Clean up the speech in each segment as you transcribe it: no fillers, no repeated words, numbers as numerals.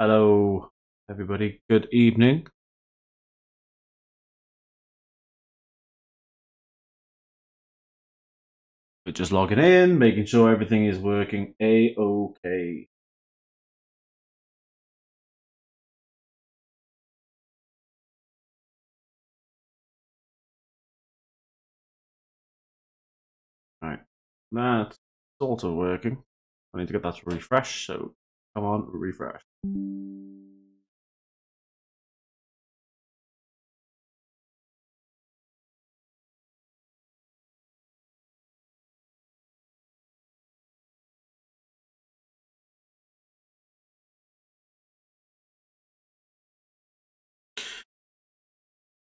Hello, everybody. Good evening. We're just logging in, making sure everything is working a-okay. All right, that's sort of working. I need to get that to refresh, so come on, refresh.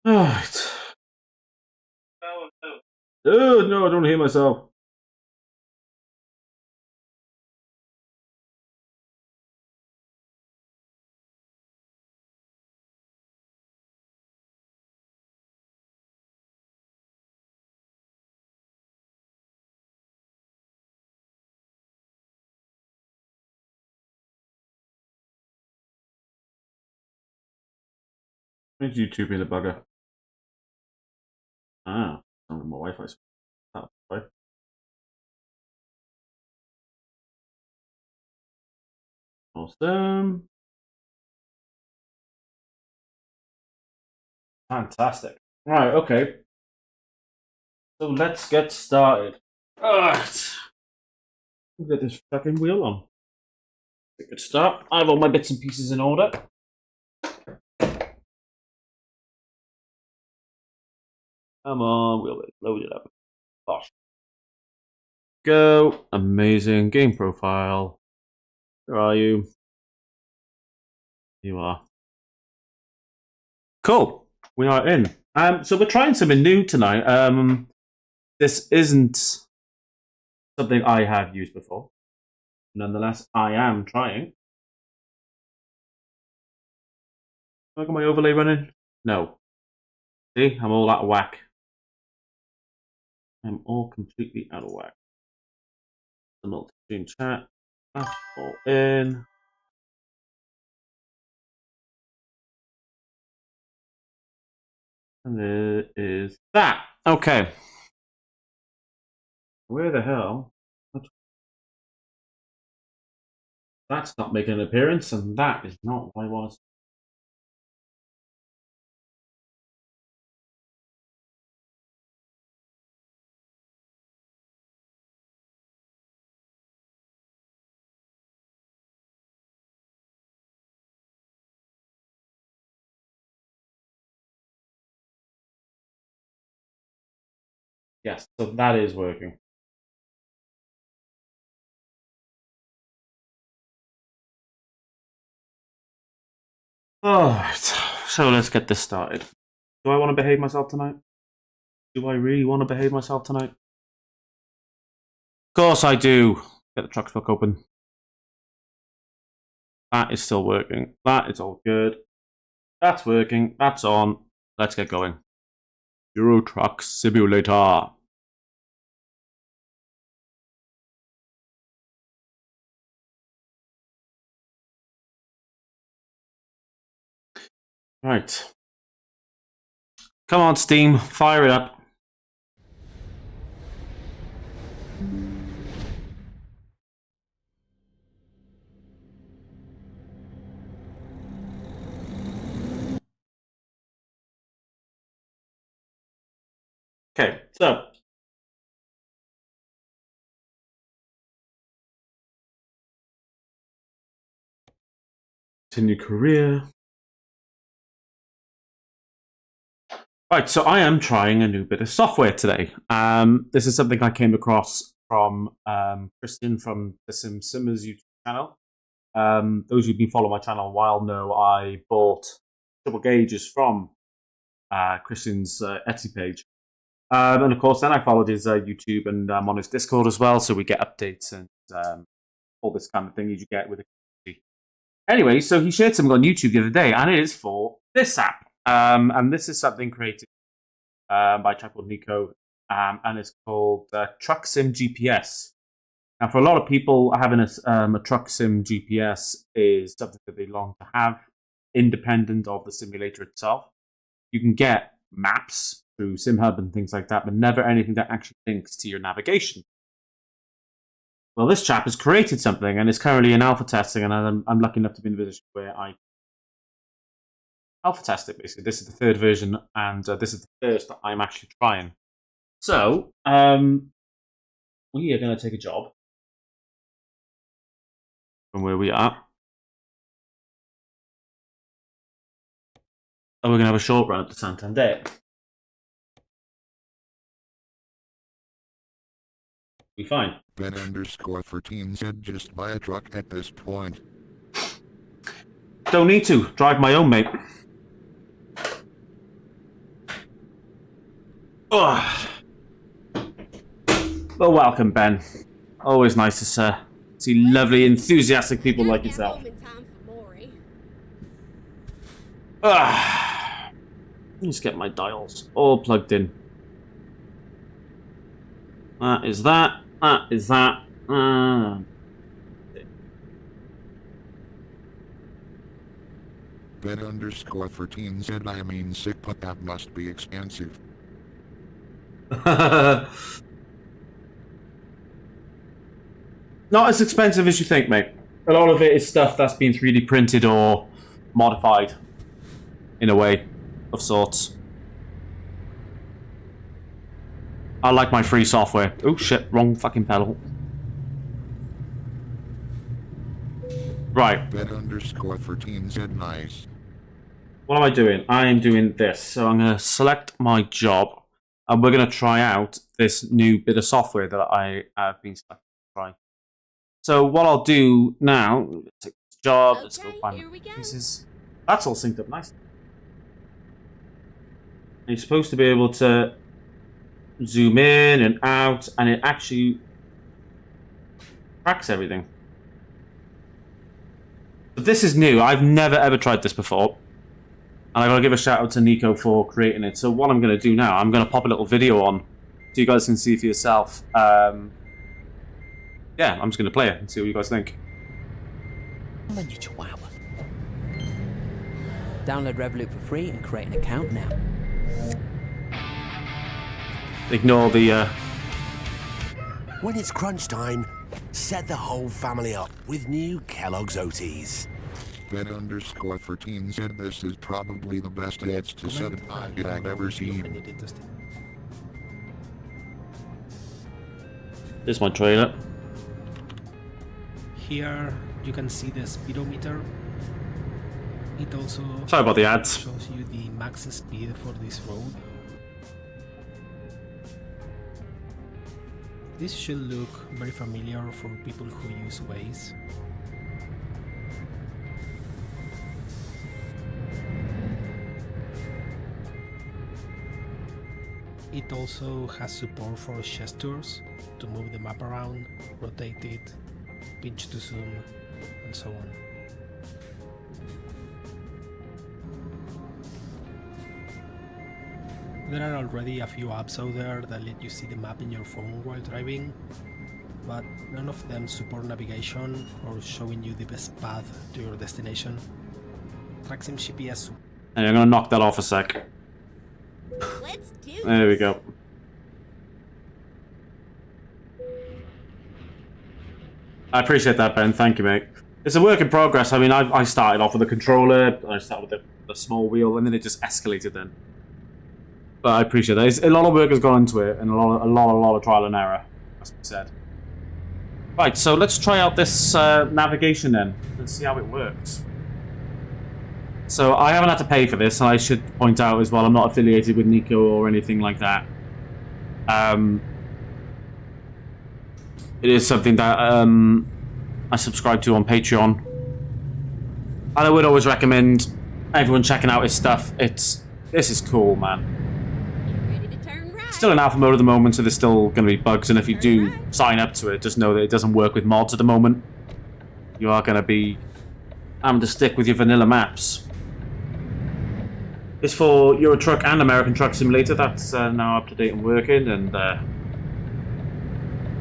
All right. Oh, no, I don't hear myself. It's YouTube being a bugger. Ah, my Wi-Fi's right. Awesome. Fantastic. Right, okay. So let's get started. Alright. Get this fucking wheel on. Good start. I have all my bits and pieces in order. Come on, we'll load it up. Bosh. Go. Amazing. Game profile. Where are you? You are. Cool. We are in. So we're trying something new tonight. This isn't something I have used before. Nonetheless, I am trying. Have I got my overlay running? No. See, I'm all out of whack. I'm all completely out of whack. The multi-stream chat. That's all in. And there is that. Okay. Where the hell? That's not making an appearance, and that is not what I want. Yes, so that is working. Alright, so let's get this started. Do I want to behave myself tonight? Do I really want to behave myself tonight? Of course I do. Get the trucks book open. That is still working. That is all good. That's working. That's on. Let's get going. Euro Truck Simulator. Right. Come on, Steam. Fire it up. Okay, so continue career. Right, so I am trying a new bit of software today. This is something I came across from Kristen from the Simmers YouTube channel. Those who've been following my channel a while know I bought double gauges from Kristen's Etsy page. And of course, then I followed his YouTube and I'm on his Discord as well, so we get updates and all this kind of thing you get with the community. Anyway, so he shared something on YouTube the other day, and it is for this app. And this is something created by a chap called Nico, and it's called Truck Sim GPS. Now, for a lot of people, having a truck sim GPS is something that they long to have, independent of the simulator itself. You can get maps through SimHub and things like that, but never anything that actually links to your navigation. Well, this chap has created something and is currently in alpha testing, and I'm lucky enough to be in a position where I alpha test it, basically. This is the third version, and this is the first that I'm actually trying. So, we are going to take a job from where we are. And we're going to have a short run to Santander. Be fine. Ben_14 said just buy a truck at this point. Don't need to. Drive my own, mate. Oh. Well, welcome, Ben. Always nice to see lovely, enthusiastic people like yourself. Let's get my dials all plugged in. That is that. That is that. Ben_14 said I mean sick, but that must be expensive. Not as expensive as you think, mate. A lot of it is stuff that's been 3D printed or modified in a way of sorts. I like my free software. Oh shit, wrong fucking pedal. Right. Ben_14 said nice. What am I doing? I am doing this. So I'm going to select my job, and we're going to try out this new bit of software that I have been selected to try. So what I'll do now, let's take this job, let's go find the pieces. That's all synced up nicely. And you're supposed to be able to zoom in and out, and it actually tracks everything. But this is new. I've never ever tried this before. And I've got to give a shout out to Nico for creating it. So what I'm going to do now, I'm going to pop a little video on so you guys can see for yourself. Yeah, I'm just going to play it and see what you guys think. Download Revolut for free and create an account now. Ignore the... When it's crunch time, set the whole family up with new Kellogg's Oaties. Ben_14 said this is probably the best edge to set it I've ever seen. This is my trailer. Here you can see the speedometer. It also Sorry about the ads. shows you the max speed for this road. This should look very familiar for people who use Waze. It also has support for gestures to move the map around, rotate it, pinch to zoom, and so on. There are already a few apps out there that let you see the map in your phone while driving, but none of them support navigation or showing you the best path to your destination. TrackSim GPS. And I'm going to knock that off a sec. Let's do this. There we go. I appreciate that, Ben. Thank you, mate. It's a work in progress. I mean, I started off with a controller, I started with the small wheel, and then it just escalated then. But I appreciate that. A lot of work has gone into it, and a lot of trial and error, as we said. Right, so let's try out this navigation then. Let's see how it works. So I haven't had to pay for this, and I should point out as well, I'm not affiliated with Nico or anything like that. It is something that I subscribe to on Patreon. And I would always recommend everyone checking out his stuff. This is cool, man. Still in alpha mode at the moment, so there's still going to be bugs, and if you do sign up to it, just know that it doesn't work with mods at the moment. You are going to be having to stick with your vanilla maps. It's for Euro Truck and American Truck Simulator. That's now up to date and working, and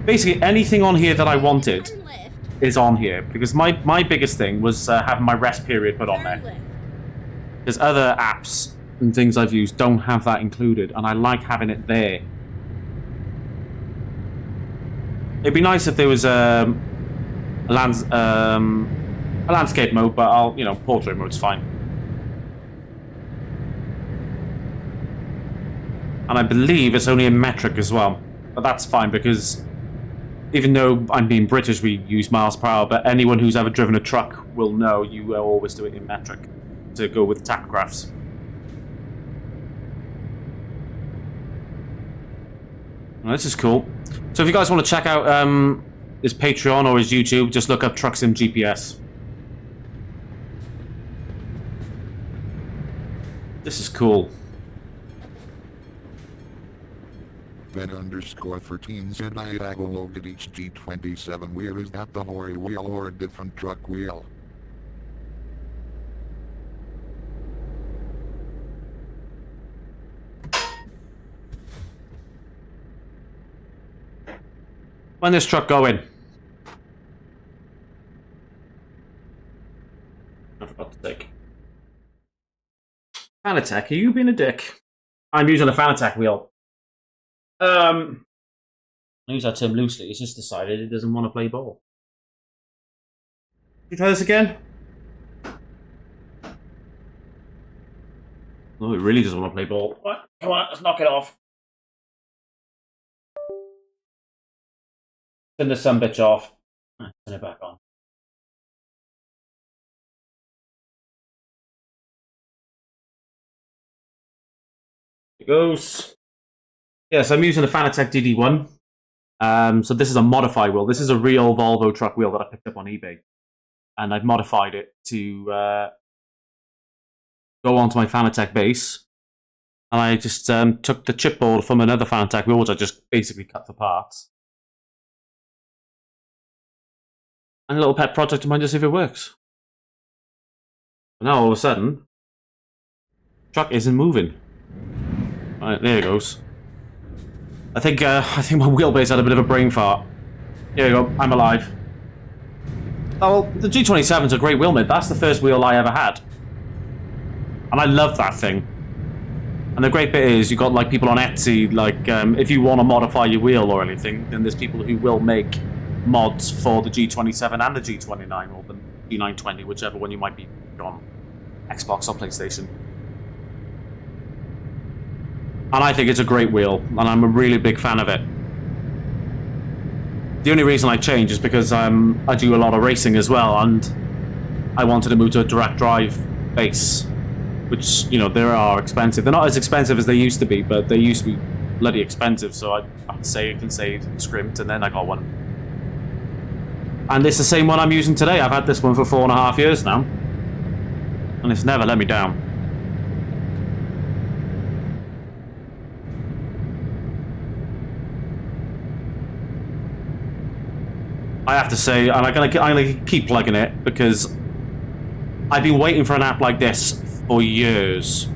Basically, anything on here that I wanted Turn left. is on here. Because my biggest thing was having my rest period put on Turn there. left. Because other apps and things I've used don't have that included, and I like having it there. It'd be nice if there was a landscape mode, but portrait mode's fine. And I believe it's only in metric as well, but that's fine because even though I'm being British, we use miles per hour, but anyone who's ever driven a truck will know you always do it in metric to go with tachographs. Well, this is cool. So if you guys want to check out his Patreon or his YouTube, just look up Trucksim GPS. This is cool. Ben_13 said I will look at each G27 wheel. Is that the Hori wheel or a different truck wheel? When this truck going? I forgot to take. Fanatec, are you being a dick? I'm using a Fanatec wheel. I use that term loosely. It's just decided it doesn't want to play ball. Can you try this again? No, it really doesn't want to play ball. What? Come on, let's knock it off. Turn the sumbitch off. Turn it back on. It goes. Yes, I'm using a Fanatec DD1. So this is a modified wheel. This is a real Volvo truck wheel that I picked up on eBay. And I've modified it to go onto my Fanatec base. And I just took the chipboard from another Fanatec wheel, which I just basically cut for parts. And a little pet project of mine to see if it works. But now all of a sudden, truck isn't moving. Right, there it goes. I think my wheelbase had a bit of a brain fart. Here we go, I'm alive. Oh, well, the G27's a great wheel mate. That's the first wheel I ever had. And I love that thing. And the great bit is, you've got like people on Etsy, like if you want to modify your wheel or anything, then there's people who will make mods for the G27 and the G29 or the G920, whichever one you might be on Xbox or PlayStation. And I think it's a great wheel, and I'm a really big fan of it. The only reason I changed is because I do a lot of racing as well, and I wanted to move to a direct drive base, which, they are expensive. They're not as expensive as they used to be, but they used to be bloody expensive, so I can say scrimped, and then I got one. And it's the same one I'm using today. I've had this one for 4.5 years now, and it's never let me down. I have to say, and I'm gonna keep plugging it because I've been waiting for an app like this for years.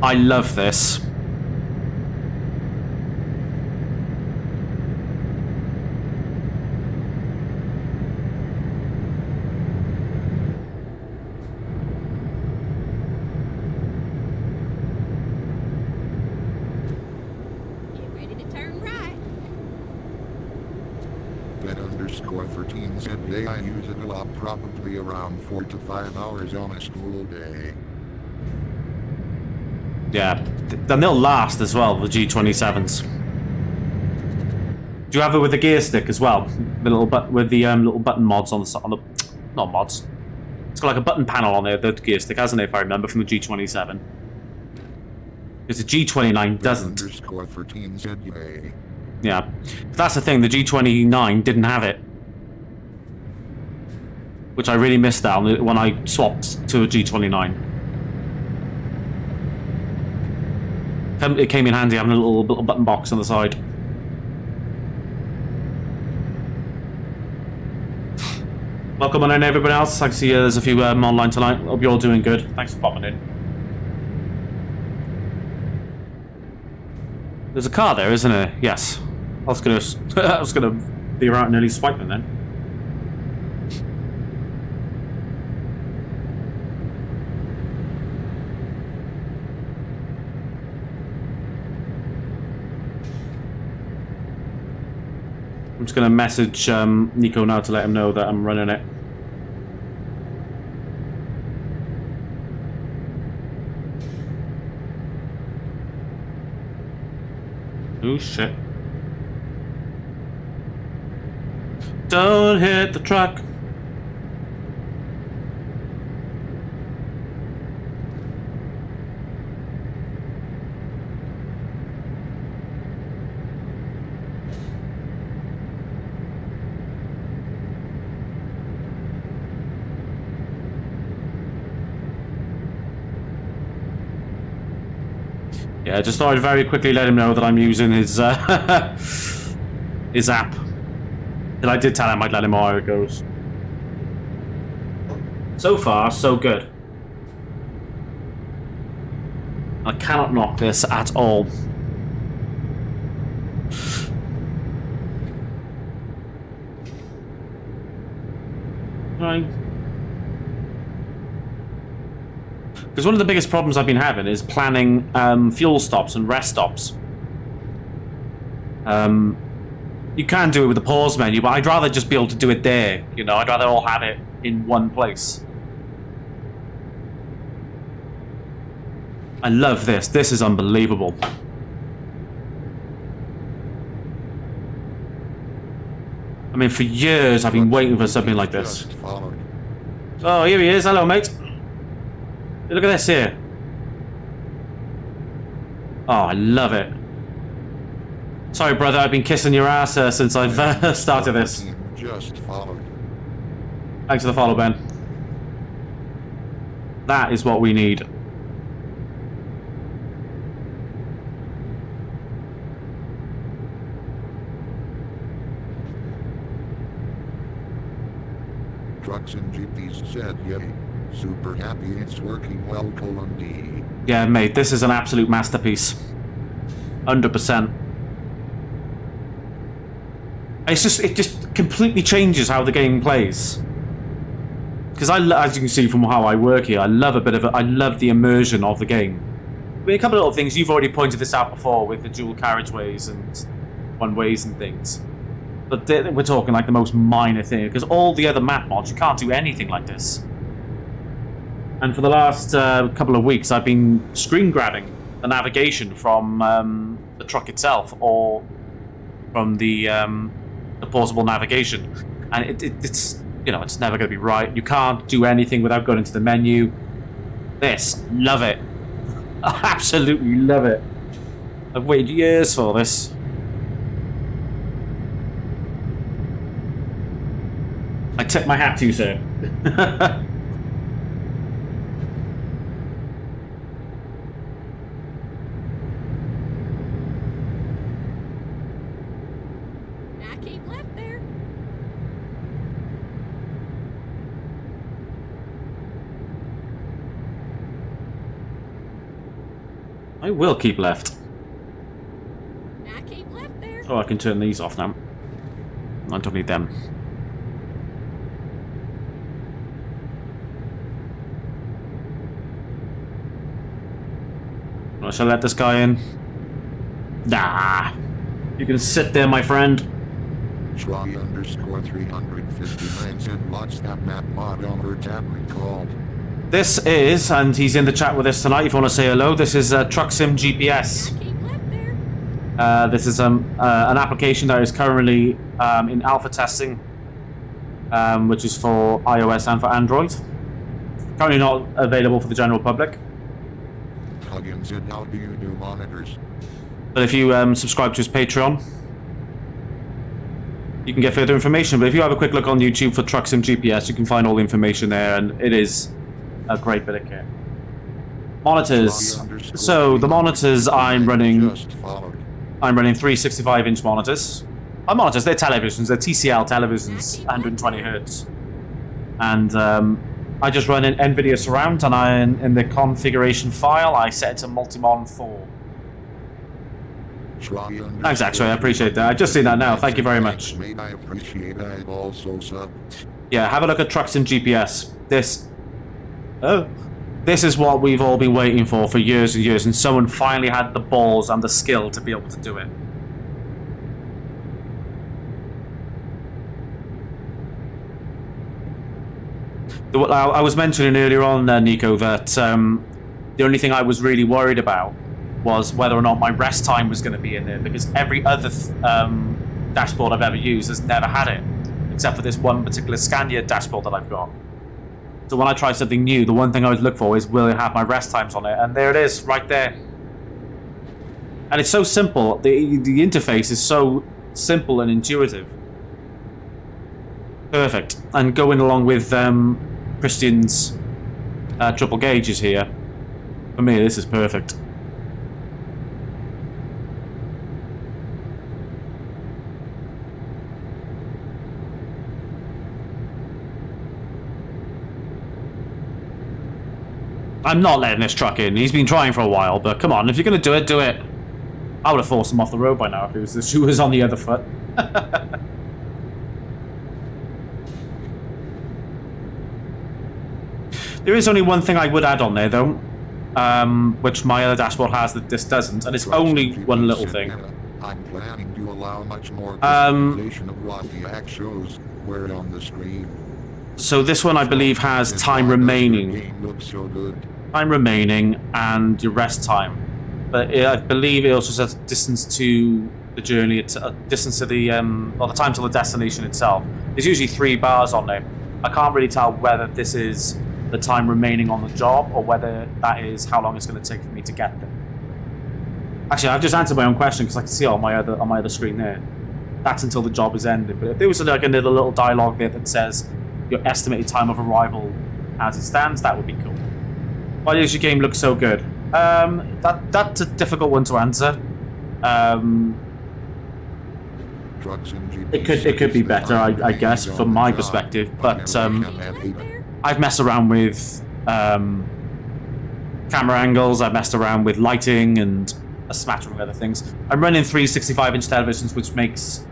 I love this. Ben_13 said they I use it a lot, probably around 4 to 5 hours on a school day. Yeah, then they'll last as well, the G27s. Do you have it with the gear stick as well? The little with the little button mods on the not mods. It's got like a button panel on there, the gear stick, hasn't it? If I remember from the G27. Because the G29 doesn't. Ben_13 said yay. Yeah, that's the thing. The G29 didn't have it, which I really missed out when I swapped to a G29. It came in handy having a little button box on the side. Welcome on in, everybody else. I can see there's a few online tonight. Hope you're all doing good. Thanks for popping in. There's a car there, isn't there? Yes. I was gonna be around and nearly swipe them then. I'm just gonna message Nico now to let him know that I'm running it. Oh shit. Don't hit the truck. Yeah, just thought I'd very quickly let him know that I'm using his his app. And I did tell him I'd let him know how it goes. So far, so good. I cannot knock this at all. Right. Because one of the biggest problems I've been having is planning fuel stops and rest stops. You can do it with the pause menu, but I'd rather just be able to do it there. You know, I'd rather all have it in one place. I love this. This is unbelievable. I mean, for years I've been waiting for something like this. Oh, here he is. Hello, mate. Look at this here. Oh, I love it. Sorry, brother, I've been kissing your ass since I've started this. Just followed. Thanks for the follow, Ben. That is what we need. Trucks and GPs said yay. Super happy it's working well, D. Yeah, mate, this is an absolute masterpiece. 100%. It just completely changes how the game plays. Because as you can see from how I work here, I love I love the immersion of the game. I mean, a couple of little things, you've already pointed this out before with the dual carriageways and one-ways and things. But we're talking like the most minor thing, because all the other map mods, you can't do anything like this. And for the last couple of weeks, I've been screen grabbing the navigation from the truck itself, or from the pausable navigation, and it's you know, it's never going to be right. You can't do anything without going into the menu. This, love it. I absolutely love it. I've waited years for this. I tip my hat to you, sir. Keep left there. I will keep left. Keep left there. Oh, I can turn these off now. I don't need them. Shall I let this guy in? Nah. You can sit there, my friend. Try_359 said watch that map mod on her tab recalled. This is, and he's in the chat with us tonight if you want to say hello, this is Truck Sim GPS. Keep left there. This is an application that is currently in alpha testing, which is for iOS and for Android. Currently not available for the general public. Huggins said how do you do monitors? But if you subscribe to his Patreon, you can get further information. But if you have a quick look on YouTube for Truck Sim GPS, you can find all the information there, and it is a great bit of kit. Monitors. So the monitors I'm running 365-inch monitors. My monitors, they're televisions, they're TCL televisions, 120 Hz. And I just run an NVIDIA Surround, and in the configuration file, I set it to Multimon 4. Thanks, X-Ray. I appreciate that. I just seen that now. Thank you very much. Mate, I appreciate it. I've also subbed. Yeah, have a look at Trucks and GPS. This is what we've all been waiting for years and years, and someone finally had the balls and the skill to be able to do it. I was mentioning earlier on, Nico, that the only thing I was really worried about was whether or not my rest time was going to be in there, because every other dashboard I've ever used has never had it, except for this one particular Scania dashboard that I've got. So when I try something new, the one thing I would look for is, will it have my rest times on it? And there it is, right there. And it's so simple. The interface is so simple and intuitive. Perfect. And going along with Christian's triple gauges here, for me, this is perfect. I'm not letting this truck in. He's been trying for a while, but come on, if you're going to do it, do it. I would have forced him off the road by now if the shoe was on the other foot. There is only one thing I would add on there, though, which my other dashboard has that this doesn't, and it's only one little thing. I'm planning to allow much more customization of what the app shows where it on the screen. So this one, I believe, has time remaining. Game looks so good. Time remaining and your rest time. But I believe it also says distance to the journey, distance to the, or the time to the destination itself. There's usually 3 bars on there. I can't really tell whether this is the time remaining on the job or whether that is how long it's going to take for me to get there. Actually, I've just answered my own question because I can see it on my other screen there. That's until the job is ended. But if there was like another little dialogue there that says your estimated time of arrival as it stands, that would be cool. Why does your game look so good? That's a difficult one to answer. It could be better, I guess, from my perspective. But I've messed around with camera angles. I've messed around with lighting and a smattering of other things. I'm running 365-inch televisions, which makes.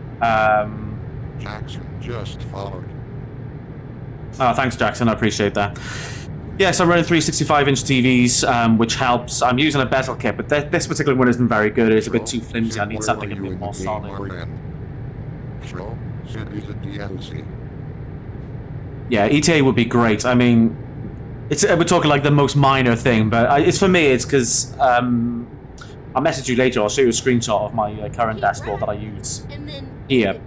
Jackson just followed. Oh, thanks, Jackson. I appreciate that. Yes, I'm running 365-inch TVs, which helps. I'm using a bezel kit, but this particular one isn't very good. It's a bit too flimsy. I need something a bit more solid. So, is it DLC? Yeah, ETA would be great. I mean, we're talking like the most minor thing, but it's for me. It's because I'll message you later. I'll show you a screenshot of my current dashboard that I use here,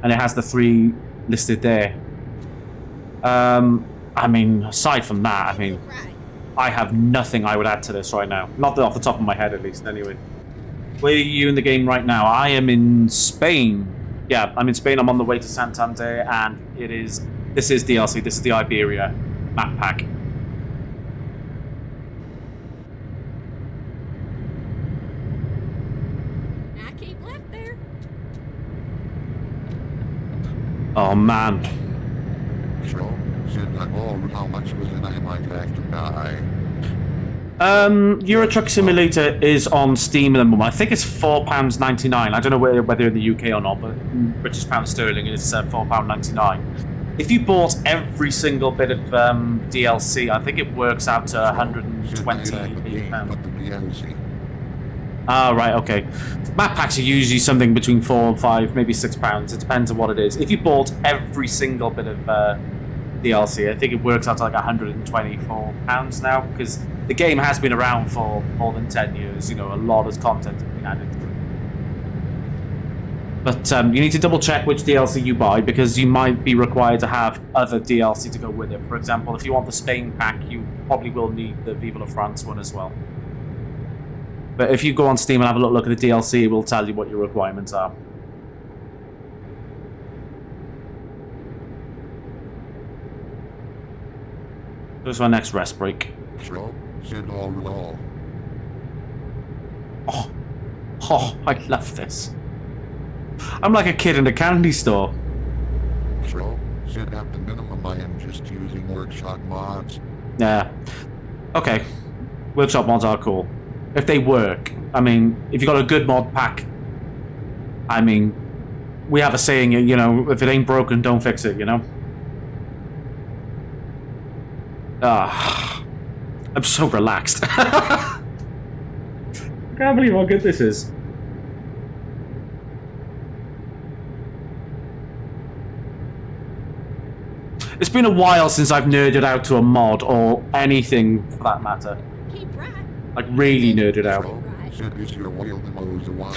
and it has the 3 listed there. I mean, aside from that, I mean, I have nothing I would add to this right now. Not off the top of my head, at least. Anyway, where are you in the game right now? I am in Spain. Yeah, I'm in Spain. I'm on the way to Santander, and this is DLC. This is the Iberia map pack. I keep left there. Oh man. So, how much was it? I might have to buy. Euro Truck Simulator is on Steam at the moment. I think it's £4.99. I don't know whether in the UK or not, but in British pound sterling it's £4.99. If you bought every single bit of DLC, I think it works out to £128. Ah, right, okay. Map packs are usually something between £4 and £5, maybe £6. It depends on what it is. If you bought every single bit of DLC, I think it works out to like £124 now, because the game has been around for more than 10 years. You know, a lot of content has been added to it. But you need to double check which DLC you buy, because you might be required to have other DLC to go with it. For example, if you want the Spain pack, you probably will need the Viva la France one as well. But if you go on Steam and have a look at the DLC, it will tell you what your requirements are. Here's my next rest break. Oh, I love this. I'm like a kid in a candy store. So, at the minimum, I am just using workshop mods. Yeah. Okay. Workshop mods are cool. If they work. I mean, if you've got a good mod pack I mean, we have a saying, you know, if it ain't broken, don't fix it, you know? I'm so relaxed. I can't believe how good this is. It's been a while since I've nerded out to a mod or anything for that matter. Keep right. Like really nerded out. Said, is your wheel the Moza one?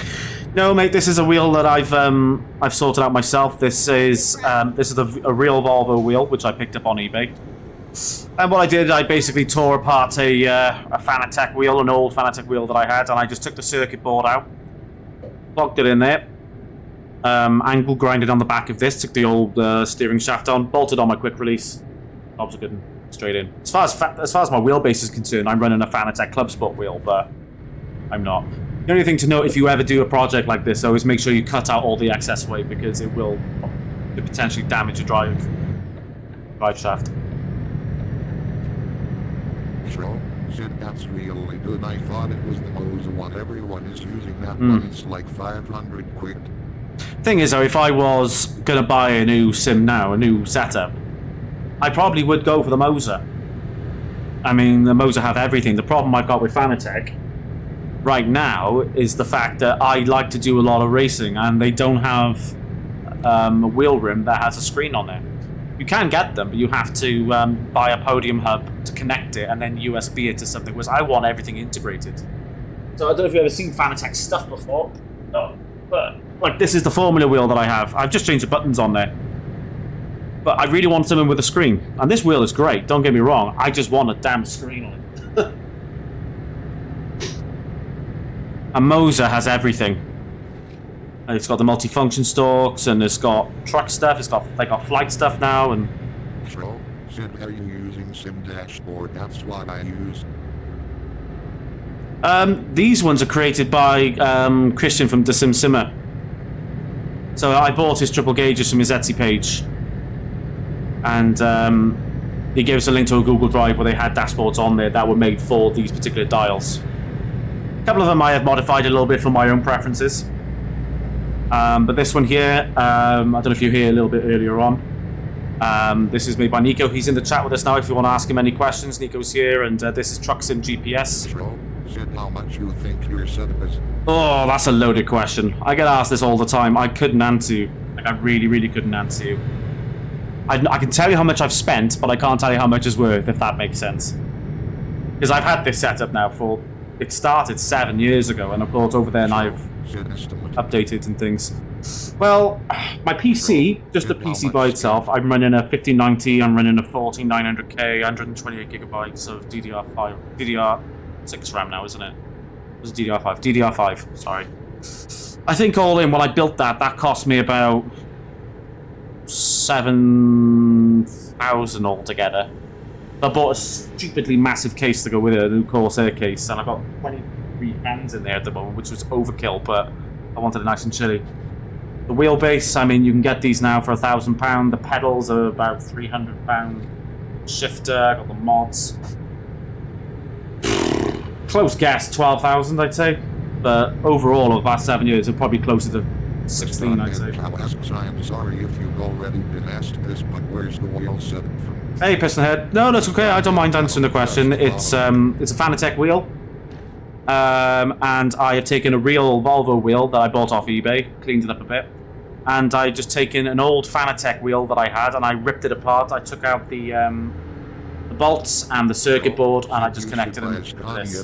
No, mate. This is a wheel that I've sorted out myself. This is a real Volvo wheel which I picked up on eBay. And what I did, I basically tore apart a Fanatec wheel, an old Fanatec wheel that I had, and I just took the circuit board out, plugged it in there, angle grinded on the back of this, took the old steering shaft on, bolted on my quick release, knobs are good and straight in. As far as my wheelbase is concerned, I'm running a Fanatec Club Sport wheel, but I'm not. The only thing to note if you ever do a project like this, though, is make sure you cut out all the excess weight because it will potentially damage your drive shaft. Said that's really good. I thought it was the Moza one. Everyone is using that one. It's like 500 quid. Thing is, though, if I was gonna buy a new sim now, a new setup, I probably would go for the Moza. I mean, the Moza have everything. The problem I've got with Fanatec right now is the fact that I like to do a lot of racing, and they don't have a wheel rim that has a screen on it. You can get them, but you have to buy a podium hub to connect it and then USB it to something, whereas I want everything integrated. So I don't know if you've ever seen Fanatec stuff before. No. But, like, this is the Formula wheel that I have. I've just changed the buttons on there. But I really want something with a screen. And this wheel is great, don't get me wrong. I just want a damn screen on it. And Moza has everything. It's got the multifunction stalks, and it's got truck stuff. They got flight stuff now, and. So, said, are you using Sim Dashboard? That's what I use. These ones are created by Christian from The Sim Simmer. So I bought his triple gauges from his Etsy page, and he gave us a link to a Google Drive where they had dashboards on there that were made for these particular dials. A couple of them I have modified a little bit for my own preferences. But this one here, I don't know if you hear a little bit earlier on. This is made by Nico. He's in the chat with us now if you want to ask him any questions. Nico's here, and this is Truck Sim GPS. So, said how much you think your setup is? Oh, that's a loaded question. I get asked this all the time. I couldn't answer you. Like, I really, really couldn't answer you. I can tell you how much I've spent, but I can't tell you how much it's worth, if that makes sense. Because I've had this setup now for... It started 7 years ago, and of course over there, and I've updated and things. Well, my PC, just the PC by itself, I'm running a 5090, I'm running a 14900K, 128 gigabytes of DDR6 RAM now, isn't it? It was DDR5. DDR5, sorry. I think all in, when I built that cost me about 7,000 altogether. I bought a stupidly massive case to go with it, a new Corsair case, and I've got 23 fans in there at the moment, which was overkill, but I wanted it nice and chilly. The wheelbase, I mean, you can get these now for £1,000. The pedals are about £300. Shifter, I got the mods. Close guess, 12,000, I'd say. But overall, over the past 7 years, it's probably closer to 16, I'd say. I'm sorry if you've already been asked this, but where's the wheel setup from? Hey, Pistonhead. No, that's okay. I don't mind answering the question. It's a Fanatec wheel. And I have taken a real Volvo wheel that I bought off eBay, cleaned it up a bit. And I just taken an old Fanatec wheel that I had, and I ripped it apart. I took out the bolts and the circuit board, and I just connected them to this.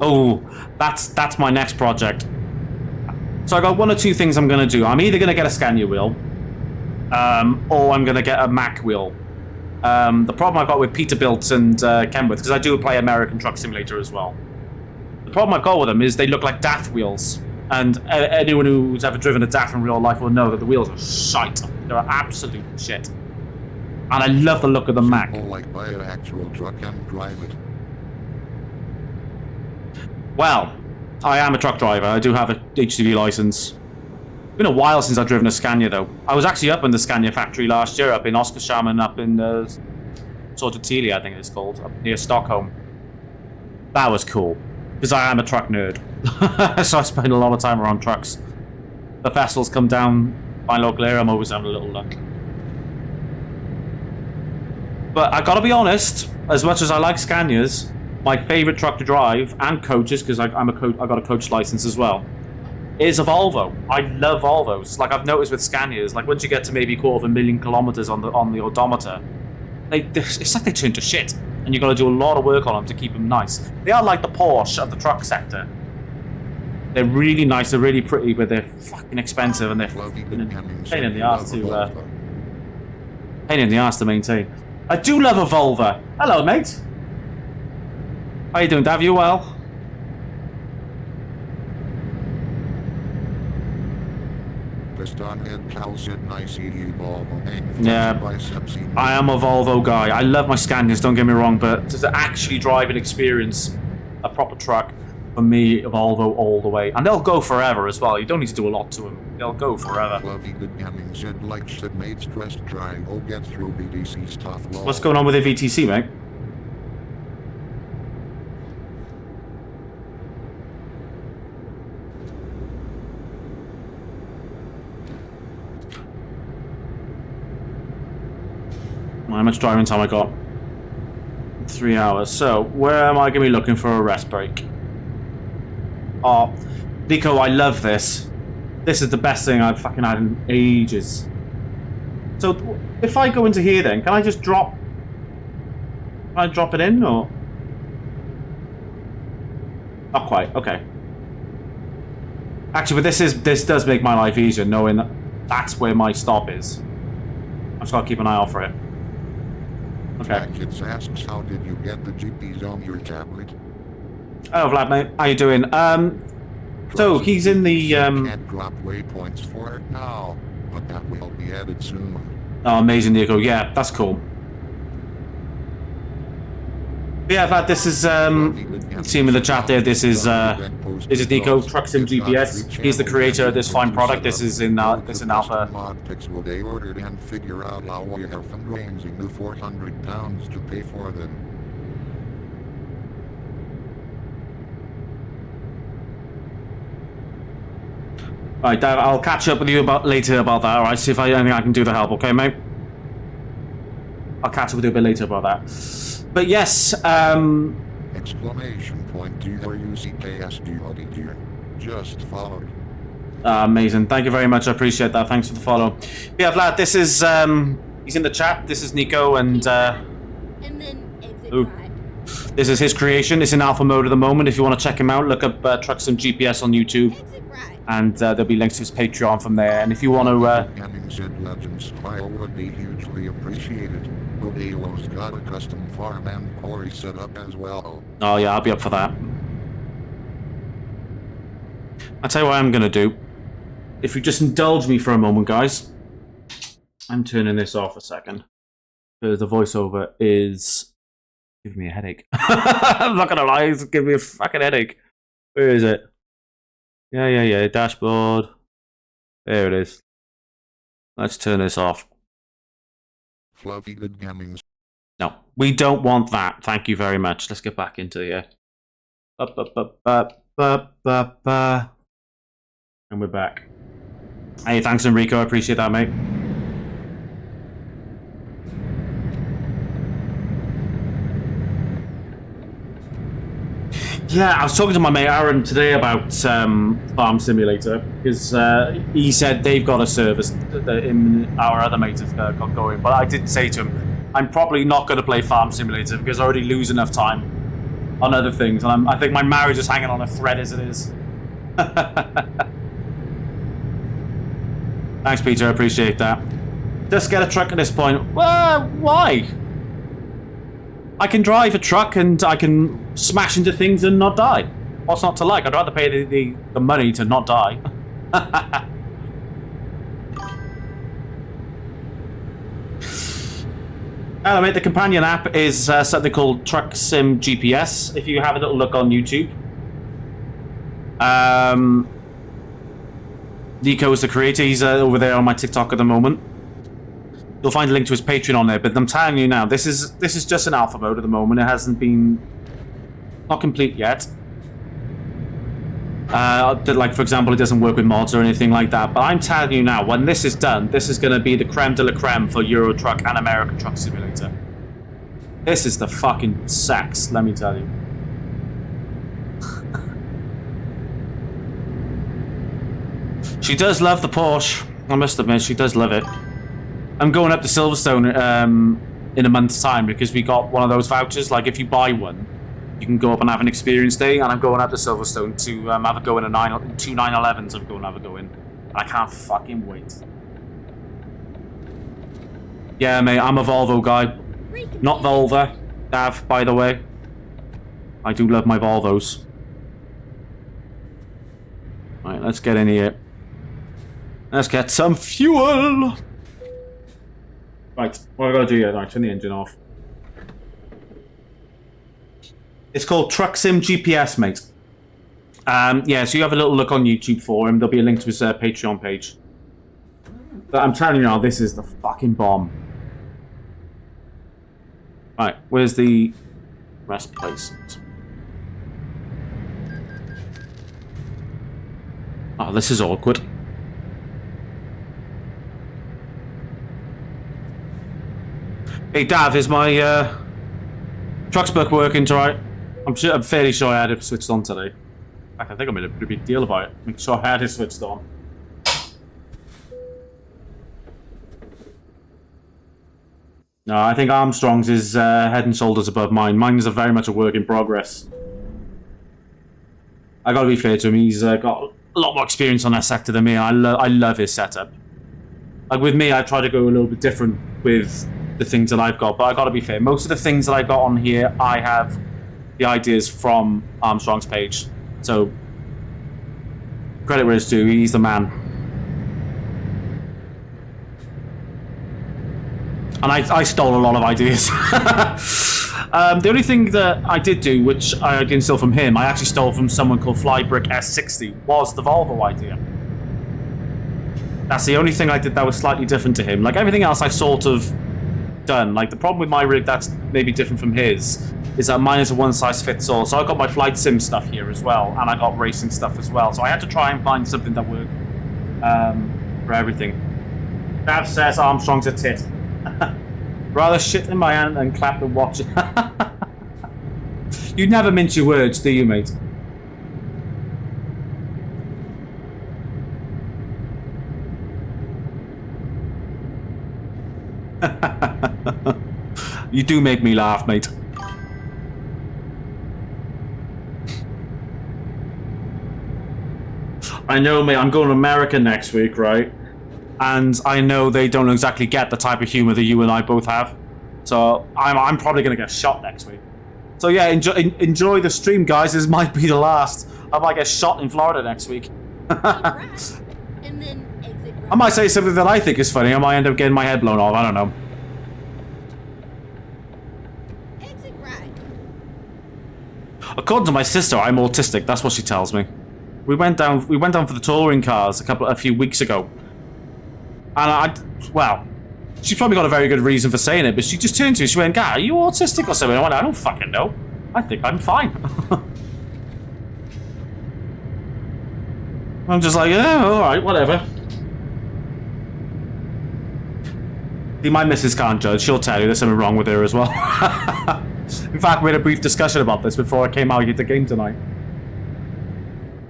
Oh, that's my next project. So I got one or two things I'm going to do. I'm either going to get a Scania wheel, or I'm going to get a Mack wheel. The problem I've got with Peterbilt and Kenworth, because I do play American Truck Simulator as well. The problem I've got with them is they look like DAF wheels. And anyone who's ever driven a DAF in real life will know that the wheels are shite. They're absolute shit. And I love the look of the Mack. Like buy an actual truck and drive it. Well, I am a truck driver. I do have a HGV license. It's been a while since I've driven a Scania, though. I was actually up in the Scania factory last year, up in Oskarshamn, up in Södertälje, I think it's called, up near Stockholm. That was cool. Because I am a truck nerd. So I spend a lot of time around trucks. The festivals come down my local area, I'm always having a little look. But I gotta be honest, as much as I like Scanias, my favourite truck to drive, and coaches, because I got a coach license as well, is a Volvo. I love Volvos. Like I've noticed with Scanias, like once you get to maybe 250,000 kilometres on the odometer, it's like they turn to shit, and you've got to do a lot of work on them to keep them nice. They are like the Porsche of the truck sector. They're really nice, they're really pretty, but they're fucking expensive, and they're pain in the arse to maintain. I do love a Volvo. Hello, mate. How you doing, Dav? You well? Yeah, I am a Volvo guy. I love my Scanias, don't get me wrong, but to actually drive and experience a proper truck, for me, a Volvo all the way. And they'll go forever as well. You don't need to do a lot to them. They'll go forever. What's going on with the VTC, mate? How much driving time I got? 3 hours. So, where am I going to be looking for a rest break? Oh, Nico, I love this. This is the best thing I've fucking had in ages. So, if I go into here then, can I just drop... Can I drop it in, or...? Not quite, okay. Actually, but this does make my life easier, knowing that that's where my stop is. I just gotta keep an eye out for it. Okay. Kids asks, how did you get the GPS on your tablet? Oh, Vlad, mate. How you doing? So, he's in the, Can't drop waypoints for it now, but that will be added soon. Oh, amazing, Nico. Yeah, that's cool. Yeah, Vlad, this is, see him in the chat there. This is Nico, Truck Sim GPS. He's the creator of this fine product. This is in alpha. They ordered and figure out how we are fundraising the £400 to pay for them. Alright, Dad, I'll catch up with you later about that, alright? See if anything I can do to help, okay, mate? I'll catch up with you a bit later about that. But yes, Exclamation point DUCKSD dear. Just followed. Amazing. Thank you very much. I appreciate that. Thanks for the follow. Yeah, Vlad, this is, he's in the chat. This is Nico, and then exit right. This is his creation. It's in alpha mode at the moment. If you want to check him out, look up Truck Sim GPS on YouTube. Exit right. And there'll be links to his Patreon from there. And if you want to... Legends file would be hugely appreciated. Rodale's got a custom farm and quarry set up as well. Oh yeah, I'll be up for that. I'll tell you what I'm going to do. If you just indulge me for a moment, guys. I'm turning this off a second. Because the voiceover is giving me a headache. I'm not going to lie, it's giving me a fucking headache. Where is it? Yeah. Dashboard. There it is. Let's turn this off. Fluffy good gamings. No, we don't want that. Thank you very much. Let's get back into here. And we're back. Hey, thanks, Enrico. I appreciate that, mate. Yeah, I was talking to my mate Aaron today about Farm Simulator, because he said they've got a service that our other mates have got going, but I did say to him, I'm probably not going to play Farm Simulator because I already lose enough time on other things, and I think my marriage is hanging on a thread as it is. Thanks, Peter, I appreciate that. Just get a truck at this point. Well, why? I can drive a truck and I can smash into things and not die. What's not to like? I'd rather pay the money to not die. Hello, mate. The companion app is something called Truck Sim GPS. If you have a little look on YouTube. Nico is the creator. He's over there on my TikTok at the moment. You'll find a link to his Patreon on there, but I'm telling you now, this is just an alpha mode at the moment. It hasn't been... not complete yet. Like, for example, it doesn't work with mods or anything like that. But I'm telling you now, when this is done, this is going to be the creme de la creme for Euro Truck and American Truck Simulator. This is the fucking sex, let me tell you. She does love the Porsche. I must admit, she does love it. I'm going up to Silverstone in a month's time because we got one of those vouchers. Like, if you buy one, you can go up and have an experience day. And I'm going up to Silverstone to have a go in two 911s. I'm going to have a go in. And I can't fucking wait. Yeah, mate, I'm a Volvo guy. Not Volvo. Dav, by the way. I do love my Volvos. Right, let's get in here. Let's get some fuel! Right, what have I got to do here? Right, turn the engine off. It's called Truck Sim GPS, mate. Yeah, so you have a little look on YouTube for him. There'll be a link to his Patreon page. But I'm telling you now, this is the fucking bomb. Right, where's the rest place? Oh, this is awkward. Hey Dav, is my truck's book working tonight? I'm fairly sure I had it switched on today. In fact, I think I made a pretty big deal about it. Make sure I had it switched on. No, I think Armstrong's is head and shoulders above mine. Mine is very much a work in progress. I gotta be fair to him, he's got a lot more experience on that sector than me. I love his setup. Like with me, I try to go a little bit different with the things that I've got, but I gotta be fair. Most of the things that I've got on here, I have the ideas from Armstrong's page. So, credit where it's due, he's the man. And I stole a lot of ideas. The only thing that I did do, which I didn't steal from him, I actually stole from someone called Flybrick S60, was the Volvo idea. That's the only thing I did that was slightly different to him. Like everything else I sort of done. Like the problem with my rig that's maybe different from his is that mine is a one-size-fits-all. So I got my flight sim stuff here as well, and I got racing stuff as well. So I had to try and find something that worked for everything. Dav says Armstrong's a tit. Rather shit in my hand than clap and watch it. You never mince your words, do you, mate? You do make me laugh, mate. I know, mate, I'm going to America next week, right? And I know they don't exactly get the type of humor that you and I both have. So I'm probably going to get shot next week. So yeah, enjoy the stream, guys. This might be the last. I might get shot in Florida next week. And then exit right. I might say something that I think is funny. I might end up getting my head blown off. I don't know. Exit right. According to my sister, I'm autistic. That's what she tells me. We went down for the touring cars a few weeks ago. And well, she's probably got a very good reason for saying it, but she just turned to me, she went, "Guy, are you autistic or something?" I went, "I don't fucking know. I think I'm fine." I'm just like, "Yeah, alright, whatever." See, my missus can't judge. She'll tell you there's something wrong with her as well. In fact, we had a brief discussion about this before I came out here to game tonight.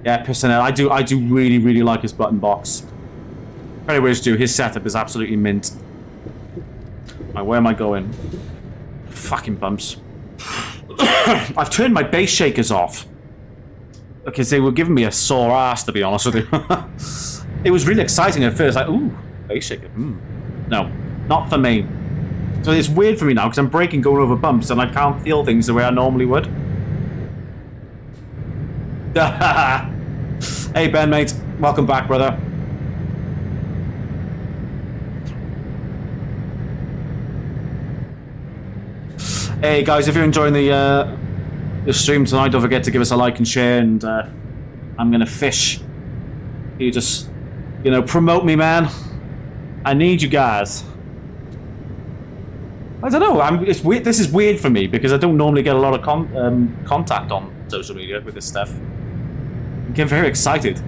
Yeah, personnel. I do really, really like his button box. Anyways, dude, his setup is absolutely mint. Right, where am I going? Fucking bumps. I've turned my bass shakers off. Because they were giving me a sore ass, to be honest with you. It was really exciting at first. Like, ooh, bass shaker. No, not for me. So it's weird for me now, because I'm braking going over bumps, and I can't feel things the way I normally would. Hey, Ben, mate. Welcome back, brother. Hey guys, if you're enjoying the stream tonight, don't forget to give us a like and share, and I'm gonna fish. You just, promote me, man. I need you guys. I don't know, it's weird. This is weird for me, because I don't normally get a lot of contact on social media with this stuff. I get very excited.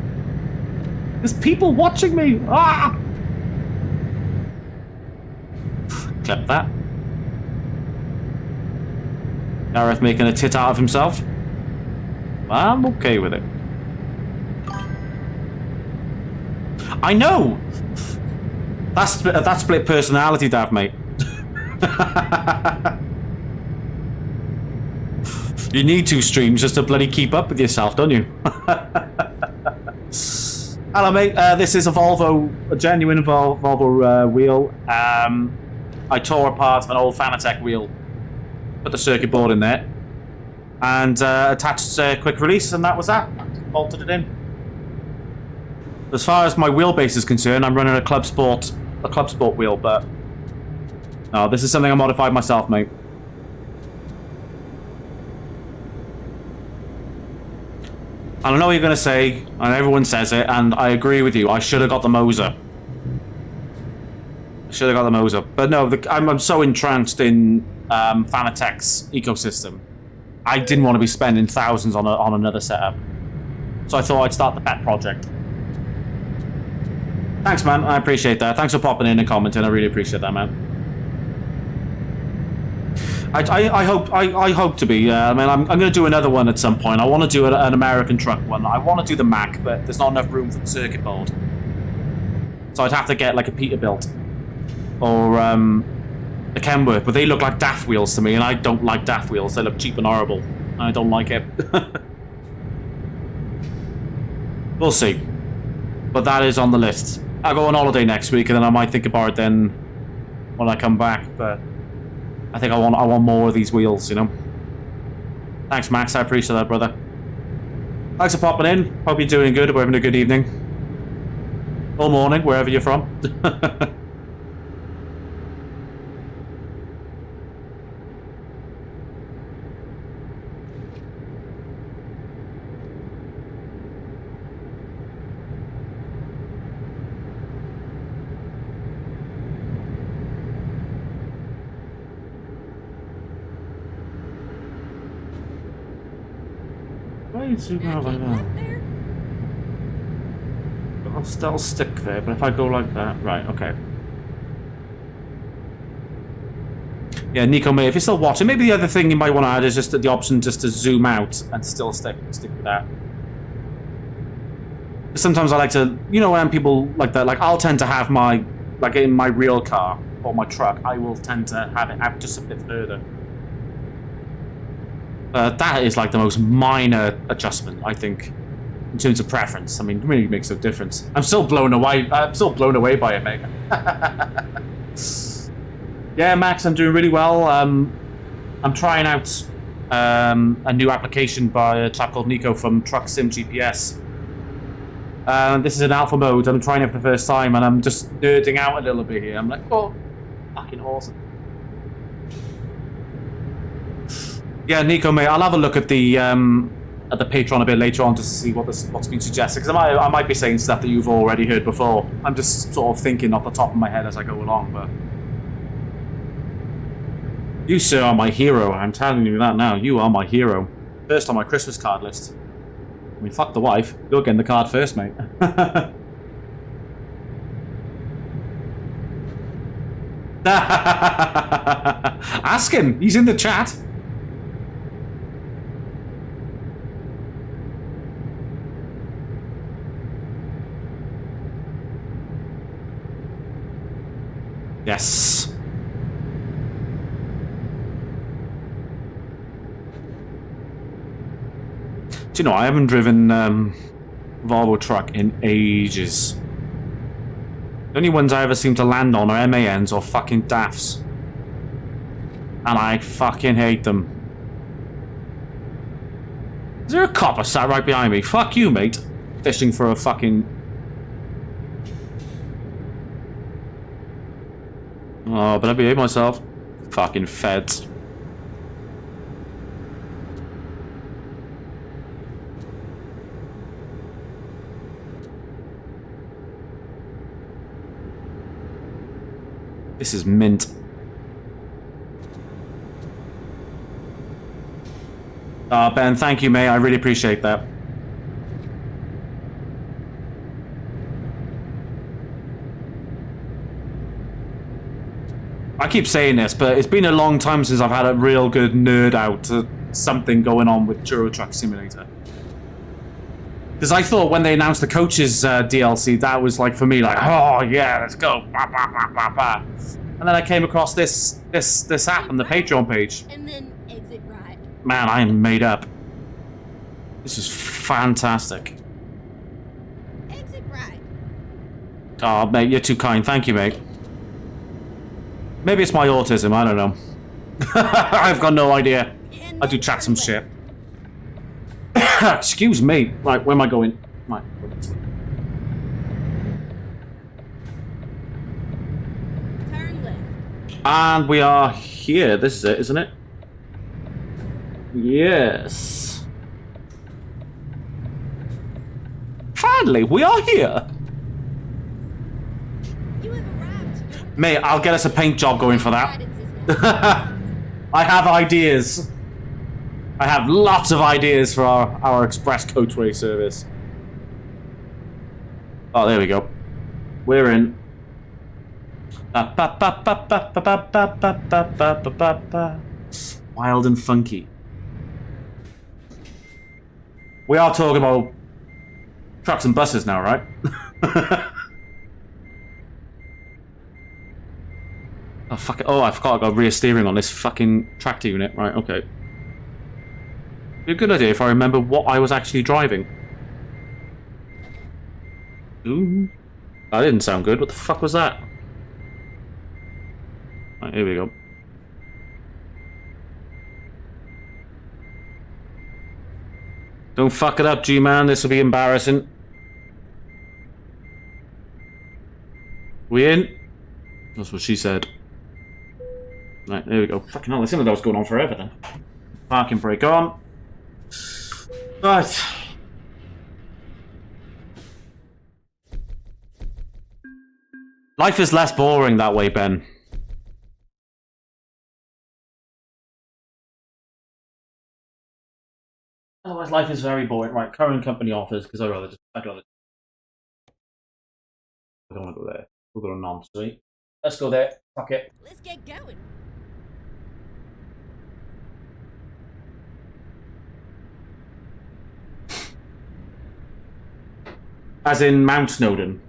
There's people watching me! Ah! Clip that. Gareth making a tit out of himself. I'm okay with it. I know! That's split personality, Dav, mate. You need 2 streams just to bloody keep up with yourself, don't you? Hello, mate. This is a genuine Volvo wheel. I tore apart an old Fanatec wheel, put the circuit board in there, and attached a quick release, and that was that. Bolted it in. As far as my wheelbase is concerned, I'm running a Club Sport wheel, but no, this is something I modified myself, mate. And I know what you're going to say, and everyone says it, and I agree with you. I should have got the Moser. But no, I'm so entranced in Fanatec's ecosystem. I didn't want to be spending thousands on another setup. So I thought I'd start the pet project. Thanks, man. I appreciate that. Thanks for popping in and commenting. I really appreciate that, man. I hope to be. I mean, I'm going to do another one at some point. I want to do an American truck one. I want to do the Mac, but there's not enough room for the circuit board. So I'd have to get like a Peterbilt or a Kenworth, but they look like DAF wheels to me, and I don't like DAF wheels. They look cheap and horrible. I don't like it. We'll see. But that is on the list. I'll go on holiday next week, and then I might think about it then when I come back. But I think I want more of these wheels, you know. Thanks, Max. I appreciate that, brother. Thanks for popping in. Hope you're doing good. We're having a good evening. Or morning, wherever you're from. I'll stick there, but if I go like that, right? Okay. Yeah, Nico, mate, if you're still watching, maybe the other thing you might want to add is just the option just to zoom out and still stick with that. Sometimes I like to, you know, when people like that, like I'll tend to have my, like in my real car or my truck, I will tend to have it out just a bit further. That is like the most minor adjustment, I think, in terms of preference. I mean, it really makes no difference. I'm still blown away by it, mate. Yeah, Max, I'm doing really well. I'm trying out a new application by a chap called Nico from Truck Sim GPS. This is in alpha mode. I'm trying it for the first time, and I'm just nerding out a little bit here. I'm like, oh, fucking awesome. Yeah, Nico, mate, I'll have a look at the Patreon a bit later on just to see what's been suggested, because I might be saying stuff that you've already heard before. I'm just sort of thinking off the top of my head as I go along, but you, sir, are my hero. I'm telling you that now. You are my hero. First on my Christmas card list. I mean, fuck the wife. You're getting the card first, mate. Ask him. He's in the chat. Yes. Do you know, I haven't driven Volvo truck in ages. The only ones I ever seem to land on are MANs or fucking DAFs. And I fucking hate them. Is there a copper sat right behind me? Fuck you, mate. Fishing for a fucking... Oh, but I behave myself. Fucking feds. This is mint. Ben, thank you, mate. I really appreciate that. I keep saying this, but it's been a long time since I've had a real good nerd out to something going on with Euro Truck Simulator. Because I thought when they announced the Coaches DLC, that was like, for me, like, oh yeah, let's go. Bah, bah, bah, bah, bah. And then I came across this app on the Patreon page. And then exit right. Man, I am made up. This is fantastic. Exit right. Oh, mate, you're too kind. Thank you, mate. Maybe it's my autism. I don't know. I've got no idea. And I do then chat turn some left. shit. Excuse me. Right, where am I going? Right. Turn left. And we are here. This is it, isn't it? Yes. Finally, we are here. You have arrived. Mate, I'll get us a paint job going for that. Guidance is now. I have ideas. I have lots of ideas for our express coachway service. Oh, there we go. We're in. Wild and funky. We are talking about trucks and buses now, right? Oh, fuck it. Oh, I forgot I got rear steering on this fucking tractor unit. Right, okay. Be a good idea if I remember what I was actually driving. Ooh. That didn't sound good. What the fuck was that? Right, here we go. Don't fuck it up, G-Man. This will be embarrassing. We in? That's what she said. Right, there we go. Fucking hell, this seemed like that was going on forever then. Parking brake on. Right. Life is less boring that way, Ben. Otherwise, life is very boring. Right, current company offers, because I'd rather. I don't want to go there. We'll go to non-street. Let's go there. Fuck it. Let's get going. As in Mount Snowdon.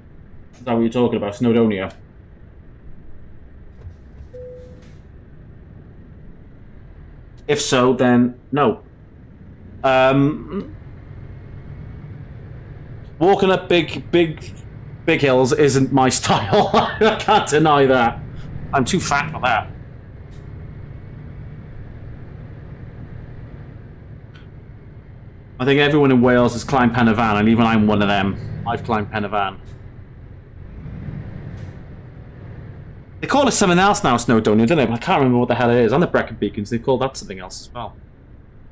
Is that what you're talking about? Snowdonia. If so, then no. Walking up big hills isn't my style. I can't deny that. I'm too fat for that. I think everyone in Wales has climbed Pen y Fan, and even I'm one of them. I've climbed Pen y Fan. They call it something else now, Snowdonia, don't they? But I can't remember what the hell it is. On the Brecon Beacons, they call that something else as well.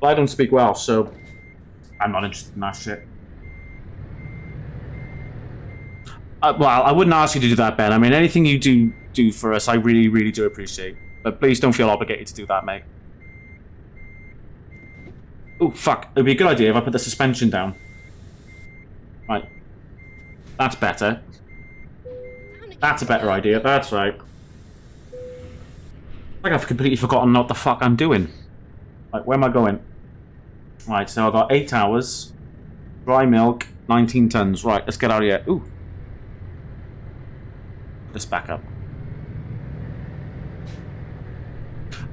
But I don't speak Welsh, so I'm not interested in that shit. Well, I wouldn't ask you to do that, Ben. I mean, anything you do for us, I really, really do appreciate. But please don't feel obligated to do that, mate. Oh, fuck. It would be a good idea if I put the suspension down. Right. That's better. That's a better idea. That's right. Like I've completely forgotten what the fuck I'm doing. Right, where am I going? Right, so I've got 8 hours. Dry milk, 19 tons. Right, let's get out of here. Ooh. Let's back up.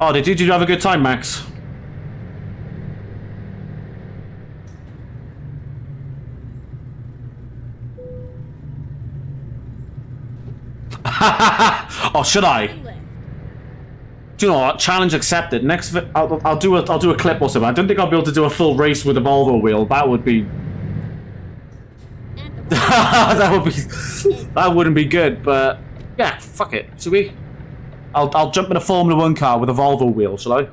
Oh, did you have a good time, Max? Oh, should I? Do you know what? Challenge accepted. Next, I'll do a clip or something. I don't think I'll be able to do a full race with a Volvo wheel. That would be. that wouldn't be good. But yeah, fuck it. Should we? I'll jump in a Formula 1 car with a Volvo wheel. Shall I?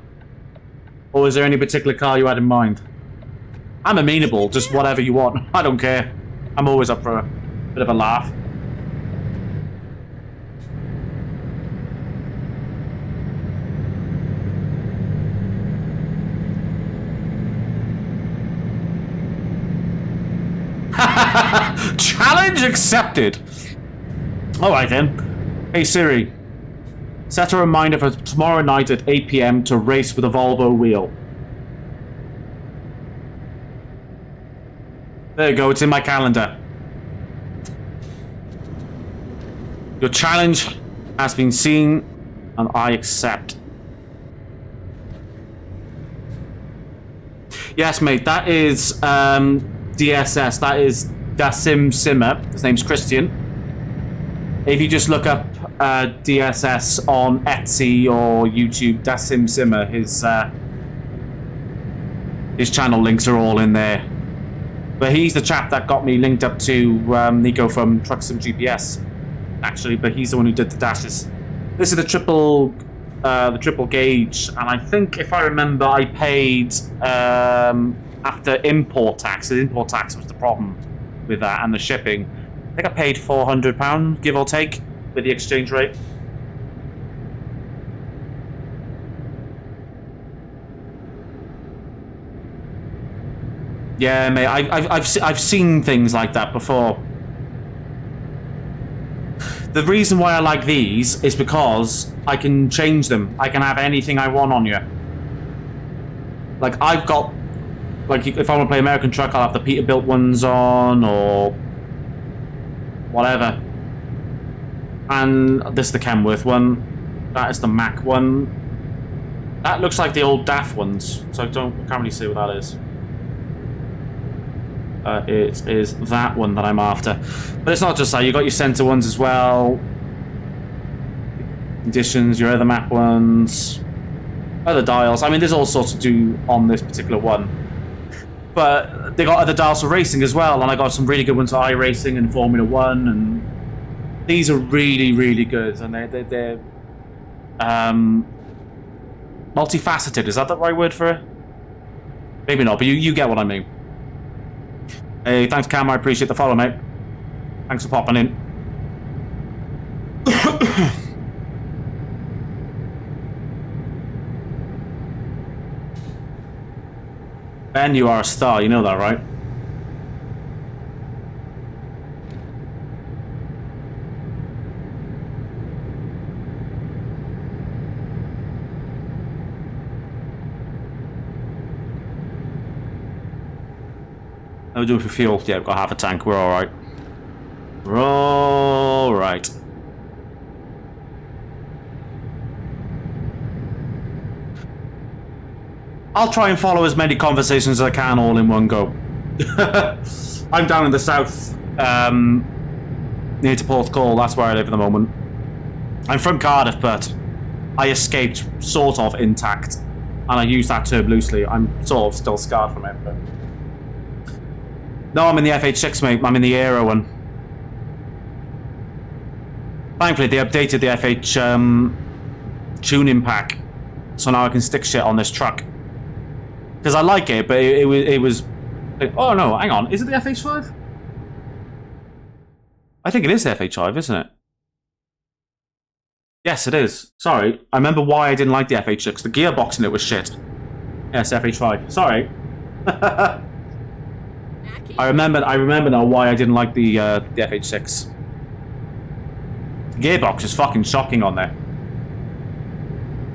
Or is there any particular car you had in mind? I'm amenable. Just whatever you want. I don't care. I'm always up for a bit of a laugh. Challenge accepted. Alright then. Hey Siri. Set a reminder for tomorrow night at 8 PM to race with a Volvo wheel. There you go, it's in my calendar. Your challenge has been seen, and I accept. Yes, mate, that is DSS. That is Dasim Simmer. His name's Christian. If you just look up DSS on Etsy or YouTube, Dasim Simmer, his channel links are all in there. But he's the chap that got me linked up to Nico from Truck Sim GPS, actually. But he's the one who did the dashes. This is the triple gauge, and I think if I remember, I paid after import tax. The import tax was the problem with that, and the shipping. I think I paid £400, give or take, with the exchange rate. Yeah, mate, I've seen things like that before. The reason why I like these is because I can change them. I can have anything I want on you. Like, I've got... Like, if I want to play American Truck, I'll have the Peterbilt ones on, or... whatever. And this is the Kenworth one. That is the Mack one. That looks like the old DAF ones, so I can't really see what that is. It is that one that I'm after. But it's not just that, you got your center ones as well. Conditions, your other map ones. Other dials. I mean, there's all sorts to do on this particular one. But they got other dials for racing as well, and I got some really good ones for iRacing and Formula 1, and these are really, really good, and they're multifaceted. Is that the right word for it? Maybe not, but you get what I mean. Hey, thanks, Cam. I appreciate the follow, mate. Thanks for popping in. Ben, you are a star. You know that, right? How we doing for fuel? Yeah, we've got half a tank. We're alright. We're alright. I'll try and follow as many conversations as I can all in one go. I'm down in the south, near to Porthcawl. That's where I live at the moment. I'm from Cardiff, but I escaped sort of intact. And I use that term loosely. I'm sort of still scarred from it, but... No, I'm in the FH6, mate. I'm in the Aero one. Thankfully, they updated the FH tuning pack, so now I can stick shit on this truck. Because I like it, but it was... Oh, no, hang on. Is it the FH5? I think it is the FH5, isn't it? Yes, it is. Sorry. I remember why I didn't like the FH6. The gearbox in it was shit. Yes, FH5. Sorry. I remember now why I didn't like the FH6. The gearbox is fucking shocking on there.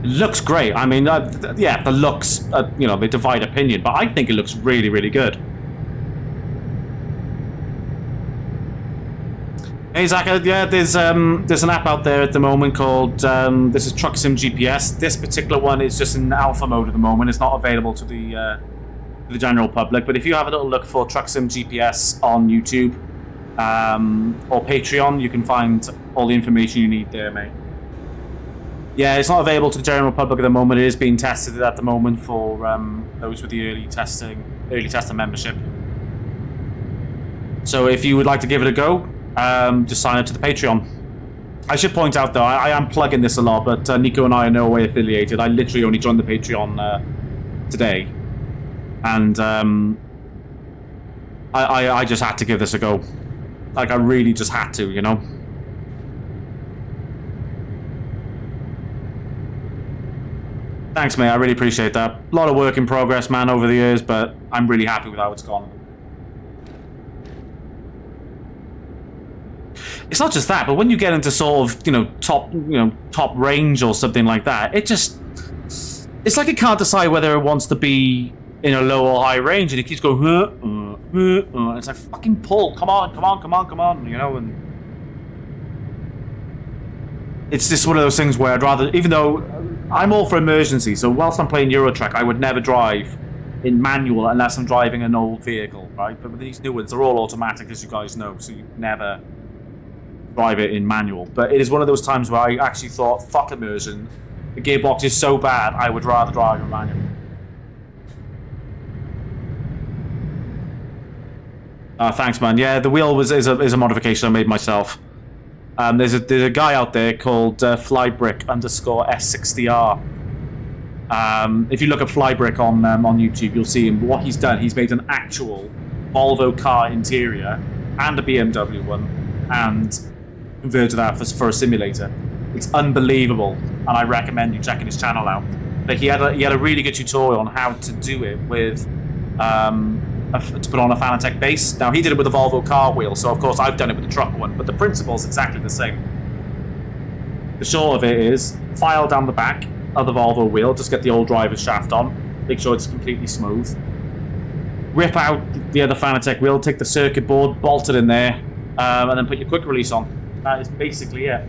It looks great. I mean, yeah, the looks, you know, they divide opinion, but I think it looks really, really good. Hey, Zach, yeah, there's an app out there at the moment called, this is Truck Sim GPS. This particular one is just in alpha mode at the moment. It's not available to the general public, but if you have a little look for Truck Sim GPS on YouTube or Patreon, you can find all the information you need there, mate. Yeah, it's not available to the general public at the moment. It is being tested at the moment for those with the early tester membership. So if you would like to give it a go, just sign up to the Patreon. I should point out though, I am plugging this a lot, but Nico and I are no way affiliated. I literally only joined the Patreon today. And I just had to give this a go. Like, I really just had to, you know? Thanks, mate. I really appreciate that. A lot of work in progress, man, over the years, but I'm really happy with how it's gone. it's not just that, but when you get into sort of, top range or something like that, it's like it can't decide whether it wants to be in a low or high range, and it keeps going, it's like, fucking pull, come on, and it's just one of those things where I'd rather, even though I'm all for emergency, so whilst I'm playing Eurotrack, I would never drive in manual unless I'm driving an old vehicle, right? But with these new ones, they're all automatic, as you guys know, so you never drive it in manual. But it is one of those times where I actually thought, fuck immersion. The gearbox is so bad, I would rather drive in manual. Thanks, man. Yeah, the wheel is a modification I made myself. There's a guy out there called Flybrick_S60R. If you look at Flybrick on YouTube, you'll see him. What he's done, he's made an actual Volvo car interior and a BMW one, and converted that for a simulator. It's unbelievable, and I recommend you checking his channel out. But he had a really good tutorial on how to do it with to put on a Fanatec base. Now he did it with a Volvo car wheel, so of course I've done it with the truck one, but the principle's exactly the same. The short of it is file down the back of the Volvo wheel, just get the old driver's shaft on, make sure it's completely smooth. Rip out the other Fanatec wheel, take the circuit board, bolt it in there, and then put your quick release on. That is basically it.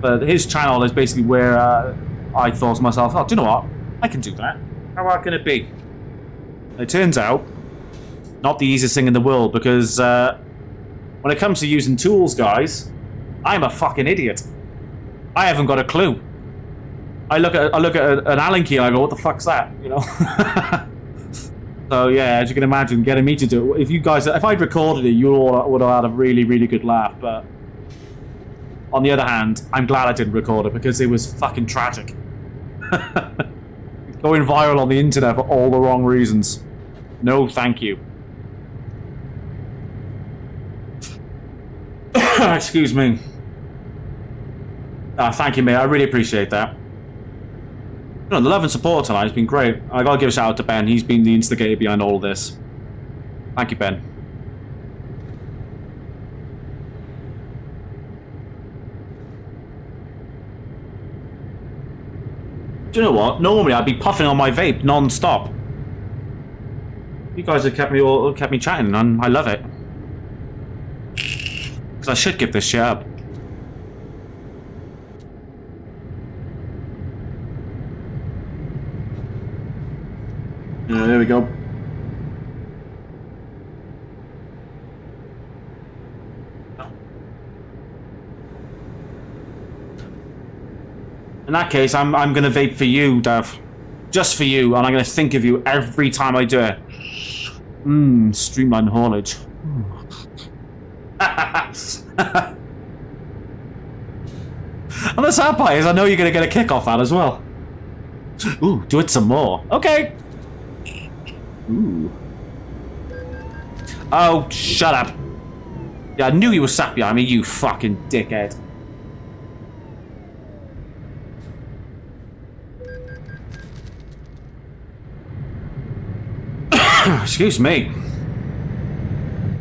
But his channel is basically where I thought to myself, oh, do you know what? I can do that. How hard can it be? And it turns out, not the easiest thing in the world, because when it comes to using tools, guys, I'm a fucking idiot. I haven't got a clue. I look at an Allen key and I go, what the fuck's that? You know? So yeah, as you can imagine, getting me to do it, if I'd recorded it, you all would have had a really, really good laugh, but on the other hand, I'm glad I didn't record it because it was fucking tragic. Going viral on the internet for all the wrong reasons. No, thank you. Excuse me. Thank you, mate. I really appreciate that. The love and support tonight has been great. I gotta give a shout out to Ben. He's been the instigator behind all of this. Thank you, Ben. Do you know what? Normally I'd be puffing on my vape non-stop. You guys have kept me chatting, and I love it. Because I should give this shit up. Yeah, there we go. In that case, I'm gonna vape for you, Dav. Just for you, and I'm gonna think of you every time I do it. Streamline haulage. And the sad part is, I know you're gonna get a kick off that as well. Ooh, do it some more. Okay. Ooh. Oh, shut up. Yeah, I knew you were sat behind me, you fucking dickhead. Excuse me.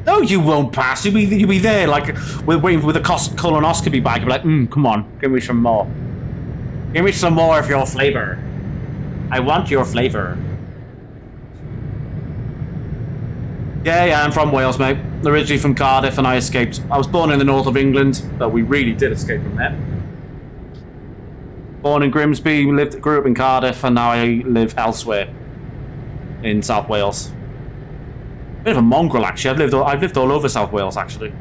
No, you won't pass. You'll be there, like, waiting with a colonoscopy bag. You'll be like, come on, give me some more. Give me some more of your flavor. I want your flavor. Yeah, I'm from Wales, mate. Originally from Cardiff, and I escaped. I was born in the north of England, but we really did escape from there. Born in Grimsby, grew up in Cardiff, and now I live elsewhere in South Wales. Bit of a mongrel, actually. I've lived all over South Wales, actually.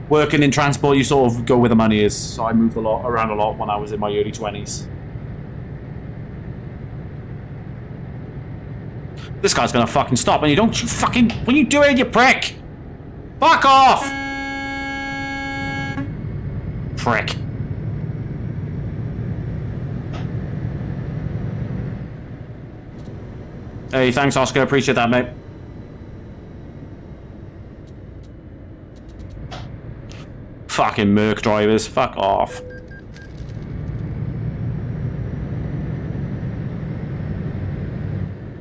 Working in transport, you sort of go where the money is, so I moved around a lot when I was in my early 20s. This guy's gonna fucking stop, and you don't fucking... When you do it, you prick! Fuck off! Prick. Hey, thanks, Oscar. Appreciate that, mate. Fucking Merc drivers. Fuck off.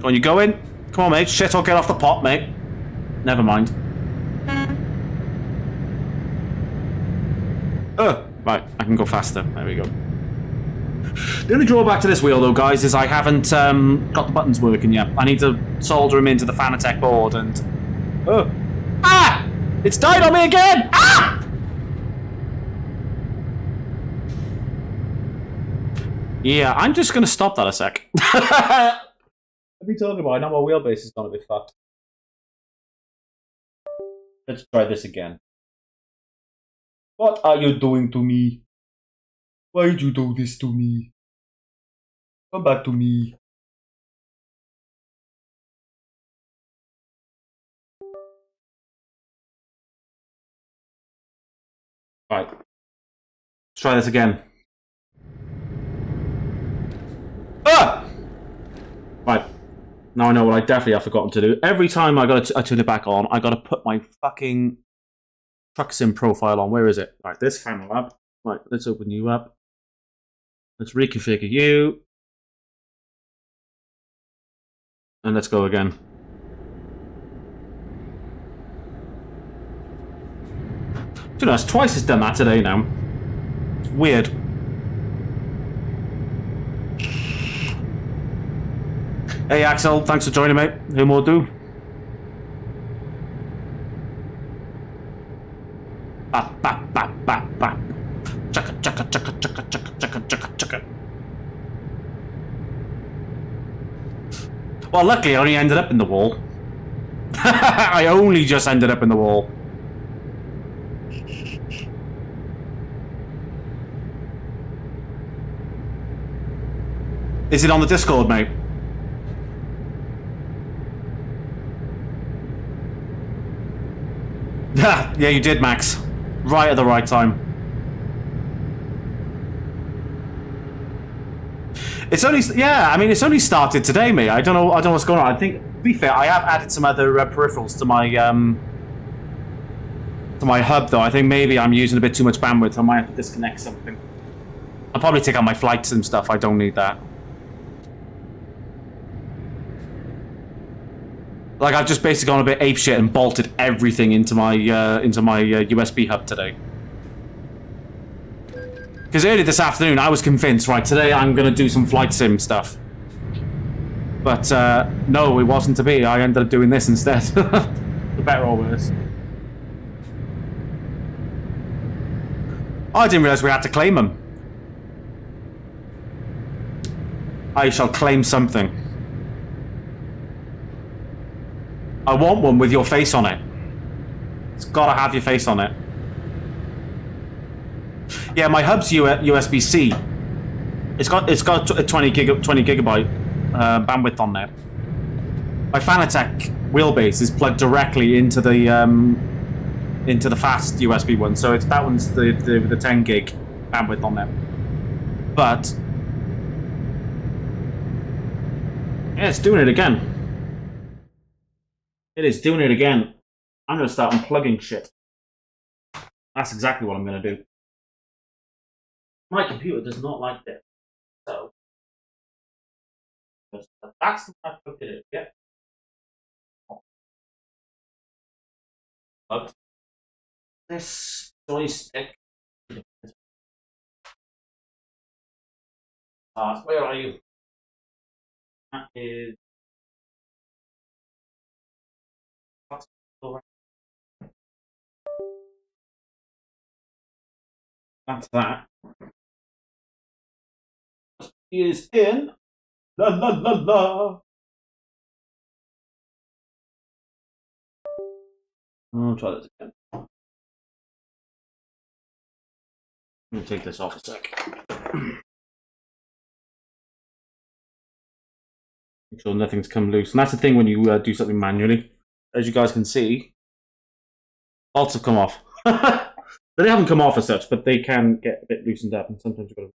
When you go in, come on, mate. Shit, I'll get off the pot, mate. Never mind. Oh, right, I can go faster. There we go. The only drawback to this wheel, though, guys, is I haven't got the buttons working yet. I need to solder them into the Fanatec board and... Oh! Ah! It's died on me again! Ah! Yeah, I'm just going to stop that a sec. What are you talking about? I know my wheelbase is going to be fucked. Let's try this again. What are you doing to me? Why did you do this to me? Come back to me. Right. Let's try this again. Ah! Right. Now I know what I definitely have forgotten to do. Every time I turn it back on, I gotta put my fucking truck sim profile on. Where is it? Right, this panel up. Right, let's open you up. Let's reconfigure you. And let's go again. You know, it's twice it's done that today now. It's weird. Hey Axel, thanks for joining, mate. Who more do? Bap, bap, bap, bap, bap. Chaka, chaka, chaka, chaka, chaka, chaka, chaka, chaka. Well, luckily I only ended up in the wall. I only just ended up in the wall. Is it on the Discord, mate? Yeah, you did, Max. Right at the right time. It's only, yeah, I mean, it's only started today, mate. I don't know what's going on. I think, to be fair, I have added some other peripherals to my hub, though. I think maybe I'm using a bit too much bandwidth. I might have to disconnect something. I'll probably take out my flights and stuff. I don't need that. Like, I've just basically gone a bit apeshit and bolted everything into my USB hub today. Because earlier this afternoon, I was convinced, right, today I'm going to do some flight sim stuff. But, no, it wasn't to be. I ended up doing this instead. For better or worse. I didn't realise we had to claim them. I shall claim something. I want one with your face on it. It's gotta have your face on it. Yeah, my hub's USB-C. It's got a 20 gigabyte bandwidth on there. My Fanatec wheelbase is plugged directly into the fast USB one, so that one's the 10 gig bandwidth on there. But yeah, it's doing it again. It is doing it again. I'm going to start unplugging shit. That's exactly what I'm going to do. My computer does not like this. So, that's the way I plugged it in. Yeah. But this joystick. Where are you? That is. That's that. He is in. La la la la. I'll try this again. I'm going to take this off a sec. Make sure nothing's come loose. And that's the thing when you do something manually. As you guys can see, bolts have come off. They haven't come off as such, but they can get a bit loosened up, and sometimes you've got to...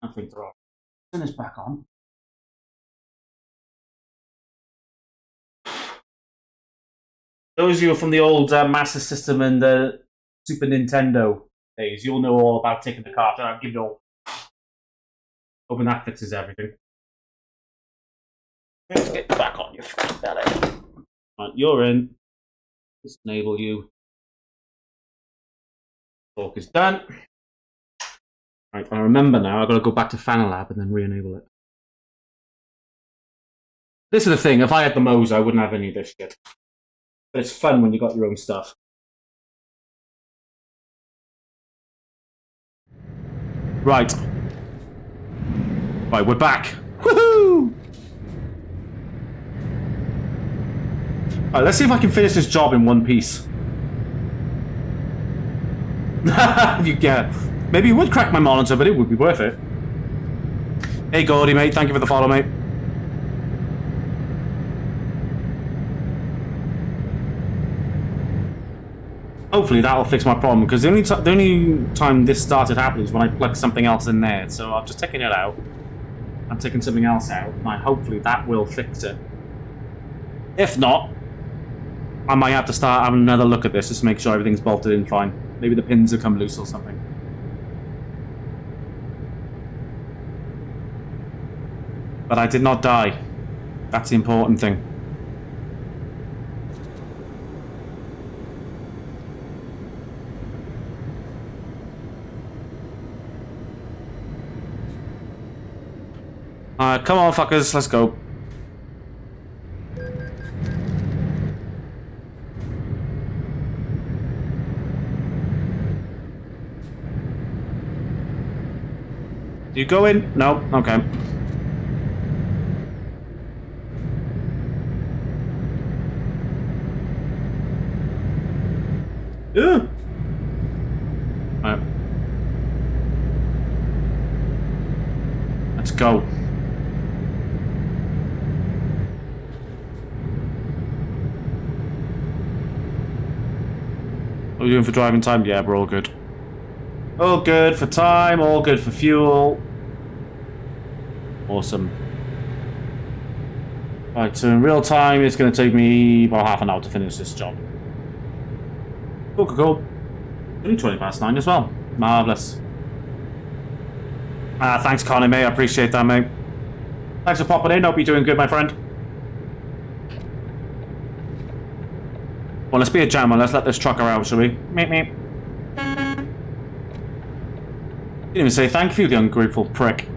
I think they're off. Turn this back on. Those of you from the old Master System and Super Nintendo days, you'll know all about taking the cart out, give it all. Hoping that fixes everything. Let's get back on your fucking belly. Right, you're in. Just enable you. Talk is done. Right, I remember now. I've got to go back to FanaLab and then re-enable it. This is the thing. If I had the Moza, I wouldn't have any of this shit. But it's fun when you got your own stuff. Right. Right, we're back. Woohoo! Alright, let's see if I can finish this job in one piece. You get. Maybe it would crack my monitor, but it would be worth it. Hey Gordy, mate. Thank you for the follow, mate. Hopefully that'll fix my problem, because the only time this started happening is when I plugged something else in there. So I've just taken it out. I'm taking something else out, and hopefully that will fix it. If not, I might have to start having another look at this just to make sure everything's bolted in fine. Maybe the pins have come loose or something. But I did not die. That's the important thing. Come on, fuckers, let's go. Do you go in? No? Okay. Ugh. Alright. Let's go. What are we doing for driving time? Yeah, we're all good. All good for time, all good for fuel. Awesome. Right, so in real time, it's going to take me about half an hour to finish this job. Cool. Only 20 past 9 as well. Marvellous. Thanks, Connie, mate. I appreciate that, mate. Thanks for popping in. Hope you're doing good, my friend. Well, let's be a jammer. Let's let this trucker out, shall we? Meep, meep. Didn't even say thank you, the ungrateful prick.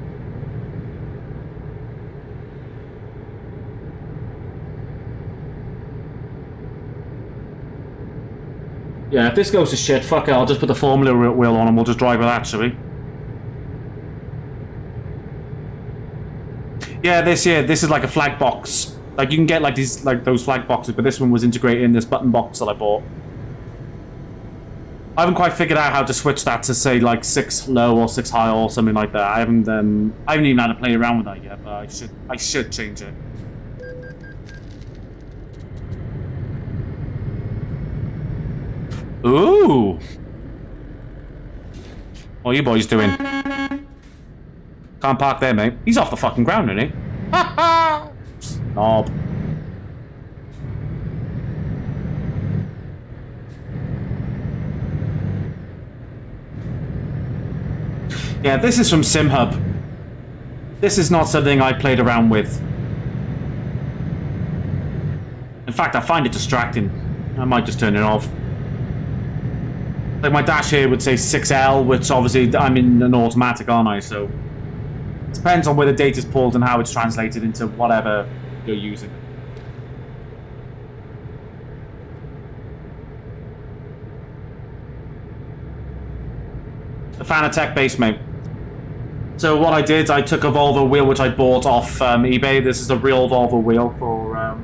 Yeah, if this goes to shit, fuck it, I'll just put the Formula wheel on and we'll just drive with that, shall we? Yeah, this is like a flag box. Like, you can get like these, like those flag boxes, but this one was integrated in this button box that I bought. I haven't quite figured out how to switch that to say like 6 low or 6 high or something like that. I haven't even had to play around with that yet, but I should change it. Ooh! What are you boys doing? Can't park there, mate. He's off the fucking ground, isn't he? Knob. Yeah, this is from SimHub. This is not something I played around with. In fact, I find it distracting. I might just turn it off. Like, my dash here would say 6L, which obviously I'm in an automatic, aren't I? So it depends on where the data's pulled and how it's translated into whatever you're using. The Fanatec base, mate. So what I did, I took a Volvo wheel which I bought off eBay. This is a real Volvo wheel for a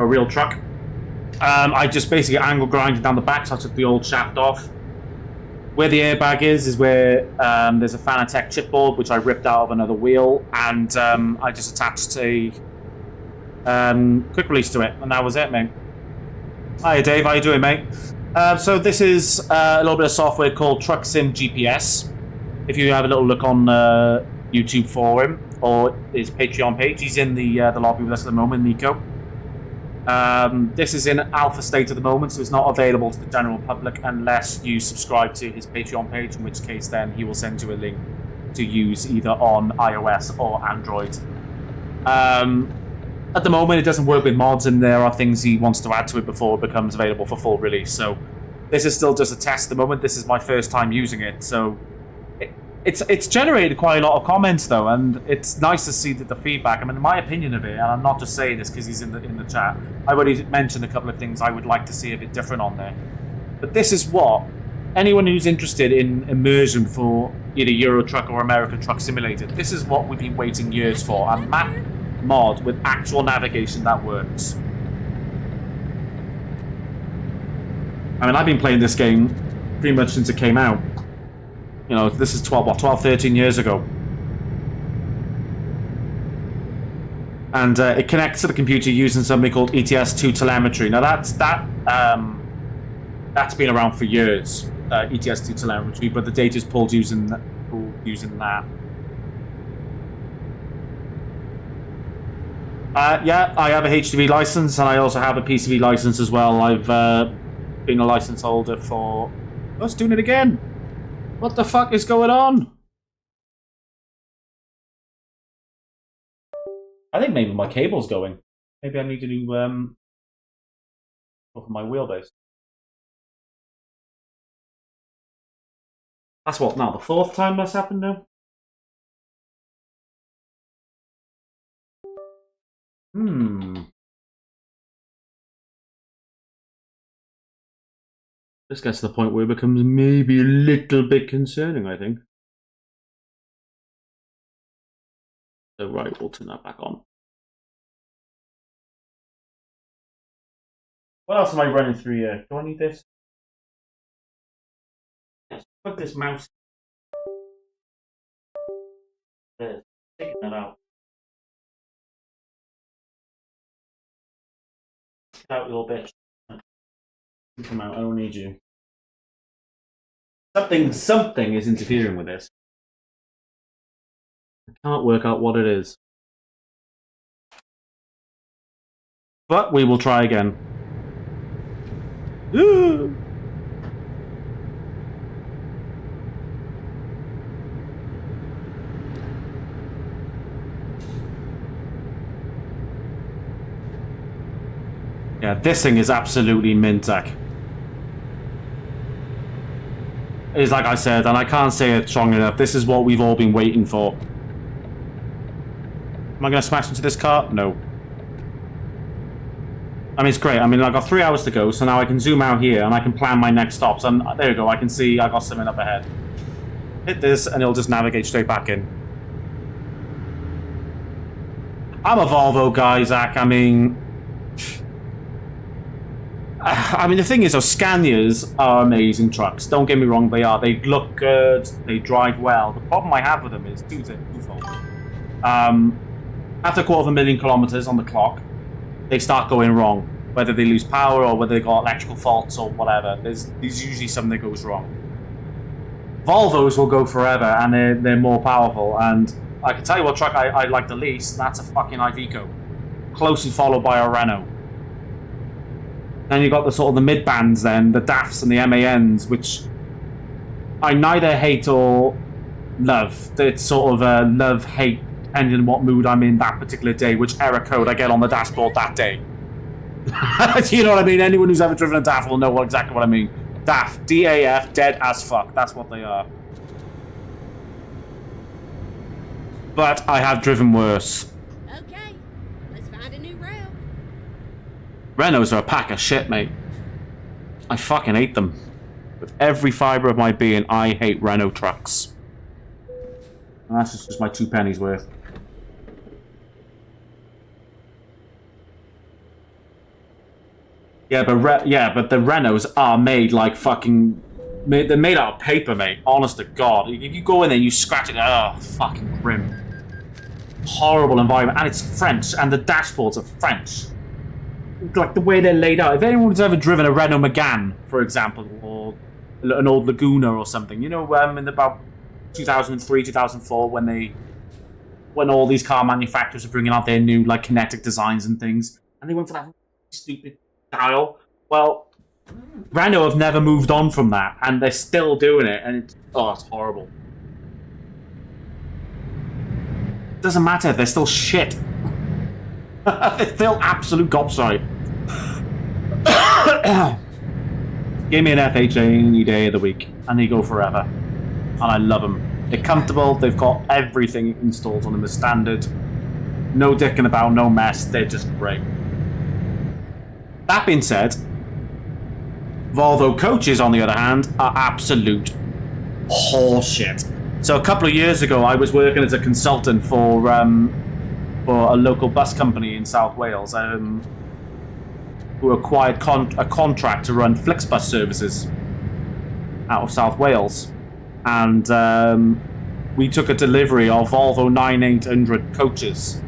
real truck. I just basically angle grinded down the back, so I took the old shaft off. Where the airbag is where there's a Fanatec chipboard which I ripped out of another wheel, and I just attached a quick release to it, and that was it, mate. Hiya Dave, how you doing, mate? So this is a little bit of software called TruckSim GPS. If you have a little look on YouTube for him, or his Patreon page, he's in the lobby with us at the moment, Nico. This is in alpha state at the moment, so it's not available to the general public unless you subscribe to his Patreon page, in which case then he will send you a link to use either on iOS or Android. At the moment it doesn't work with mods, and there are things he wants to add to it before it becomes available for full release, so This is still just a test at the moment. This is my first time using it, so it's generated quite a lot of comments though, and it's nice to see the feedback. I mean, my opinion of it, and I'm not just saying this because he's in the chat. I've already mentioned a couple of things I would like to see a bit different on there, but this is what anyone who's interested in immersion for either Euro Truck or American Truck Simulator. This is what we've been waiting years for. A map mod with actual navigation that works. I mean, I've been playing this game pretty much since it came out. You know, this is 12, 13 years ago. And it connects to the computer using something called ETS2 telemetry. Now, that's been around for years, ETS2 telemetry, but the data is pulled using that. Yeah, I have a HGV license, and I also have a PCV license as well. I've been a license holder for... Oh, it's doing it again! What the fuck is going on? I think maybe my cable's going. Maybe I need to do look at my wheelbase. That's what now, the 4th time that's happened now? This gets to the point where it becomes maybe a little bit concerning, I think. So, right, we'll turn that back on. What else am I running through here? Do I need this? Let's put this mouse. There, taking that out. Get out, little bitch. Come out, I don't need you. Something is interfering with this. I can't work out what it is. But we will try again. Yeah, this thing is absolutely mintac. It's like I said, and I can't say it strong enough, this is what we've all been waiting for. Am I going to smash into this car? No. I mean, it's great. I mean, I've got 3 hours to go, so now I can zoom out here and I can plan my next stops. And there you go, I can see I got something up ahead. Hit this and it'll just navigate straight back in. I'm a Volvo guy, Zach. I mean, the thing is, those Scanias are amazing trucks. Don't get me wrong, they are. They look good. They drive well. The problem I have with them is twofold. After 250,000 kilometers on the clock, they start going wrong. Whether they lose power or whether they got electrical faults or whatever. There's usually something that goes wrong. Volvos will go forever, and they're more powerful. And I can tell you what truck I like the least, and that's a fucking Iveco. Closely followed by a Renault. Then you got the sort of the mid bands, then the DAFs and the MANs, which I neither hate or love. It's sort of a love-hate, depending on what mood I'm in that particular day, which error code I get on the dashboard that day. You know what I mean? Anyone who's ever driven a DAF will know exactly what I mean. DAF, D-A-F, dead as fuck. That's what they are. But I have driven worse. Okay, let's find a new route. Renaults are a pack of shit, mate. I fucking hate them. With every fibre of my being, I hate Renault trucks. And that's just my 2 pennies worth. Yeah, but the Renaults are made like fucking... They're made out of paper, mate. Honest to God. If you go in there and you scratch it, oh, fucking grim. Horrible environment. And it's French, and the dashboards are French. Like the way they're laid out. If anyone's ever driven a Renault Megane, for example, or an old Laguna or something, you know, in about 2003, 2004, when all these car manufacturers are bringing out their new like kinetic designs and things, and they went for that stupid style. Well, Renault have never moved on from that, and they're still doing it, and it's horrible. Doesn't matter, they're still shit. They're still absolute gobshite. Give me an FHA any day of the week, and they go forever. And I love them. They're comfortable. They've got everything installed on them as standard. No dicking about, no mess. They're just great. That being said, Volvo coaches, on the other hand, are absolute horseshit. So a couple of years ago, I was working as a consultant for a local bus company in South Wales, who acquired a contract to run Flixbus services out of South Wales. And we took a delivery of Volvo 9800 coaches.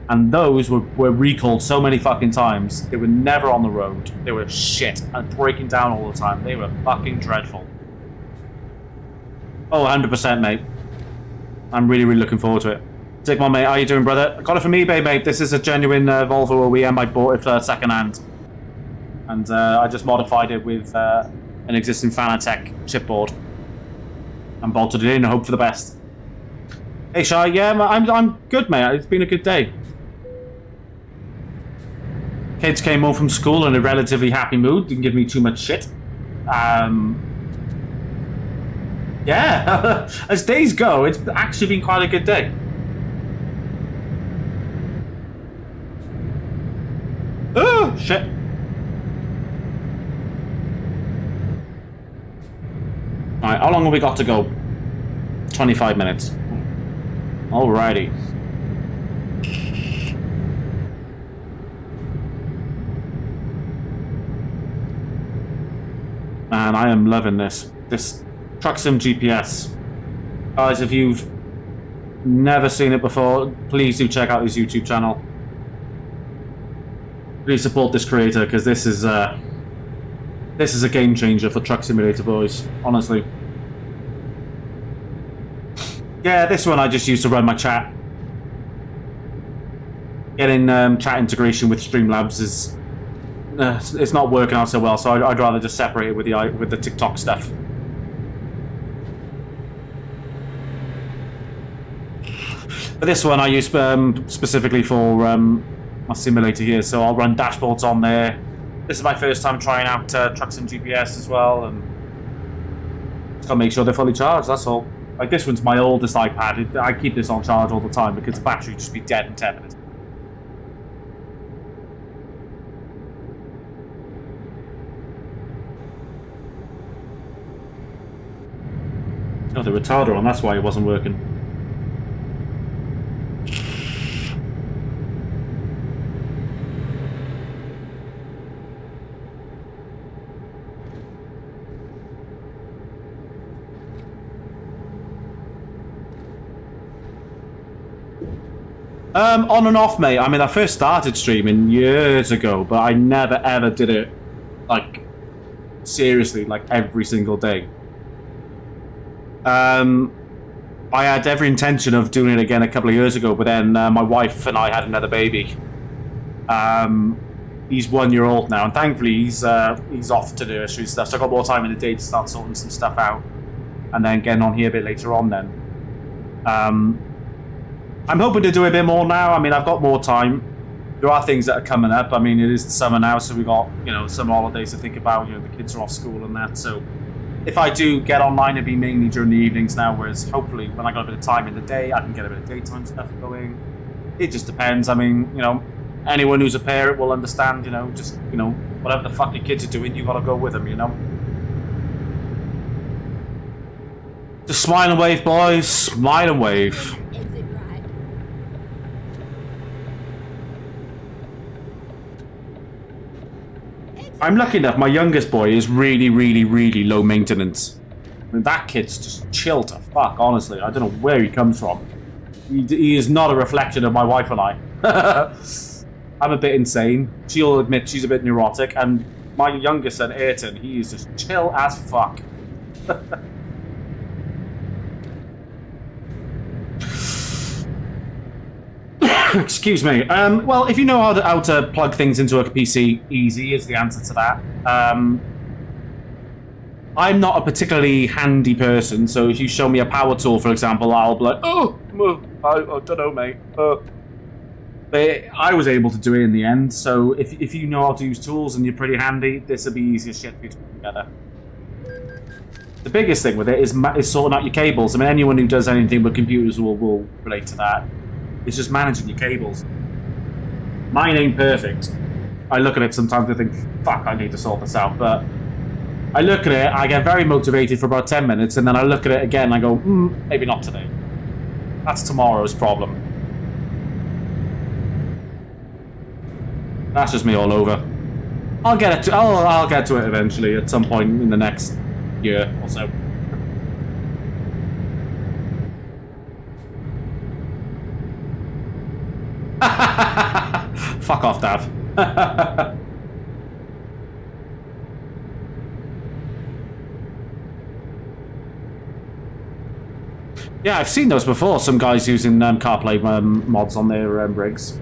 And those were recalled so many fucking times. They were never on the road. They were shit and breaking down all the time. They were fucking dreadful. Oh, 100%, mate. I'm really, really looking forward to it. Sigmon, mate, how you doing, brother? I got it from eBay, mate. This is a genuine Volvo OEM. I bought it second-hand. And I just modified it with an existing Fanatec chipboard. And bolted it in and hope for the best. Hey, Shai, yeah, I'm good, mate. It's been a good day. Kids came home from school in a relatively happy mood. Didn't give me too much shit. Yeah, as days go, it's actually been quite a good day. Oh, shit. Alright, how long have we got to go? 25 minutes. Alrighty. Man, I am loving this. This Truck Sim GPS. Guys, if you've never seen it before, please do check out his YouTube channel. Please support this creator, because this is a game changer for Truck Simulator, boys. Honestly. Yeah, this one I just used to run my chat. Getting chat integration with Streamlabs is it's not working out so well, so I'd rather just separate it with the TikTok stuff. But this one I use specifically for my simulator here, so I'll run dashboards on there. This is my first time trying out Truck Sim GPS as well, and just gotta make sure they're fully charged. That's all. Like, this one's my oldest iPad. I keep this on charge all the time because the battery would just be dead in 10 minutes. Oh, the retarder on, that's why it wasn't working. On and off, mate. I mean, I first started streaming years ago, but I never ever did it, like, seriously, like, every single day. I had every intention of doing it again a couple of years ago, but then my wife and I had another baby. He's 1 year old now, and thankfully he's off to nursery stuff, so I got more time in the day to start sorting some stuff out, and then getting on here a bit later on then. I'm hoping to do a bit more now. I mean, I've got more time. There are things that are coming up. I mean, it is the summer now, so we've got, some holidays to think about. The kids are off school and that. So if I do get online, it'll be mainly during the evenings now, whereas hopefully when I got a bit of time in the day, I can get a bit of daytime stuff going. It just depends. I mean, anyone who's a parent will understand, just, whatever the fuck your kids are doing, you got to go with them, Just smile and wave, boys. Smile and wave. Exit right. I'm lucky enough, my youngest boy is really, really, really low maintenance. I mean, that kid's just chill to fuck, honestly. I don't know where he comes from. He is not a reflection of my wife and I. I'm a bit insane. She'll admit she's a bit neurotic. And my youngest son, Ayrton, he is just chill as fuck. Excuse me. Well, if you know how to plug things into a PC, easy is the answer to that. I'm not a particularly handy person, so if you show me a power tool, for example, I'll be like, oh, I don't know, mate. But I was able to do it in the end, so if you know how to use tools and you're pretty handy, this will be easier shit for you to put together. The biggest thing with it is sorting out your cables. I mean, anyone who does anything with computers will relate to that. It's just managing your cables. Mine ain't perfect. I look at it sometimes and think, fuck, I need to sort this out, but I look at it, I get very motivated for about 10 minutes, and then I look at it again and I go, maybe not today. That's tomorrow's problem. That's just me all over. I'll get to it eventually at some point in the next year or so. Fuck off, Dav. Yeah, I've seen those before. Some guys using CarPlay mods on their rigs.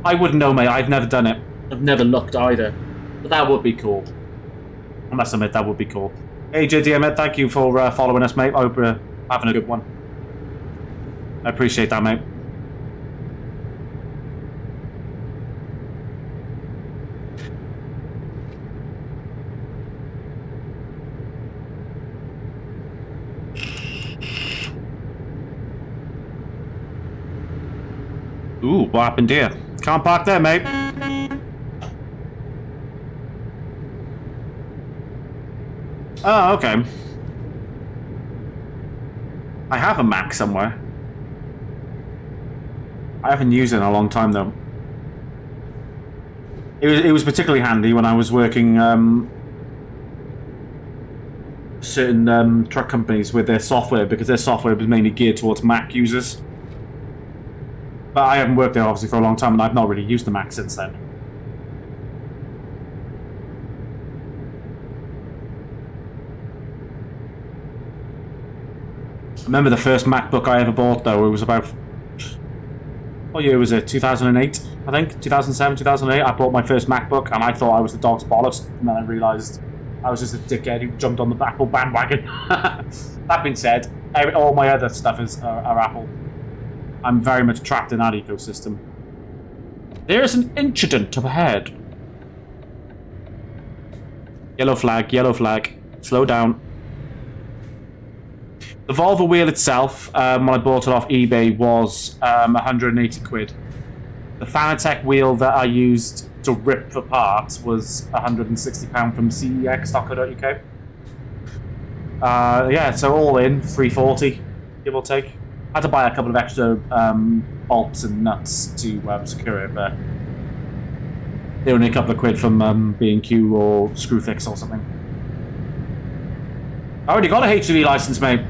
I wouldn't know, mate. I've never done it. I've never looked either. But that would be cool. I must admit, that would be cool. Hey, JDM, thank you for following us, mate. I hope you're having a good one. I appreciate that, mate. Ooh, what happened here? Can't park there, mate. Oh, okay. I have a Mac somewhere. I haven't used it in a long time, though. It was particularly handy when I was working certain truck companies with their software, because their software was mainly geared towards Mac users. But I haven't worked there, obviously, for a long time, and I've not really used the Mac since then. I remember the first MacBook I ever bought, though. It was about... what year was it? 2008, I think? 2007, 2008. I bought my first MacBook, and I thought I was the dog's bollocks, and then I realised I was just a dickhead who jumped on the Apple bandwagon. That being said, all my other stuff are Apple. I'm very much trapped in that ecosystem. There is an incident up ahead. Yellow flag, yellow flag. Slow down. The Volvo wheel itself, when I bought it off eBay, was 180 quid. The Fanatec wheel that I used to rip for parts was £160 from cex.co.uk. Yeah, so all in, 340, give or take. I had to buy a couple of extra bolts and nuts to secure it, but they were only a couple of quid from B&Q or Screwfix or something. I already got a HGV license, mate.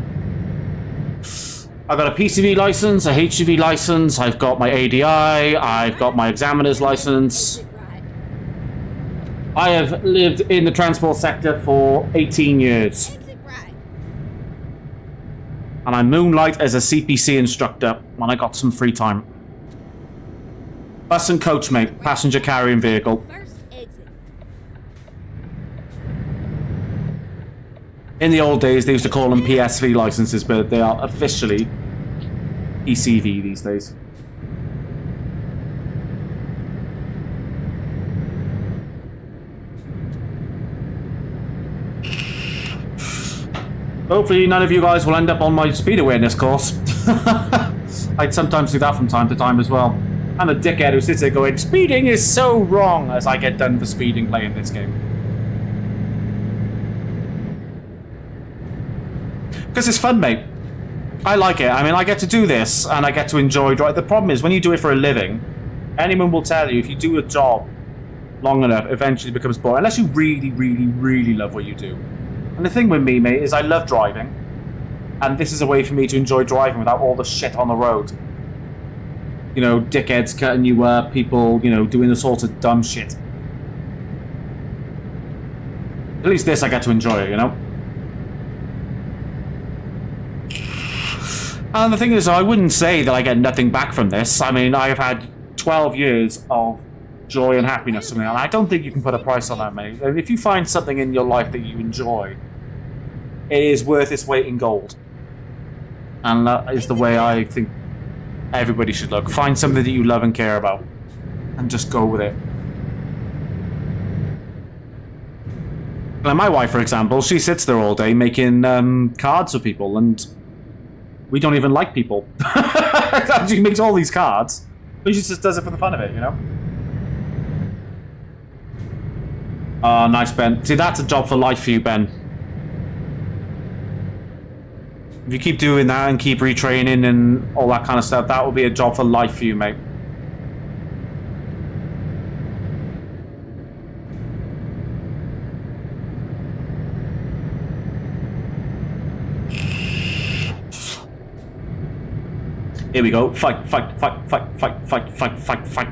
I've got a PCV license, a HGV license, I've got my ADI, I've got my examiner's license. I have lived in the transport sector for 18 years. And I moonlight as a CPC instructor when I got some free time. Bus and coach, mate. Passenger carrying vehicle. In the old days, they used to call them PSV licenses, but they are officially ECV these days. Hopefully none of you guys will end up on my speed awareness course. I'd sometimes do that from time to time as well. I'm a dickhead who sits there going, speeding is so wrong, as I get done for speeding playing this game. Because it's fun, mate. I like it. I mean, I get to do this, and I get to enjoy driving. The problem is, when you do it for a living, anyone will tell you, if you do a job long enough, eventually it becomes boring. Unless you really, really, really love what you do. And the thing with me, mate, is I love driving. And this is a way for me to enjoy driving without all the shit on the road. You know, dickheads cutting you up, people, you know, doing the sort of dumb shit. At least this I get to enjoy it, you know? And the thing is, I wouldn't say that I get nothing back from this. I mean, I've had 12 years of joy and happiness from it, and I don't think you can put a price on that, mate. If you find something in your life that you enjoy, it is worth its weight in gold. And that is the way I think everybody should look. Find something that you love and care about, and just go with it. Like my wife, for example, she sits there all day making cards for people, and we don't even like people. She makes all these cards, but she just does it for the fun of it, you know? Oh, nice, Ben. See, that's a job for life for you, Ben. If you keep doing that and keep retraining and all that kind of stuff, that will be a job for life for you, mate. Here we go. Fight, fight, fight, fight, fight, fight, fight, fight, fight.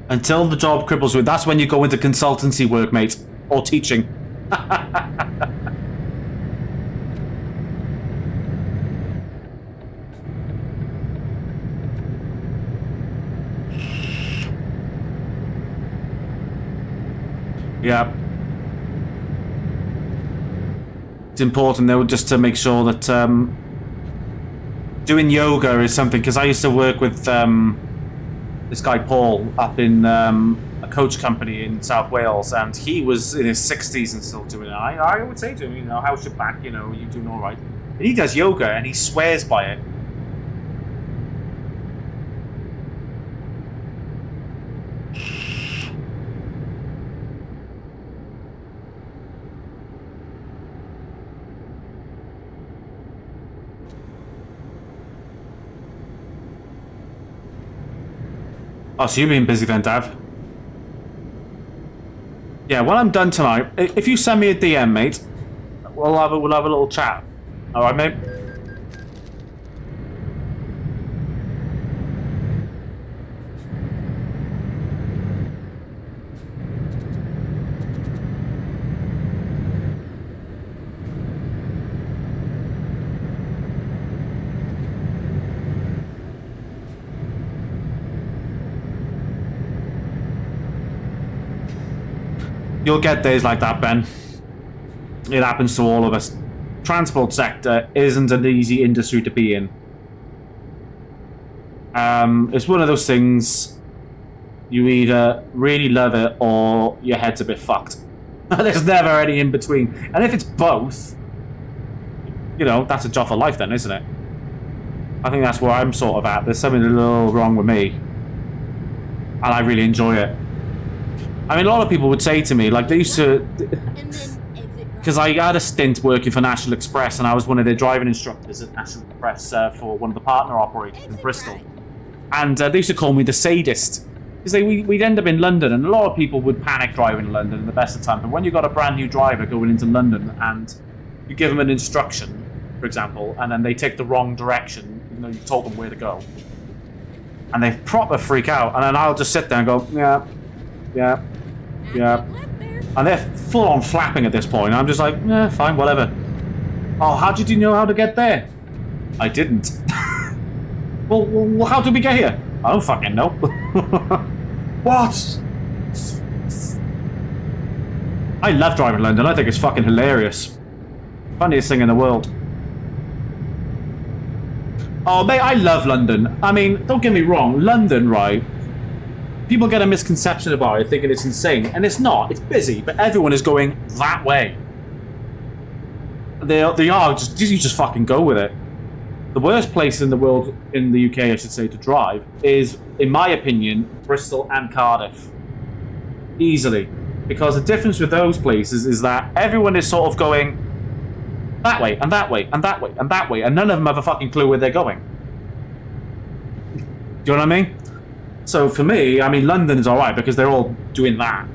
Until the job cripples you, that's when you go into consultancy work, mate. Or teaching. Yeah. It's important though, just to make sure that doing yoga is something, because I used to work with this guy Paul up in a coach company in South Wales, and he was in his 60s and still doing it. I would say to him, you know, how's your back? You know, you're doing all right. And he does yoga and he swears by it. Oh, so you've been busy then, Dav? Yeah, when I'm done tonight, if you send me a DM, mate, we'll have a little chat. All right, mate? You'll get days like that, Ben. It happens to all of us. Transport sector isn't an easy industry to be in. It's one of those things, you either really love it or your head's a bit fucked. There's never any in between. And if it's both, you know, that's a job for life then, isn't it? I think that's where I'm sort of at. There's something a little wrong with me. And I really enjoy it. I mean, a lot of people would say to me, like, they used to... Because I had a stint working for National Express, and I was one of their driving instructors at National Express for one of the partner operators in Bristol. And they used to call me the sadist. Because we'd end up in London, and a lot of people would panic driving in London at the best of times. But when you've got a brand new driver going into London, and you give them an instruction, for example, and then they take the wrong direction, even though you told them where to go, and they proper freak out, and then I'll just sit there and go, yeah, yeah, yeah. And they're full on flapping at this point. I'm just like, yeah, fine, whatever. Oh, how did you know how to get there? I didn't. well, how did we get here? I don't fucking know. What? I love driving London. I think it's fucking hilarious. Funniest thing in the world. Oh, mate, I love London. I mean, don't get me wrong. London, right? People get a misconception about it, thinking it's insane, and it's not. It's busy, but everyone is going that way. They are just, you just fucking go with it. The worst place in the world, in the UK, I should say, to drive is, in my opinion, Bristol and Cardiff. Easily. Because the difference with those places is that everyone is sort of going that way, and that way, and that way, and that way, and none of them have a fucking clue where they're going. Do you know what I mean? So for me, I mean, London is alright because they're all doing that.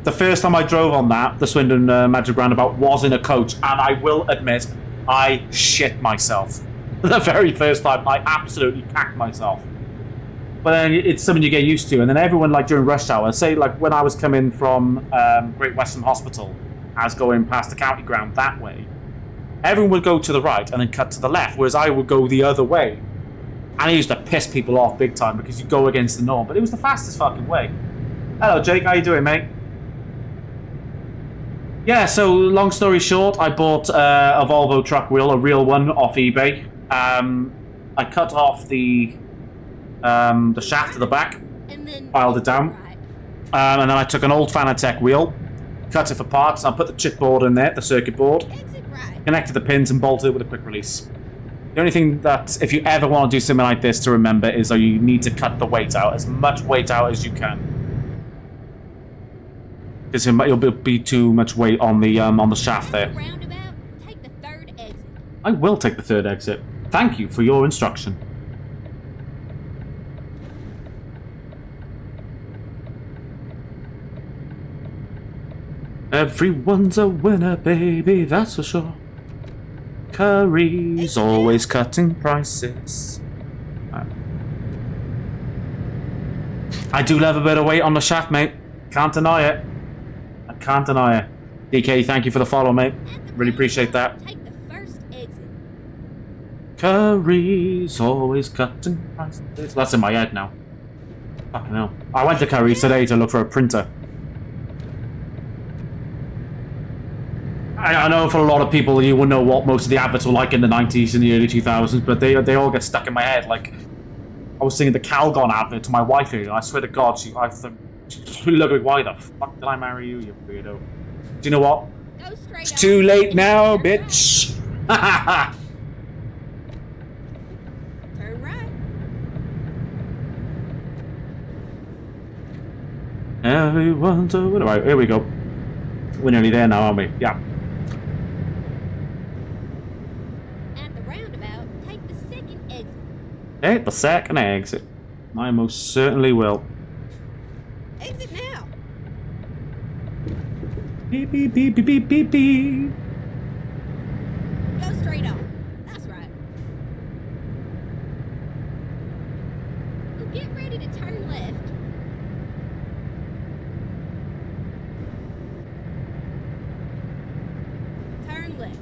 The first time I drove on that, the Swindon Magic Roundabout, was in a coach, and I will admit, I shit myself. The very first time, I absolutely cacked myself. But then it's something you get used to, and then everyone, like during rush hour, say like when I was coming from Great Western Hospital, as going past the county ground that way, everyone would go to the right and then cut to the left, whereas I would go the other way. And it used to piss people off big time because you go against the norm, but it was the fastest fucking way. Hello, Jake. How you doing, mate? Yeah, so long story short, I bought a Volvo truck wheel, a real one, off eBay. I cut off the shaft at the back, And then filed it down. right. And then I took an old Fanatec wheel, cut it for parts, I put the chip board in there, the circuit board, Exit right. connected the pins and bolted it with a quick release. The only thing that, if you ever want to do something like this, to remember is that you need to cut the weight out, as much weight out as you can. Because it'll be too much weight on the shaft there. Roundabout, take the third exit. I will take the third exit. Thank you for your instruction. Everyone's a winner, baby, that's for sure. Curry's always cutting prices. I do love a bit of weight on the shaft, mate. Can't deny it. I can't deny it. DK, thank you for the follow, mate. At the Really appreciate that. Take the first exit. Curry's always cutting prices. That's in my head now. Fucking hell. I went to Curry's today to look for a printer. I know for a lot of people you will know what most of the adverts were like in the 90s and the early 2000s, but they all get stuck in my head. Like, I was singing the Calgon advert to my wife here, and I swear to God, she looked like, why the fuck did I marry you, you weirdo? Do you know what? Go straight It's on. too late now, Turn bitch! right. Turn right. Everyone's a winner. Right, here we go. We're nearly there now, aren't we? Yeah. At the roundabout, take the second exit. Hey, the second exit. I most certainly will. Exit now. Beep, beep, beep, beep, beep, beep, beep. Go straight on. That's right. Well, get ready to turn left. Turn left.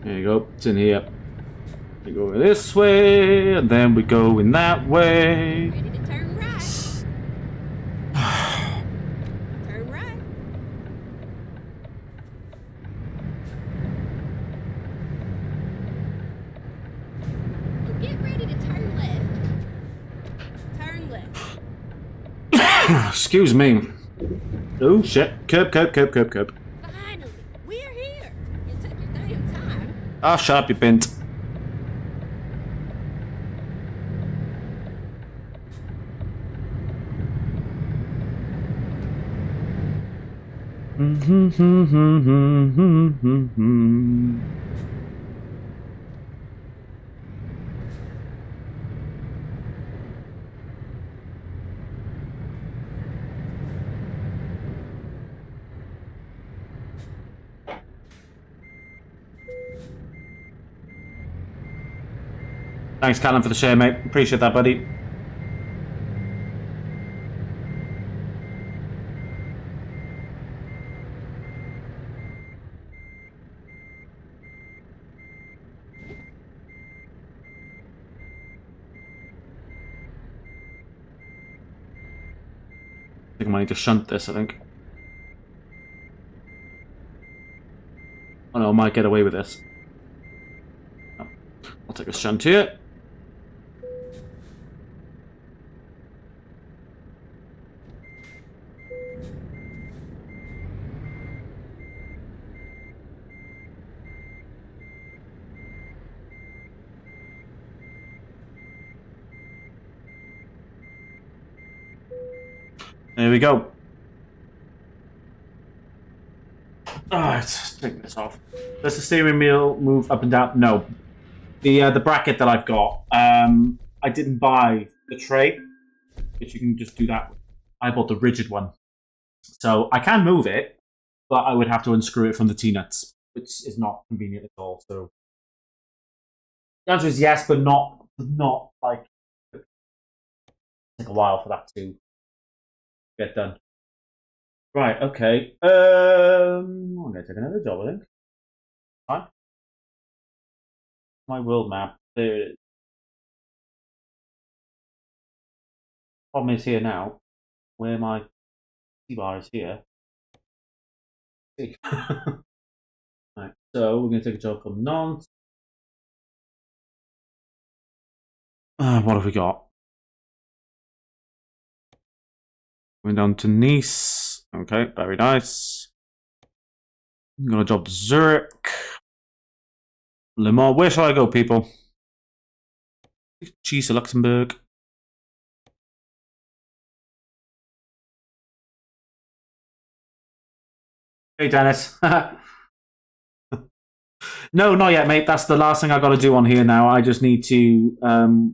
There you go. It's in here. We go this way, and then we go in that way. Ready to turn right. Turn right. Well, get ready to turn left. Turn left. Excuse me. Oh shit. Curb. Finally, we're here. You took your damn time. Ah, shut up, you bint. Thanks, Callum, for the share, mate. Appreciate that, buddy. I think I might need to shunt this, I think. Oh no, I might get away with this. Oh, I'll take a shunt here. There we go. Alright, take this off. Does the steering wheel move up and down? No. The bracket that I've got, I didn't buy the tray, which you can just do that with. I bought the rigid one. So I can move it, but I would have to unscrew it from the T-nuts, which is not convenient at all. So the answer is yes, but not like it'll take a while for that to get done. Right, okay. I'm gonna take another job, I think. time. My world map. There it is. Problem is here now, where my C-bar is here. See. Right, so we're going to take a job from Nantes. What have we got? Going down to Nice. Okay, very nice. I'm going to job to Zurich. Le Mans. Where shall I go, people? Cheese to Luxembourg. Hey, Dennis. No, not yet, mate. That's the last thing I got to do on here now. I just need to,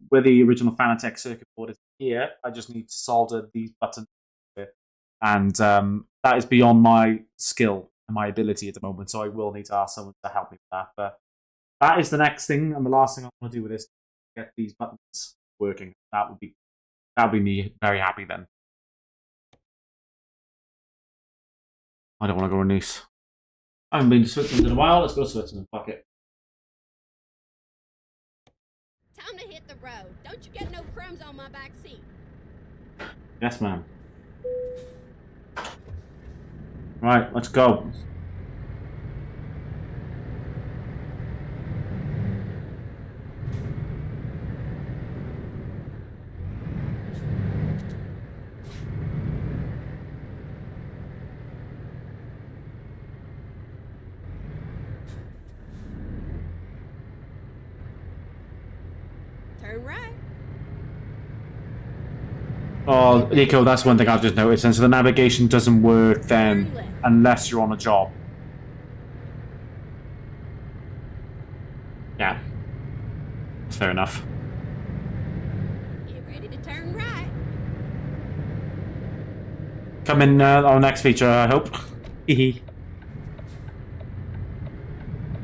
where the original Fanatec circuit board is here, I just need to solder these buttons. And that is beyond my skill and my ability at the moment, so I will need to ask someone to help me with that. But that is the next thing, and the last thing I want to do with this is get these buttons working. That would be me very happy then. I don't want to go to Nice. I haven't been to Switzerland in a while. Let's go to Switzerland. Fuck it. Time to hit the road. Don't you get no crumbs on my back seat. Yes, ma'am. Right, let's go. Turn right. Oh, Nico, that's one thing I've just noticed. And so the navigation doesn't work then unless you're on a job. Yeah. Fair enough. Get ready to turn right. Come in our next feature, I hope. Hehe.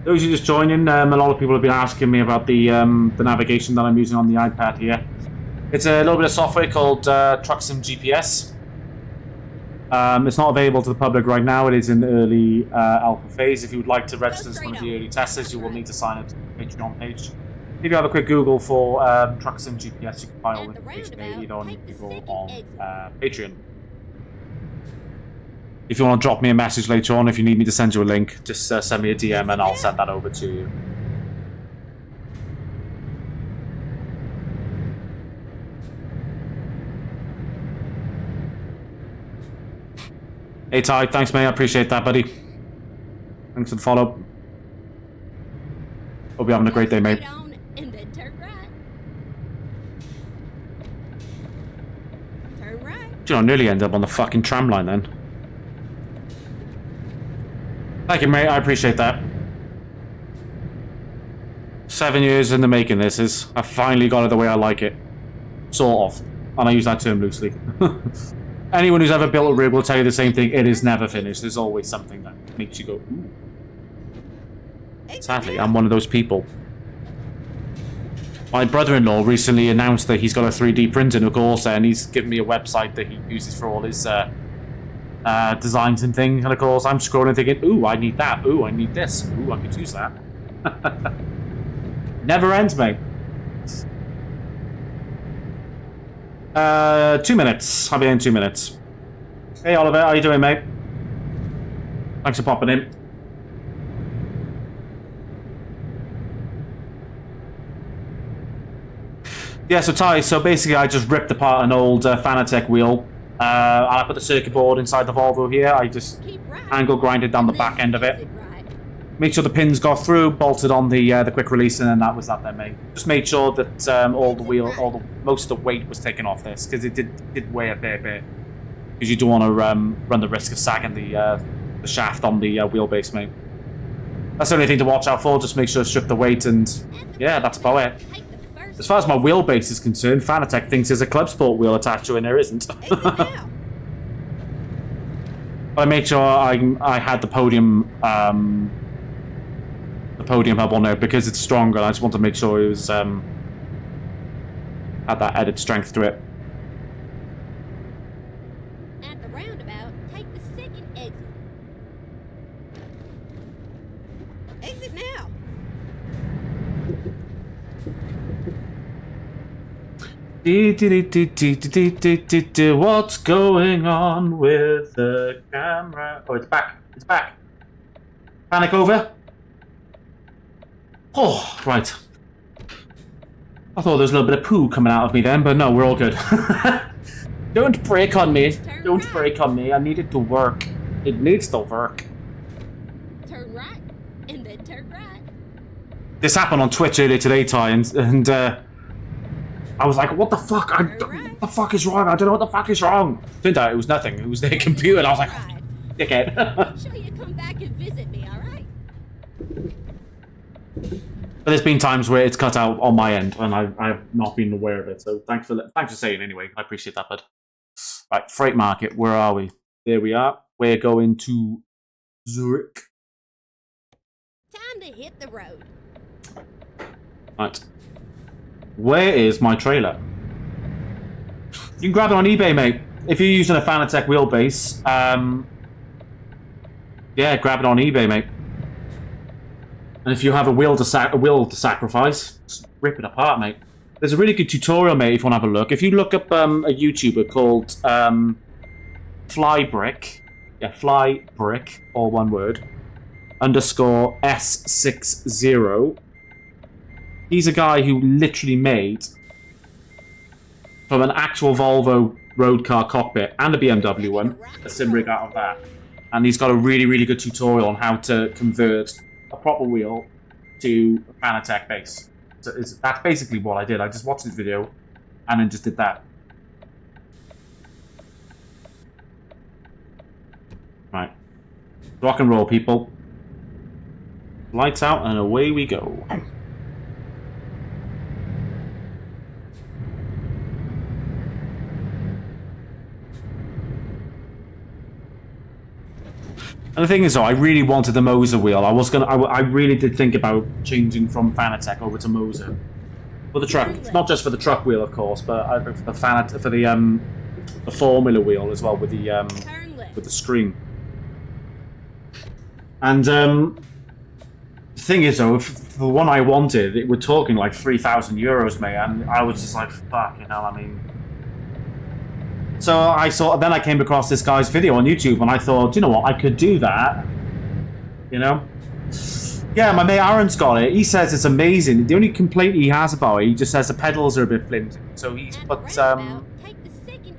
Those who just joining, a lot of people have been asking me about the navigation that I'm using on the iPad here. It's a little bit of software called Trucksim GPS. It's not available to the public right now. It is in early alpha phase. If you would like to register as one of the early testers, you will need to sign up to the Patreon page. If you have a quick Google for Trucksim GPS, you can find all the information there, either on Google or on Patreon. If you want to drop me a message later on, if you need me to send you a link, just send me a DM and I'll send that over to you. Hey Ty, thanks mate, I appreciate that, buddy. Thanks for the follow. Hope you're having a great day, mate. And then turn right. Turn right. You know, I nearly ended up on the fucking tram line then. Thank you, mate. I appreciate that. 7 years in the making, this is. I finally got it the way I like it. Sort of. And I use that term loosely. Anyone who's ever built a rig will tell you the same thing. It is never finished. There's always something that makes you go, ooh. Sadly, I'm one of those people. My brother-in-law recently announced that he's got a 3D printer in a Corsair, and he's given me a website that he uses for all his designs and things. And of course, I'm scrolling thinking, ooh, I need that. Ooh, I need this. Ooh, I could use that. Never ends, mate. 2 minutes. I'll be in 2 minutes. Hey, Oliver, how you doing, mate? Thanks for popping in. Yeah, so Ty, so basically I just ripped apart an old Fanatec wheel. And I put the circuit board inside the Volvo here. I just angle grinded down the back end of it. Make sure the pins got through, bolted on the quick release, and then that was that then, mate. Just made sure that most of the weight was taken off this, because it did weigh a fair bit. Because you don't want to run the risk of sagging the shaft on the wheelbase, mate. That's the only thing to watch out for. Just make sure to strip the weight, and yeah, that's about it. As far as my wheelbase is concerned, Fanatec thinks there's a Club Sport wheel attached to it, and there isn't. I made sure I had the podium hub on there because it's stronger. I just want to make sure it was had that added strength to it. At the roundabout, take the second exit. Exit now. What's going on with the camera? Oh, it's back. It's back. Panic over. Oh, right. I thought there was a little bit of poo coming out of me then, but no, we're all good. Don't break on me. Don't break on me. I need it to work. It needs to work. Turn right, and then turn right. This happened on Twitch earlier today, Ty, and I was like, what the fuck? What the fuck is wrong? I don't know what the fuck is wrong. Turned out it was nothing. It was their computer, and I was like, Right. dickhead. Sure you come back and visit me, alright? But there's been times where it's cut out on my end, and I've not been aware of it. So thanks for saying anyway. I appreciate that, bud. Right, freight market. Where are we? There we are. We're going to Zurich. Time to hit the road. Right. Where is my trailer? You can grab it on eBay, mate. If you're using a Fanatec wheelbase, yeah, grab it on eBay, mate. And if you have a will to sacrifice, just rip it apart, mate. There's a really good tutorial, mate, if you want to have a look. If you look up a YouTuber called Flybrick, yeah, Flybrick, all one word, _S60. He's a guy who literally made, from an actual Volvo road car cockpit and a BMW one, a sim rig out of that. And he's got a really, really good tutorial on how to convert a proper wheel to a Fanatec base. So that's basically what I did. I just watched this video and then just did that. Right. Rock and roll, people. Lights out and away we go. And the thing is, though, I really wanted the Moser wheel. I really did think about changing from Fanatec over to Moser for the truck. Not just for the truck wheel, of course, but for the Formula wheel as well with the screen. And the thing is, though, for the one I wanted, we're talking like €3,000, mate, and I was just like, fuck, you know, I mean. So then I came across this guy's video on YouTube, and I thought, you know what, I could do that. You know? Yeah, my mate Aaron's got it. He says it's amazing. The only complaint he has about it, he just says the pedals are a bit flimsy. So he's put,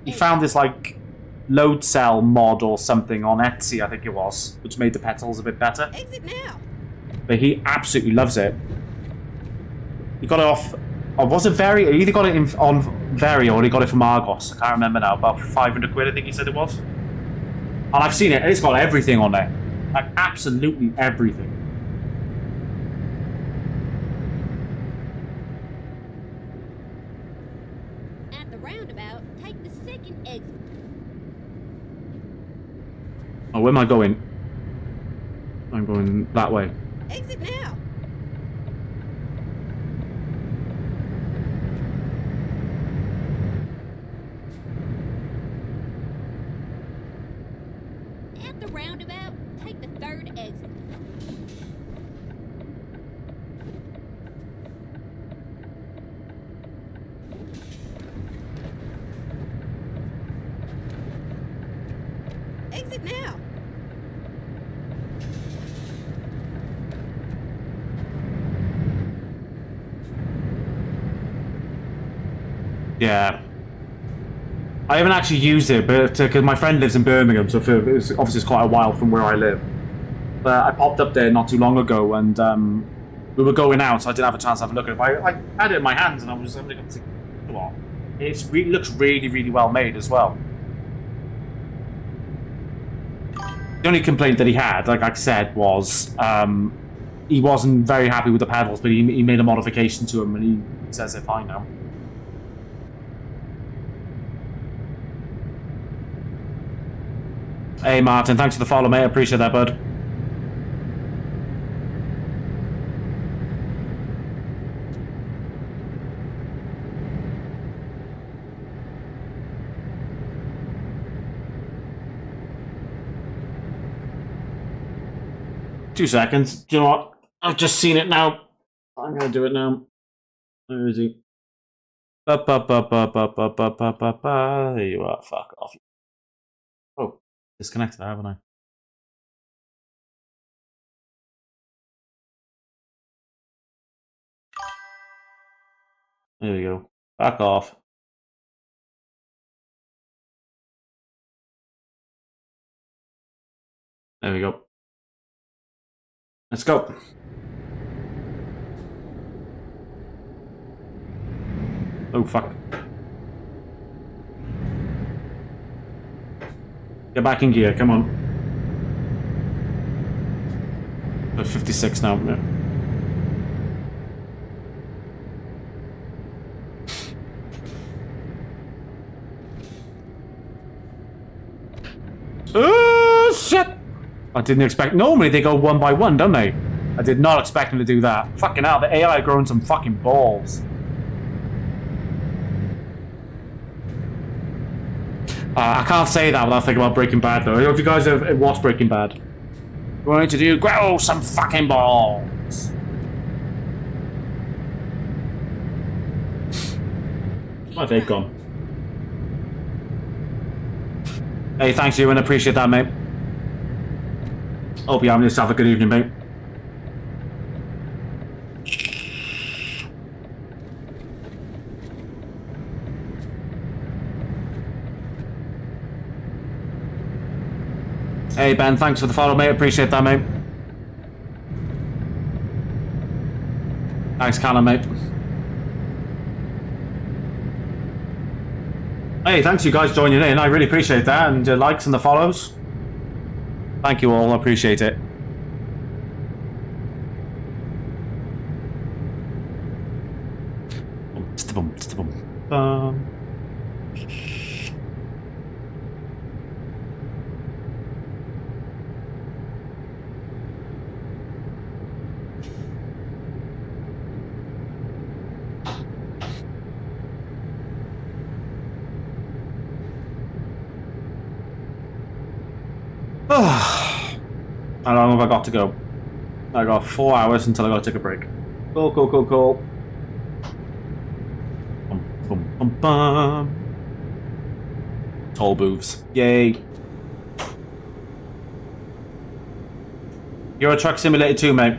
he found this like load cell mod or something on Etsy, I think it was, which made the pedals a bit better. Exit now. But he absolutely loves it. He got it off. Oh, was it Very? He either got it on Very or he got it from Argos. I can't remember now. About 500 quid, I think he said it was. And I've seen it. And it's got everything on there. Like, absolutely everything. At the roundabout, take the second exit. Oh, where am I going? I'm going that way. Exit now. At the roundabout, take the third exit. Exit now. Yeah. I haven't actually used it, but because my friend lives in Birmingham, so obviously it's quite a while from where I live. But I popped up there not too long ago, and we were going out, so I didn't have a chance to have a look at it. But I had it in my hands, and I was having to think, what? It looks really, really well made as well. The only complaint that he had, like I said, was he wasn't very happy with the pedals, but he made a modification to them, and he says they're fine now. Hey Martin, thanks for the follow, mate. I appreciate that, bud. Two seconds. Do you know what? I've just seen it now. I'm gonna do it now. Where is he? There you are. Fuck off. Oh, disconnected, haven't I? There we go. Back off. There we go. Let's go. Oh, fuck. Get back in gear, come on. We're 56 now. Yeah. Oh, shit! I didn't expect... Normally they go one by one, don't they? I did not expect them to do that. Fucking hell, the AI growing some fucking balls. I can't say that without thinking about Breaking Bad, though. If you guys have watched Breaking Bad, we're going to do grow some fucking balls. My vape gone. Hey, thanks, Ewan. Appreciate that, mate. Hope you have a good evening, mate. Hey, Ben, thanks for the follow, mate. Appreciate that, mate. Thanks, Callum, mate. Hey, thanks you guys joining in. I really appreciate that. And likes and the follows. Thank you all. I appreciate it. How long have I got to go? I got 4 hours until I got to take a break. Cool, cool, cool, cool. Bum, bum, bum, bum. Toll booths. Yay. Euro Truck Simulator 2, mate.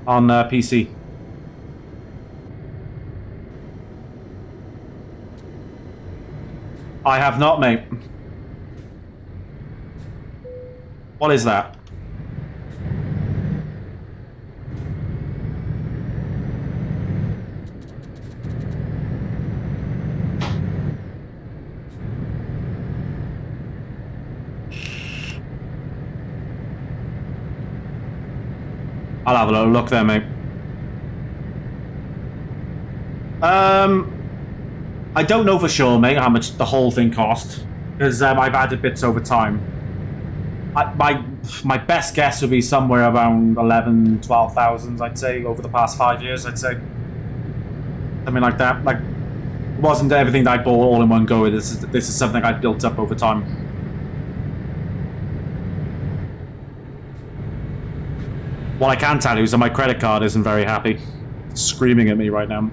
On PC. I have not, mate. What is that? I'll have a little look there, mate. I don't know for sure, mate, how much the whole thing cost, because I've added bits over time. My best guess would be somewhere around 12,000, I'd say, over the past 5 years, I'd say. Something like that. Like, it wasn't everything that I bought all in one go. This is something I built up over time. What I can tell you is that my credit card isn't very happy. It's screaming at me right now.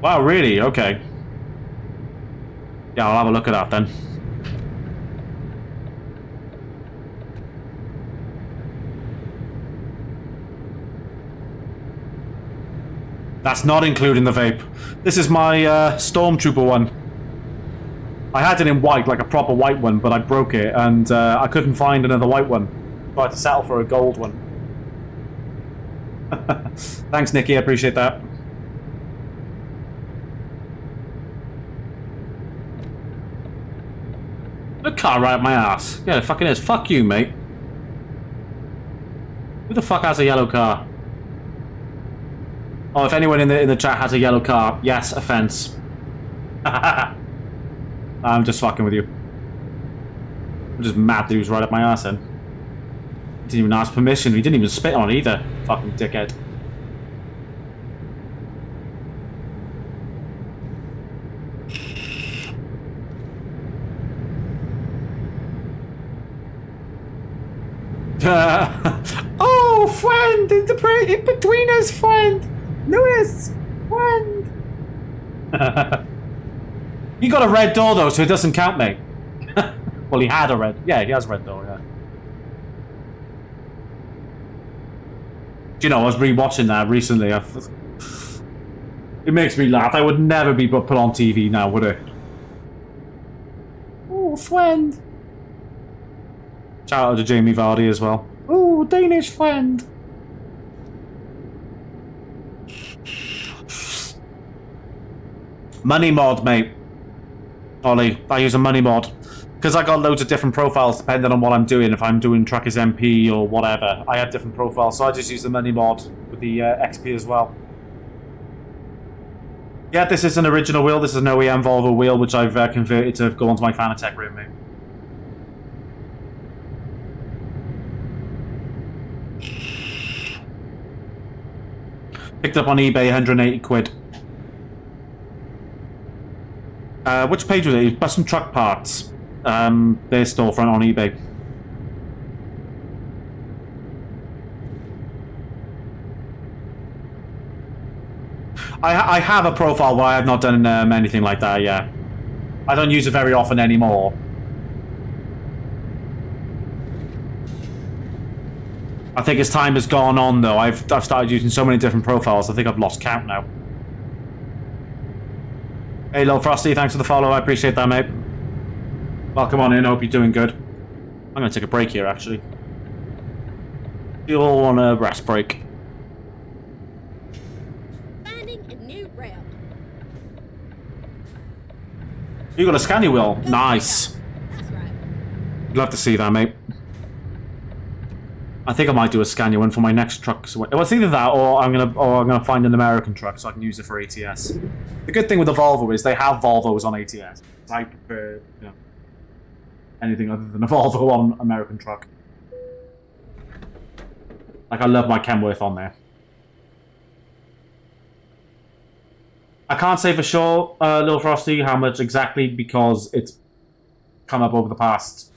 Wow, really? Okay. Yeah, I'll have a look at that then. That's not including the vape. This is my Stormtrooper one. I had it in white, like a proper white one, but I broke it, and I couldn't find another white one. So I had to settle for a gold one. Thanks, Nikki. I appreciate that. The car right up my ass. Yeah, it fucking is. Fuck you, mate. Who the fuck has a yellow car? Oh, if anyone in the chat has a yellow car, yes, offense. I'm just fucking with you. I'm just mad that he was right up my ass then. He didn't even ask permission. He didn't even spit on it either. Fucking dickhead. Oh, friend! In between us, friend! Lewis! Friend! He got a red door though, so it doesn't count, mate. Well, he had a red. Yeah, he has a red door, yeah. Do you know, I was rewatching that recently. It makes me laugh. I would never be put on TV now, would it? Oh, friend. Shout out to Jamie Vardy as well. Oh, Danish friend. Money mod, mate. Ollie, I use a money mod. Because I got loads of different profiles depending on what I'm doing. If I'm doing Truckers MP or whatever, I have different profiles. So I just use the money mod with the XP as well. Yeah, this is an original wheel. This is an OEM Volvo wheel, which I've converted to go onto my Fanatec rim, mate. Picked up on eBay, 180 quid. Which page was it? Bus and Truck Parts. Their storefront on eBay. I have a profile where I have not done anything like that, yeah. I don't use it very often anymore. I think as time has gone on, though, I've started using so many different profiles, I think I've lost count now. Hey, Lil Frosty, thanks for the follow, I appreciate that, mate. Welcome on in, hope you're doing good. I'm going to take a break here, actually. You all want a rest break. You got a Scania wheel. Nice. That's right. I'd love to see that, mate. I think I might do a Scania one for my next truck. Well, it's either that, or I'm gonna find an American truck so I can use it for ATS. The good thing with the Volvo is they have Volvos on ATS. I prefer, you know, anything other than a Volvo on American truck. Like I love my Kenworth on there. I can't say for sure, Lil Frosty, how much exactly, because it's come up over the past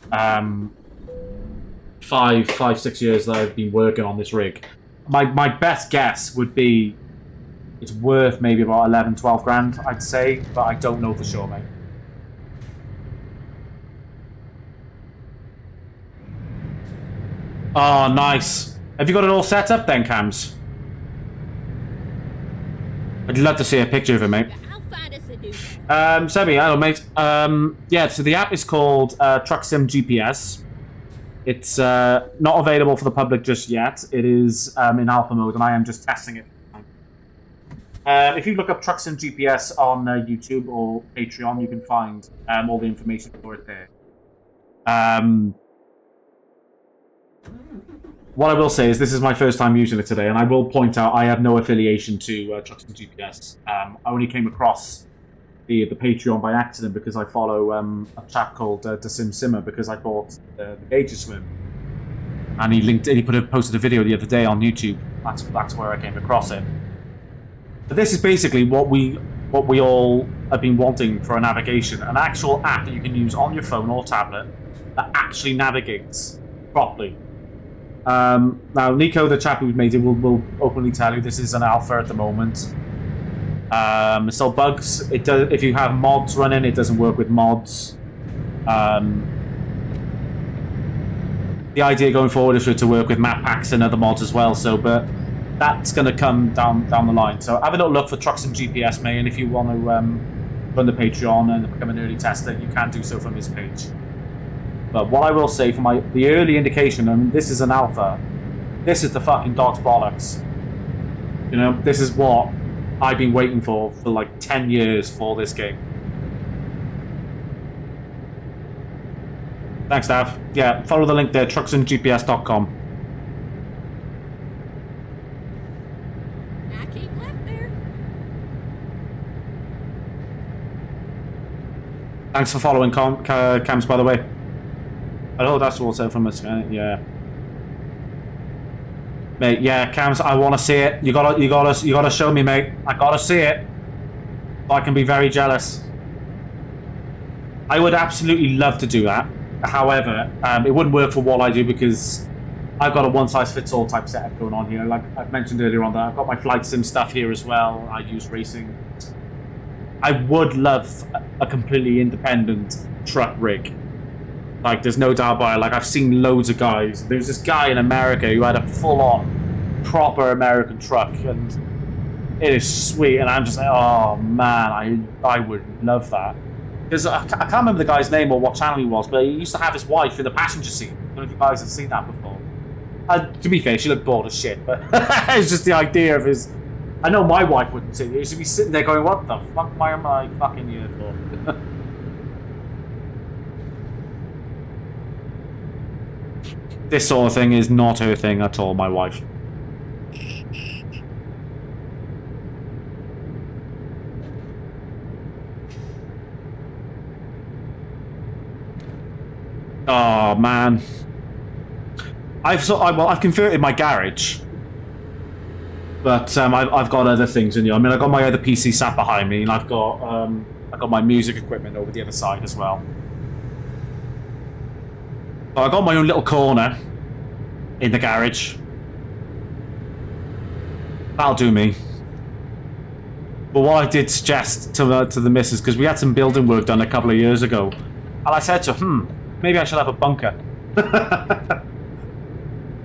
6 years that I've been working on this rig. My best guess would be it's worth maybe about 11, 12 grand, I'd say, but I don't know for sure, mate. Oh, nice. Have you got it all set up then, Cams? I'd love to see a picture of it, mate. I'll find us a new one. Sebi, hello, mate. Yeah, so the app is called Truck Sim GPS. It's not available for the public just yet. It is in alpha mode, and I am just testing it. If you look up Truck Sim GPS on YouTube or Patreon, you can find all the information for it there. What I will say is this is my first time using it today, and I will point out I have no affiliation to Truck Sim GPS. I only came across the Patreon by accident because I follow a chap called Dasim Simmer because I bought the Gauger Swim, and he posted a video the other day on YouTube. That's where I came across it. But this is basically what we all have been wanting for a navigation, an actual app that you can use on your phone or tablet that actually navigates properly. Now, Nico, the chap who made it, will openly tell you this is an alpha at the moment. There's still bugs. It does, if you have mods running, it doesn't work with mods. The idea going forward is for it to work with map packs and other mods as well. So, but that's going to come down the line. So have a little look for Truck Sim GPS, mate. And if you want to run the Patreon and become an early tester, you can do so from his page. But what I will say for the early indication, and this is an alpha, this is the fucking dog's bollocks. You know, this is what I've been waiting for like 10 years for this game. Thanks, Dav. Yeah, follow the link there, trucksimgps.com. I keep left there. Thanks for following Cams, by the way. Oh, that's also from us. Yeah, mate. Yeah, Cams. I want to see it. You gotta show me, mate. I gotta see it. I can be very jealous. I would absolutely love to do that. However, it wouldn't work for what I do because I've got a one-size-fits-all type setup going on here. Like I've mentioned earlier on, that I've got my flight sim stuff here as well. I use racing. I would love a completely independent truck rig. Like, there's no doubt about it. Like, I've seen loads of guys. There's this guy in America who had a full-on, proper American truck, and it is sweet. And I'm just like, oh man, I would love that. Because I can't remember the guy's name or what channel he was, but he used to have his wife in the passenger seat. I don't know if you guys have seen that before. To be fair, she looked bored as shit, but it's just the idea of his... I know my wife wouldn't see it. She'd be sitting there going, what the fuck am I fucking here for? This sort of thing is not her thing at all, my wife. Oh man, I've converted my garage, but I've got other things in here. I mean, I've got my other PC sat behind me, and I've got my music equipment over the other side as well. So I got my own little corner in the garage. That'll do me. But what I did suggest to the missus, because we had some building work done a couple of years ago, and I said to her, maybe I should have a bunker.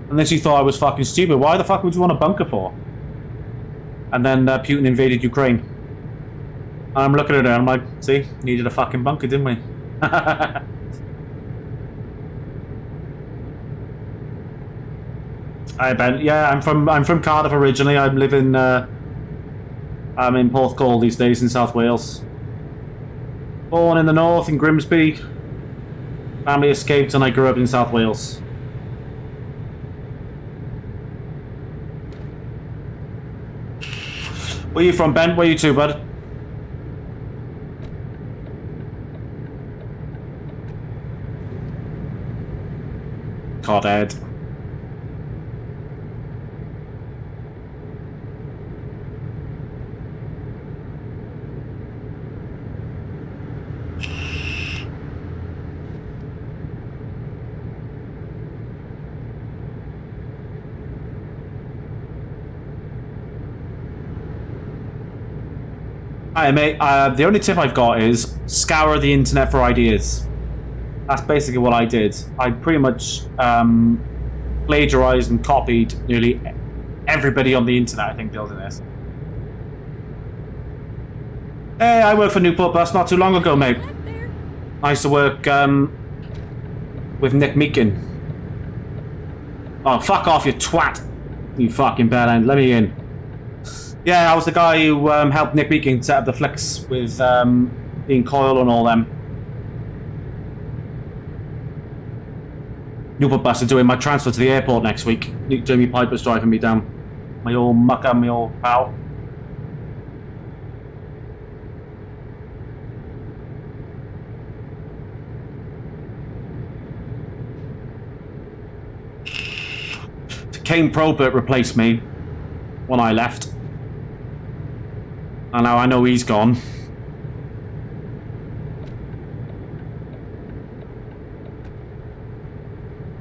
And then she thought I was fucking stupid. Why the fuck would you want a bunker for? And then Putin invaded Ukraine. And I'm looking at her and I'm like, see, needed a fucking bunker, didn't we? Hi Ben. Yeah, I'm from Cardiff originally. I'm living I'm in Porthcawl these days in South Wales. Born in the north in Grimsby. Family escaped and I grew up in South Wales. Where are you from, Ben? Where are you to, bud? Codhead. Hi mate, the only tip I've got is scour the internet for ideas. That's basically what I did. I pretty much plagiarized and copied nearly everybody on the internet, I think, building this. Hey, I worked for Newport Bus not too long ago, mate. I used to work with Nick Meakin. Oh, fuck off, you twat. You fucking bad end. Let me in. Yeah, I was the guy who helped Nick Meakin set up the flicks with Ian Coyle and all them. Newport Bus are doing my transfer to the airport next week. Jamie Piper's driving me down. My old mucker, my old pal. Kane Probert replaced me when I left. And now I know he's gone.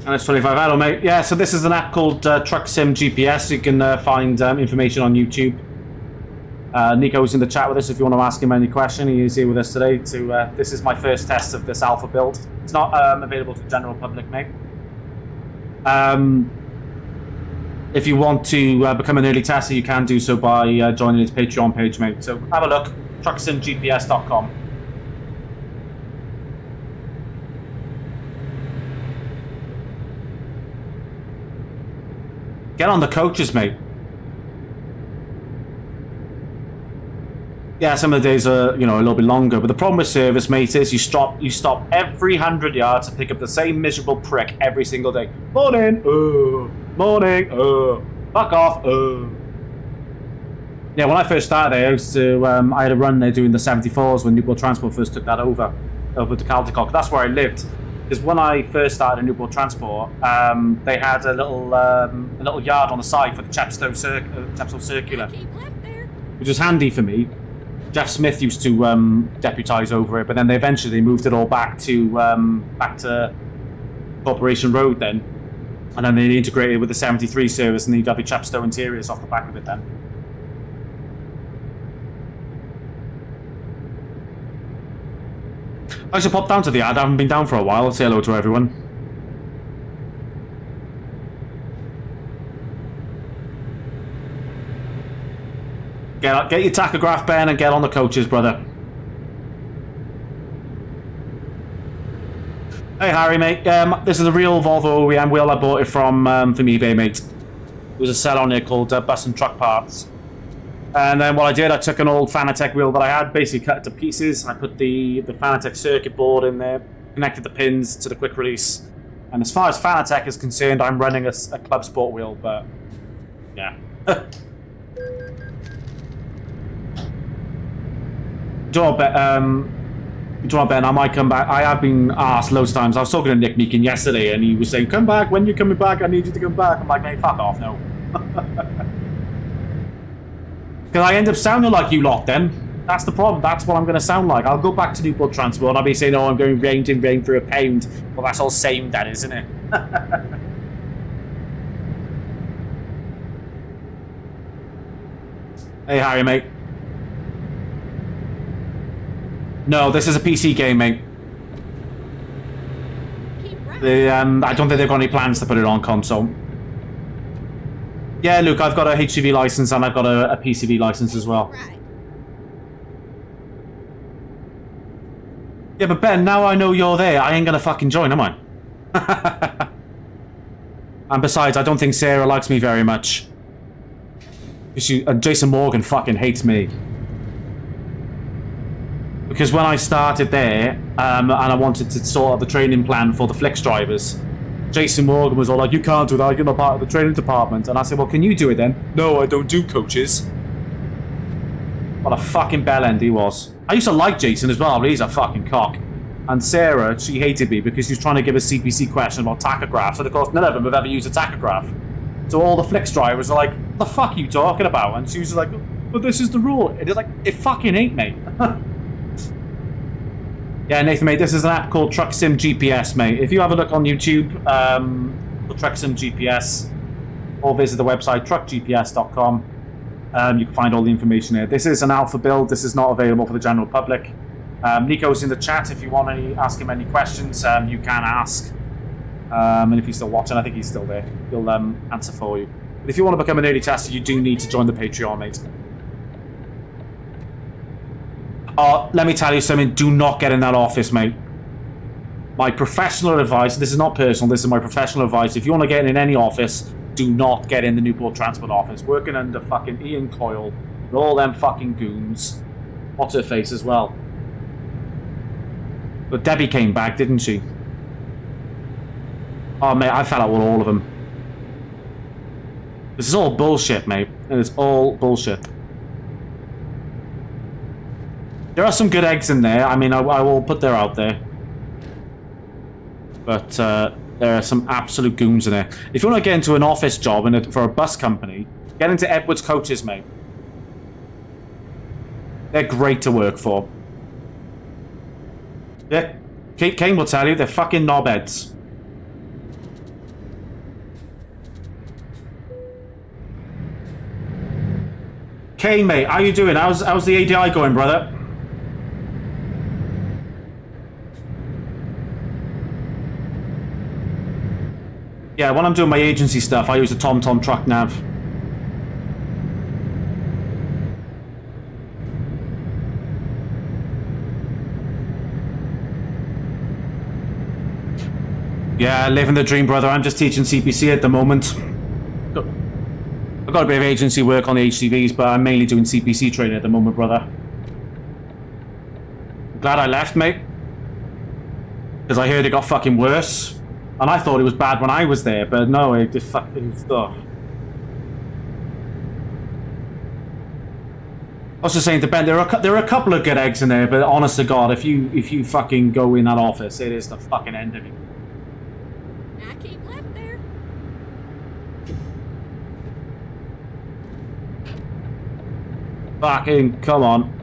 And it's 25. Hello, mate. Yeah, so this is an app called Truck Sim GPS. You can find information on YouTube. Nico's in the chat with us if you want to ask him any question. He is here with us today. This is my first test of this alpha build. It's not available to the general public, mate. If you want to become an early tester, you can do so by joining his Patreon page, mate. So have a look, trucksimgps.com. Get on the coaches, mate. Yeah, some of the days are, a little bit longer, but the problem with service, mate, is you stop every 100 yards to pick up the same miserable prick every single day. Morning, morning, fuck off, Yeah, when I first started there, I had a run there doing the 74s when Newport Transport first took that over to Caldecock. That's where I lived. Because when I first started at Newport Transport, they had a little yard on the side for the Chepstow Circular, which was handy for me. Jeff Smith used to deputise over it, but then they eventually moved it all back to Corporation Road then. And then they integrated with the 73 service and the W Chapstow interiors off the back of it then. I should pop down to the ad. I haven't been down for a while. Say hello to everyone. Get your tachograph, Ben, and get on the coaches, brother. Hey, Harry, mate. This is a real Volvo OEM wheel. I bought it from eBay, mate. There was a sell on there called Bus and Truck Parts. And then what I did, I took an old Fanatec wheel that I had, basically cut it to pieces. I put the Fanatec circuit board in there, connected the pins to the quick release. And as far as Fanatec is concerned, I'm running a Club Sport wheel, but yeah. Do you know what, Ben? I might come back. I have been asked loads of times. I was talking to Nick Meakin yesterday, and he was saying, "Come back. When you're coming back, I need you to come back." I'm like, "Mate, fuck off, no." Because I end up sounding like you lot then. That's the problem. That's what I'm going to sound like. I'll go back to Newport Transport and I'll be saying, "Oh, I'm going rain for £1." Well, that's all same then, isn't it? Hey, Harry, mate. No, this is a PC game, mate. Keep right. I don't think they've got any plans to put it on console. Yeah, Luke, I've got a HCV license and I've got a PCV license as well. Right. Yeah, but Ben, now I know you're there, I ain't gonna fucking join, am I? And besides, I don't think Sarah likes me very much. Jason Morgan fucking hates me. Because when I started there, and I wanted to sort out the training plan for the Flix drivers, Jason Morgan was all like, "You can't do that, you're not part of the training department." And I said, "Well, can you do it then?" "No, I don't do coaches." What a fucking bellend he was. I used to like Jason as well, but he's a fucking cock. And Sarah, she hated me because she was trying to give a CPC question about tachographs, and of course none of them have ever used a tachograph. So all the Flix drivers are like, "What the fuck are you talking about?" And she was like, "But this is the rule." And it's like, it fucking ain't, mate. Yeah, Nathan, mate, this is an app called Truck Sim GPS, mate. If you have a look on YouTube for Truck Sim GPS, or visit the website truckgps.com, you can find all the information there. This is an alpha build. This is not available for the general public. Nico's in the chat. If you want to ask him any questions, you can ask. And if he's still watching, I think he's still there. He'll answer for you. But if you want to become an early tester, you do need to join the Patreon, mate. Let me tell you something, do not get in that office, mate. My professional advice, this is not personal, this is my professional advice. If you want to get in any office, do not get in the Newport Transport office. Working under fucking Ian Coyle, and all them fucking goons. What's her face as well? But Debbie came back, didn't she? Oh, mate, I fell out with all of them. This is all bullshit, mate. It is all bullshit. There are some good eggs in there. I mean, I will put them out there. But there are some absolute goons in there. If you want to get into an office job for a bus company, get into Edwards Coaches, mate. They're great to work for. Yeah, Kane will tell you, they're fucking knobheads. Kane, mate, how you doing? How's the ADI going, brother? Yeah, when I'm doing my agency stuff, I use the TomTom Truck Nav. Yeah, living the dream, brother. I'm just teaching CPC at the moment. I've got a bit of agency work on the HCVs, but I'm mainly doing CPC training at the moment, brother. I'm glad I left, mate. Because I heard it got fucking worse. And I thought it was bad when I was there, but no, it just fucking... Oh. I was just saying to Ben, there are a couple of good eggs in there, but honest to God, if you fucking go in that office, it is the fucking end of it. I keep left there. Fucking, come on.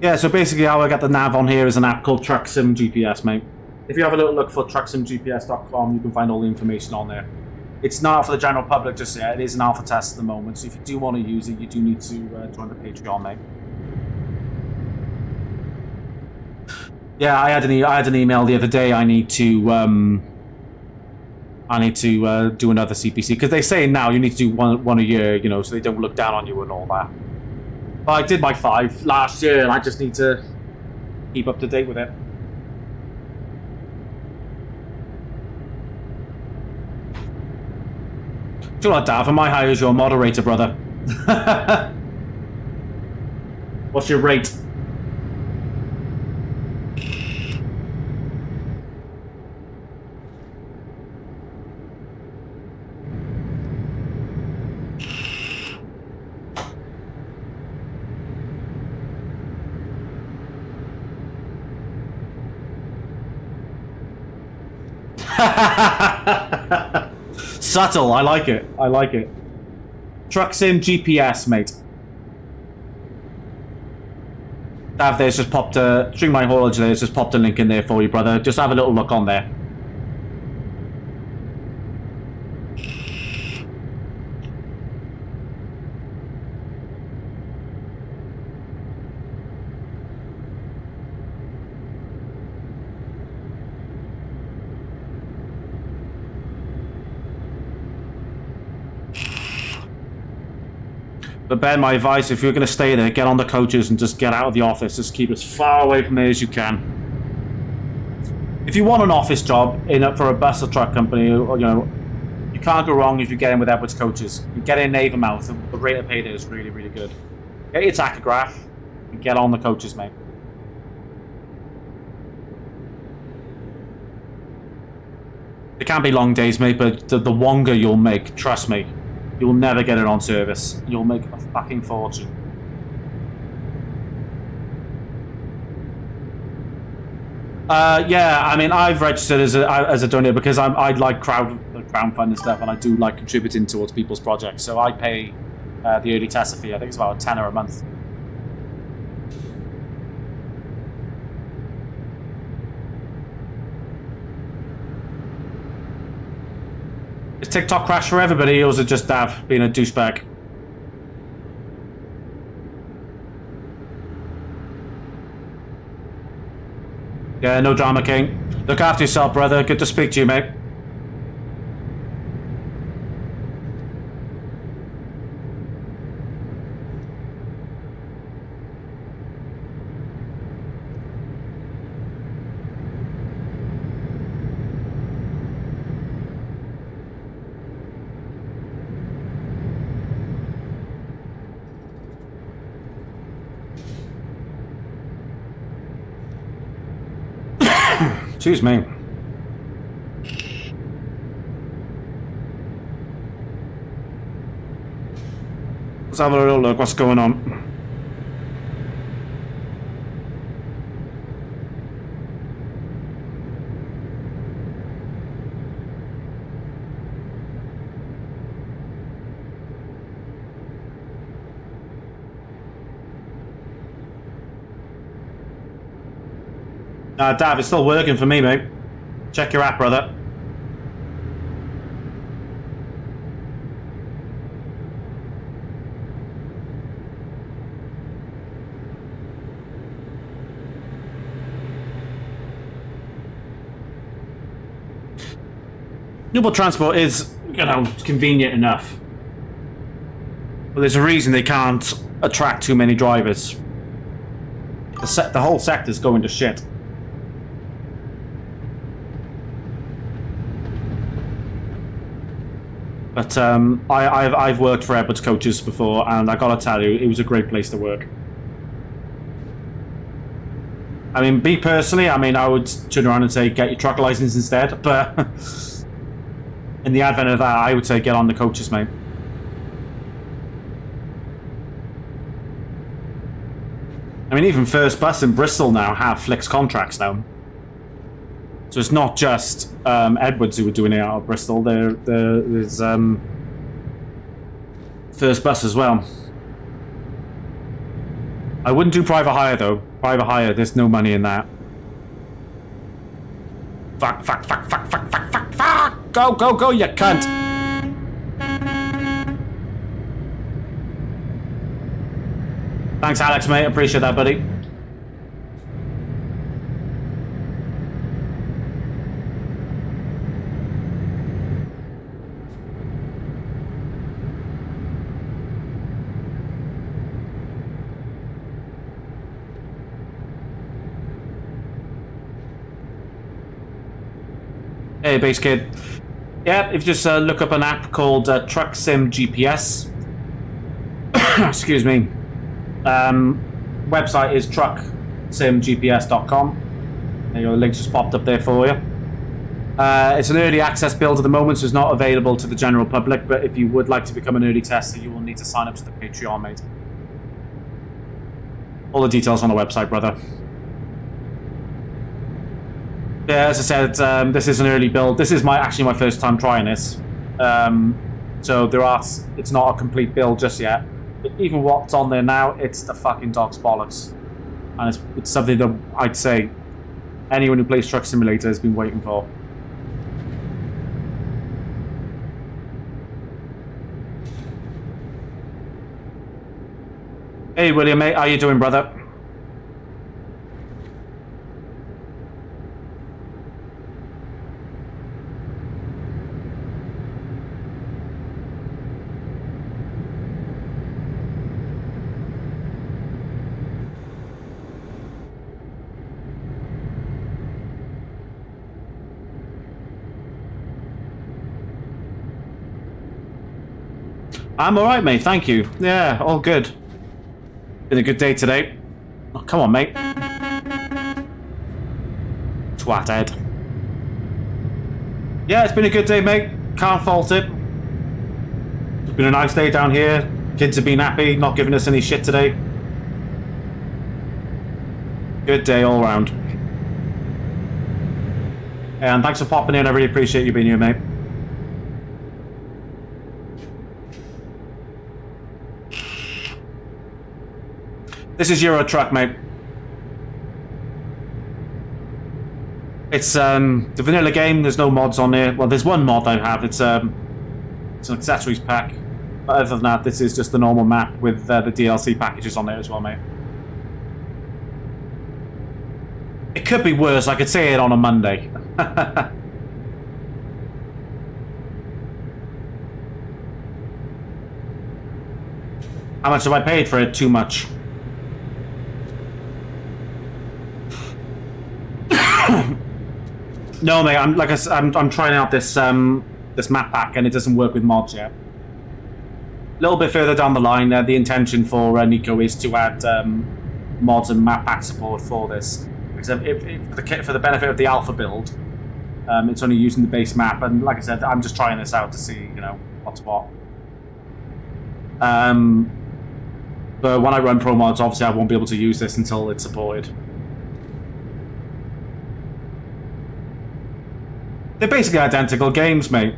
Yeah, so basically how I got the nav on here is an app called TruckSim GPS, mate. If you have a little look for trucksimgps.com, you can find all the information on there. It's not for the general public just yet. It is an alpha test at the moment, so if you do want to use it, you do need to join the Patreon, mate. Yeah, I had an email the other day. I need to do another CPC because they say now you need to do one a year, you know, so they don't look down on you and all that. But I did my 5 last year, and I just need to keep up to date with it. Do you know what, Dav? Am I high as your moderator, brother? What's your rate? Subtle, I like it. I like it. TruckSim GPS, mate. Dav, there's just popped a Streamline Haulage. There's just popped a link in there for you, brother. Just have a little look on there. But Ben, my advice, if you're going to stay there, get on the coaches and just get out of the office. Just keep as far away from there as you can. If you want an office job for a bus or truck company, or, you know, you can't go wrong if you get in with Edwards Coaches. You get in Avonmouth, the rate of pay there is really, really good. Get your tachograph and get on the coaches, mate. It can be long days, mate, but the longer you'll make, trust me, you'll never get it on service. You'll make a fucking fortune. Yeah, I mean, I've registered as a donor because I like crowdfunding and stuff, and I do like contributing towards people's projects. So I pay the early tester fee. I think it's about a £10 a month. Is TikTok crash for everybody, or is it just Dav being a douchebag? Yeah, no drama, King. Look after yourself, brother. Good to speak to you, mate. Excuse me. Let's have a little look what's going on. Dav, it's still working for me, mate. Check your app, brother. Newport Transport is, you know, convenient enough. But there's a reason they can't attract too many drivers. The whole sector's going to shit. But I've worked for Edwards Coaches before, and I gotta tell you, it was a great place to work. I mean, me personally, I mean, I would turn around and say, get your truck license instead, but in the advent of that, I would say get on the coaches, mate. I mean, even First Bus in Bristol now have Flix contracts now. So it's not just Edwards who were doing it out of Bristol. There's First Bus as well. I wouldn't do private hire though. Private hire, there's no money in that. Fuck, fuck, fuck, fuck, fuck, fuck, fuck, fuck! Go, go, go, you cunt! Thanks, Alex, mate. Appreciate that, buddy. Hey, Base Kid. Yeah, if you just look up an app called Truck Sim GPS. Excuse me. Website is trucksimgps.com. There your link just popped up there for you. It's an early access build at the moment, so it's not available to the general public, but if you would like to become an early tester, you will need to sign up to the Patreon, mate. All the details on the website, brother. Yeah, as I said, this is an early build. This is actually my first time trying this. So it's not a complete build just yet. But even what's on there now, it's the fucking dog's bollocks. And it's something that I'd say anyone who plays Truck Simulator has been waiting for. Hey William, mate, how you doing, brother? I'm alright, mate, thank you. Yeah, all good. Been a good day today. Oh, come on, mate. Twat head. Yeah, it's been a good day, mate. Can't fault it. It's been a nice day down here. Kids have been happy, not giving us any shit today. Good day all round. And thanks for popping in. I really appreciate you being here, mate. This is Euro Truck, mate. It's the vanilla game. There's no mods on there. Well, there's one mod I have. It's an accessories pack. But other than that, this is just the normal map with the DLC packages on there as well, mate. It could be worse. I could say it on a Monday. How much have I paid for it? Too much. No, mate. I'm trying out this this map pack, and it doesn't work with mods yet. A little bit further down the line, the intention for Nico is to add mods and map pack support for this. Because for the benefit of the alpha build, it's only using the base map, and like I said, I'm just trying this out to see, what's what. But when I run pro mods, obviously I won't be able to use this until it's supported. They're basically identical games, mate.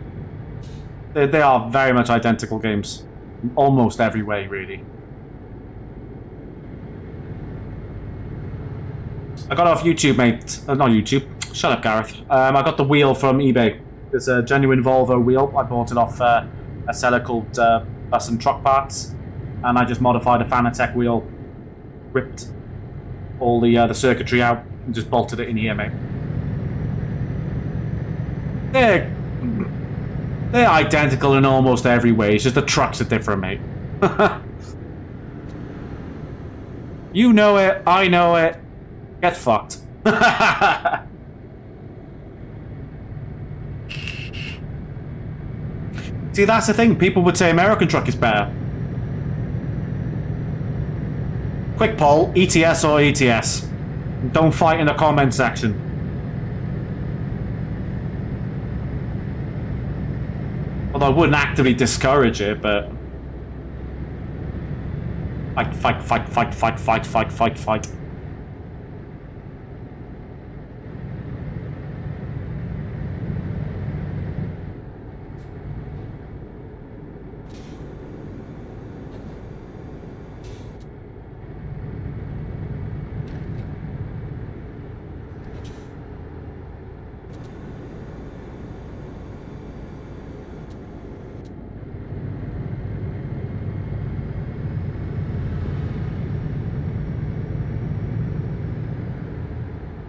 They are very much identical games. In almost every way, really. I got it off YouTube, mate. Not YouTube. Shut up, Gareth. I got the wheel from eBay. It's a genuine Volvo wheel. I bought it off a seller called Bus and Truck Parts. And I just modified a Fanatec wheel. Ripped all the circuitry out and just bolted it in here, mate. They're identical in almost every way. It's just the trucks are different, mate. You know it. I know it. Get fucked. See, that's the thing. People would say American truck is better. Quick poll, ETS or ETS? Don't fight in the comment section. Although I wouldn't actively discourage it, but... Fight.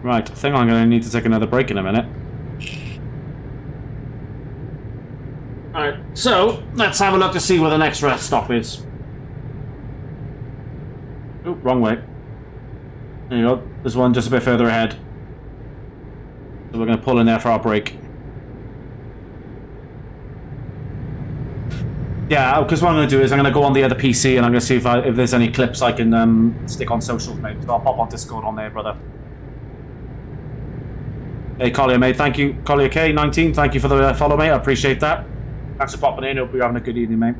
Right, I think I'm going to need to take another break in a minute. Alright, so let's have a look to see where the next rest stop is. Oh, wrong way. There you go. There's one just a bit further ahead. So we're going to pull in there for our break. Yeah, because what I'm going to do is I'm going to go on the other PC and I'm going to see if there's any clips I can stick on socials, mate. So I'll pop on Discord on there, brother. Hey, Collier, mate. Thank you. Collier K19, thank you for the follow, mate. I appreciate that. Thanks for popping in. Hope you're having a good evening, mate.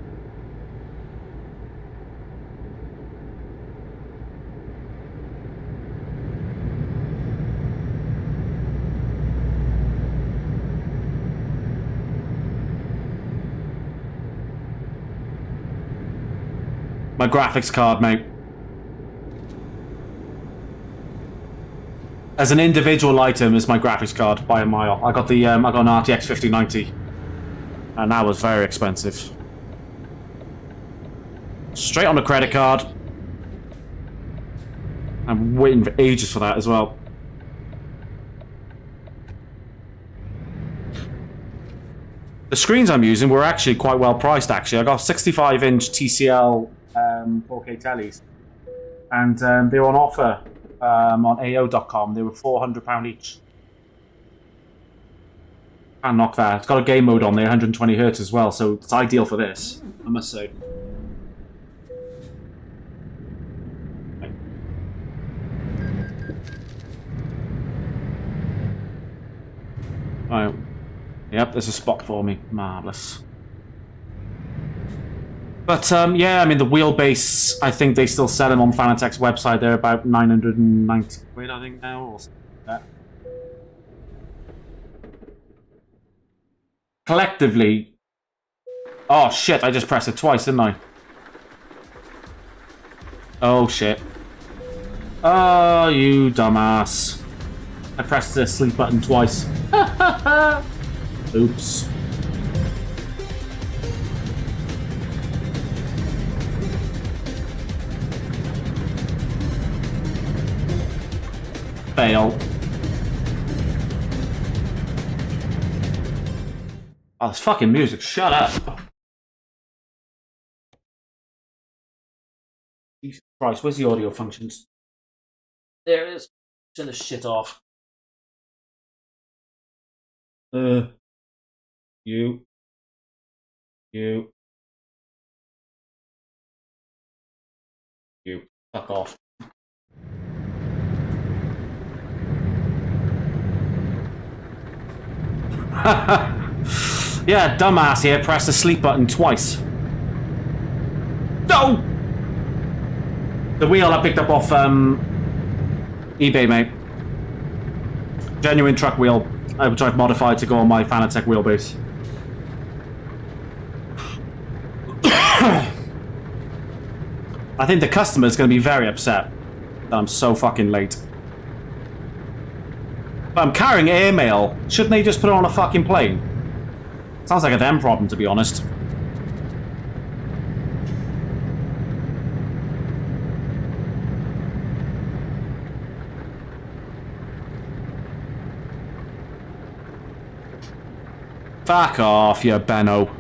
My graphics card, mate. As an individual item, is my graphics card by a mile. I got an RTX 5090, and that was very expensive. Straight on the credit card. I'm waiting for ages for that as well. The screens I'm using were actually quite well priced. Actually, I got 65-inch TCL 4K tellies, and they were on offer on AO.com. They were £400 each. Can't knock that. It's got a game mode on there, 120 Hz as well, so it's ideal for this, I must say. Right. Yep, there's a spot for me. Marvellous. But, yeah, I mean, the wheelbase, I think they still sell them on Fanatec's website. They're about 990 quid, I think, now, or something like that. Collectively... Oh, shit, I just pressed it twice, didn't I? Oh, shit. Oh, you dumbass. I pressed the sleep button twice. Oops. Fail. Oh, this fucking music, shut up. Jesus Christ, where's the audio functions? There it is. Turn this shit off. You. Fuck off. Yeah, dumbass here, press the sleep button twice. No! The wheel I picked up off eBay, mate. Genuine truck wheel, which I've modified to go on my Fanatec wheelbase. I think the customer's going to be very upset that I'm so fucking late. But I'm carrying airmail. Shouldn't they just put it on a fucking plane? Sounds like a them problem, to be honest. Fuck off, you Benno.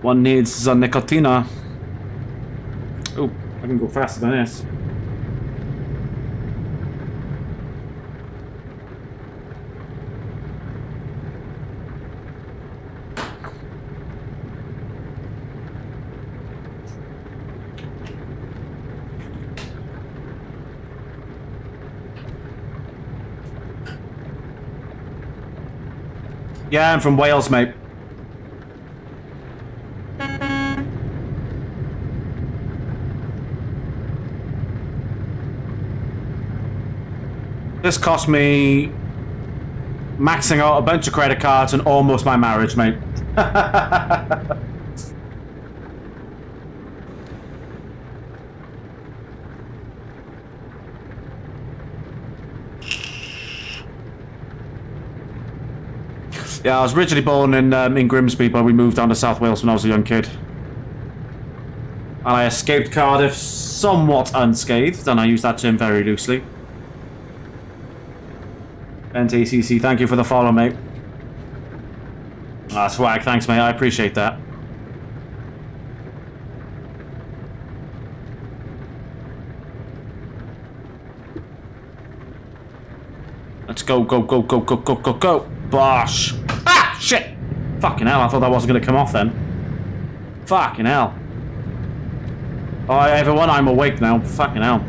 One needs the nicotina. Oh, I can go faster than this. Yeah, I'm from Wales, mate. This cost me maxing out a bunch of credit cards and almost my marriage, mate. Yeah, I was originally born in Grimsby, but we moved down to South Wales when I was a young kid. And I escaped Cardiff somewhat unscathed, and I use that term very loosely. NTCC, thank you for the follow, mate. Ah, swag, thanks, mate. I appreciate that. Let's go, go, go, go, go, go, go, go. Bosh. Ah, shit. Fucking hell, I thought that wasn't going to come off then. Fucking hell. Oh, everyone, I'm awake now. Fucking hell.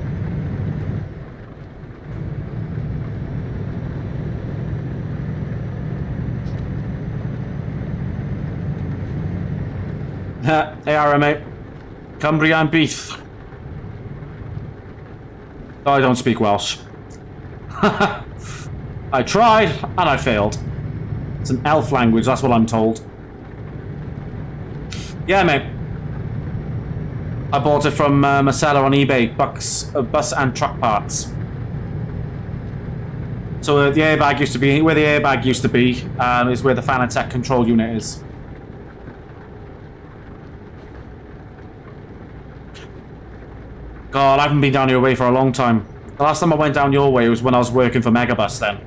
Hey, Ara, mate. Cumbrian beef. I don't speak Welsh. I tried, and I failed. It's an elf language, that's what I'm told. Yeah, mate. I bought it from a seller on eBay, bus and truck parts. So the airbag used to be, where the airbag used to be, is where the Fanatec control unit is. God, I haven't been down your way for a long time. The last time I went down your way was when I was working for Megabus then.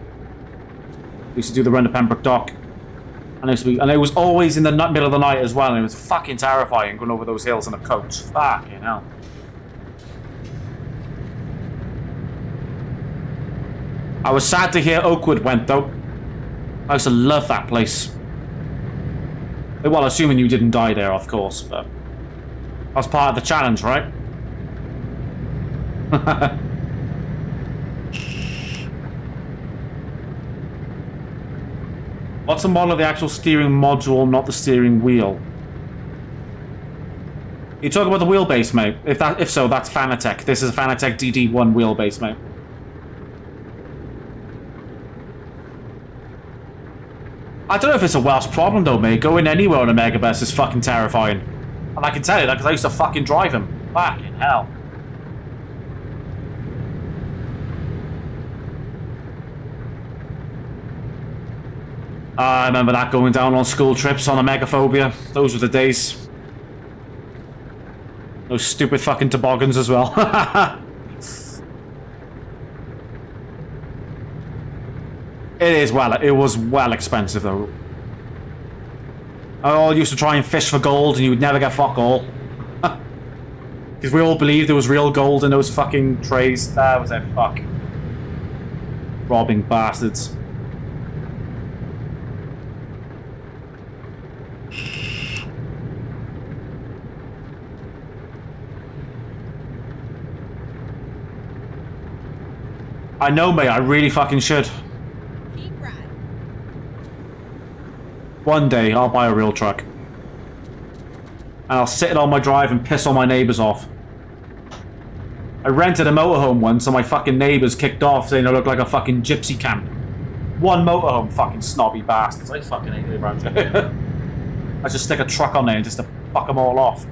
We used to do the run to Pembroke Dock. And it was always in the middle of the night as well, and it was fucking terrifying going over those hills in a coach. Fucking hell. I was sad to hear Oakwood went, though. I used to love that place. Well, assuming you didn't die there, of course, but... that was part of the challenge, right? What's the model of the actual steering module, not the steering wheel? You talk about the wheelbase, mate. If so, that's Fanatec. This is a Fanatec DD1 wheelbase, mate. I don't know if it's a Welsh problem, though, mate. Going anywhere on a Megabus is fucking terrifying. And I can tell you that because I used to fucking drive him. Fucking hell. I remember that going down on school trips on a Megaphobia. Those were the days. Those stupid fucking toboggans as well. It was well expensive though. I all used to try and fish for gold and you would never get fuck all. Because we all believed there was real gold in those fucking trays. That was it, fuck. Robbing bastards. I know, mate, I really fucking should. Keep riding. One day, I'll buy a real truck. And I'll sit it on my drive and piss all my neighbours off. I rented a motorhome once and my fucking neighbours kicked off saying I look like a fucking gypsy camp. One motorhome, fucking snobby bastards. I fucking hate it around here. I just stick a truck on there just to fuck them all off.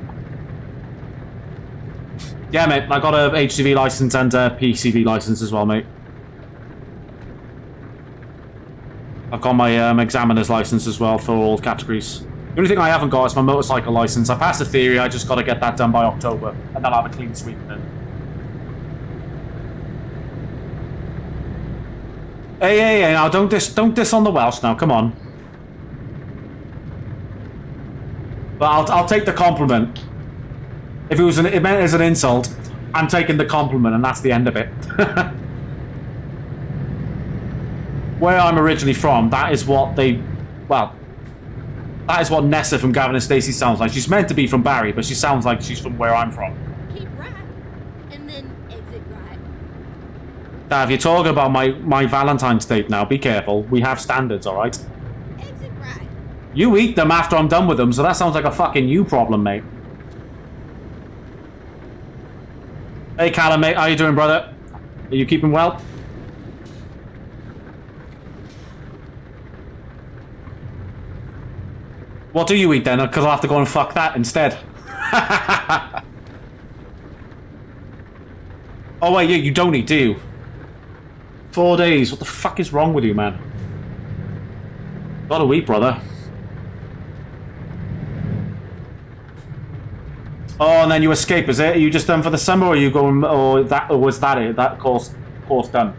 Yeah, mate, I got a HCV license and a PCV license as well, mate. I've got my examiner's license as well for all categories. The only thing I haven't got is my motorcycle license. I passed the theory, I just got to get that done by October, and then I'll have a clean sweep then. Hey, now don't diss on the Welsh now, come on. But I'll take the compliment. If it meant as an insult, I'm taking the compliment, and that's the end of it. Where I'm originally from, that is what Nessa from Gavin and Stacey sounds like. She's meant to be from Barry, but she sounds like she's from where I'm from. Keep right. And then exit right. Now, if you're talking about my Valentine's date now, be careful. We have standards, alright? Exit right. You eat them after I'm done with them, so that sounds like a fucking you problem, mate. Hey, Callum, mate. How you doing, brother? Are you keeping well? What do you eat then? Because I'll have to go and fuck that instead. Oh wait, you don't eat, do you? 4 days. What the fuck is wrong with you, man? Got a week, brother. Oh, and then you escape, is it? Are you just done for the summer, or are you going, or was that it? That course done?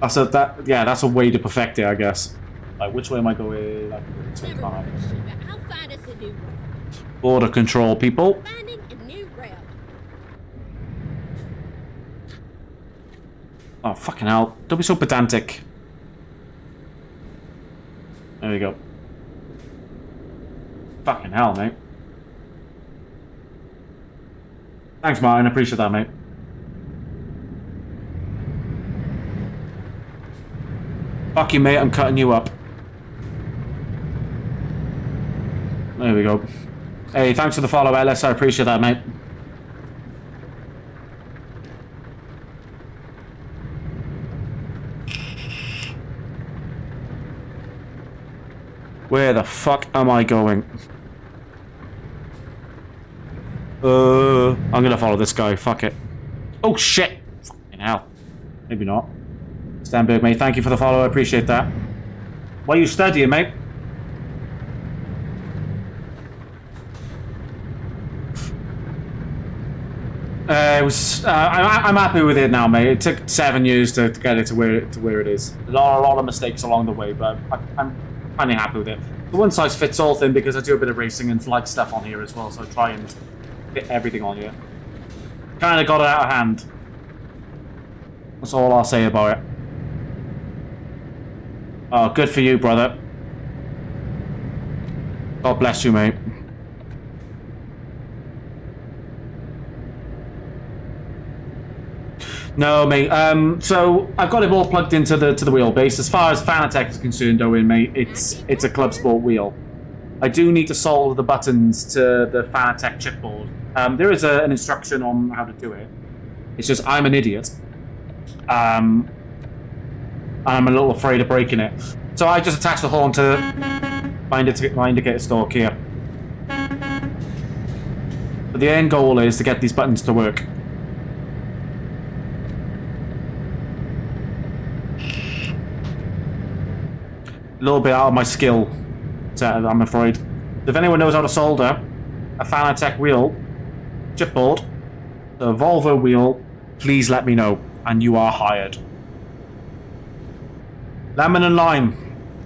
That's a way to perfect it, I guess. Like, which way am I going? I can go this way. Never mind, Shiva. I'll find us a new route. Border control, people. Finding a new route. Oh, fucking hell. Don't be so pedantic. There we go. Fucking hell, mate. Thanks, Martin. I appreciate that, mate. Fuck you, mate. I'm cutting you up. There we go. Hey, thanks for the follow, Ellis. I appreciate that, mate. Where the fuck am I going? I'm gonna follow this guy. Fuck it. Oh shit! Fucking hell. Maybe not. Stanberg, mate. Thank you for the follow. I appreciate that. What are you studying, mate? I'm happy with it now, mate. It took 7 years to get it to where it is. A lot of mistakes along the way, but I'm kind of happy with it. The one size fits all thing, because I do a bit of racing and flight stuff on here as well, so I try and fit everything on here. Kind of got it out of hand. That's all I'll say about it. Oh, good for you, brother. God bless you, mate. No, mate. So I've got it all plugged into the wheelbase. As far as Fanatec is concerned, Owen, mate, it's a Club Sport wheel. I do need to solder the buttons to the Fanatec chipboard. There is an instruction on how to do it. It's just I'm an idiot. I'm a little afraid of breaking it. So I just attach the horn to my indicator stalk here. But the end goal is to get these buttons to work. A little bit out of my skill set, I'm afraid. If anyone knows how to solder a Fanatec wheel, chipboard, a Volvo wheel, please let me know, and you are hired. Lemon and lime.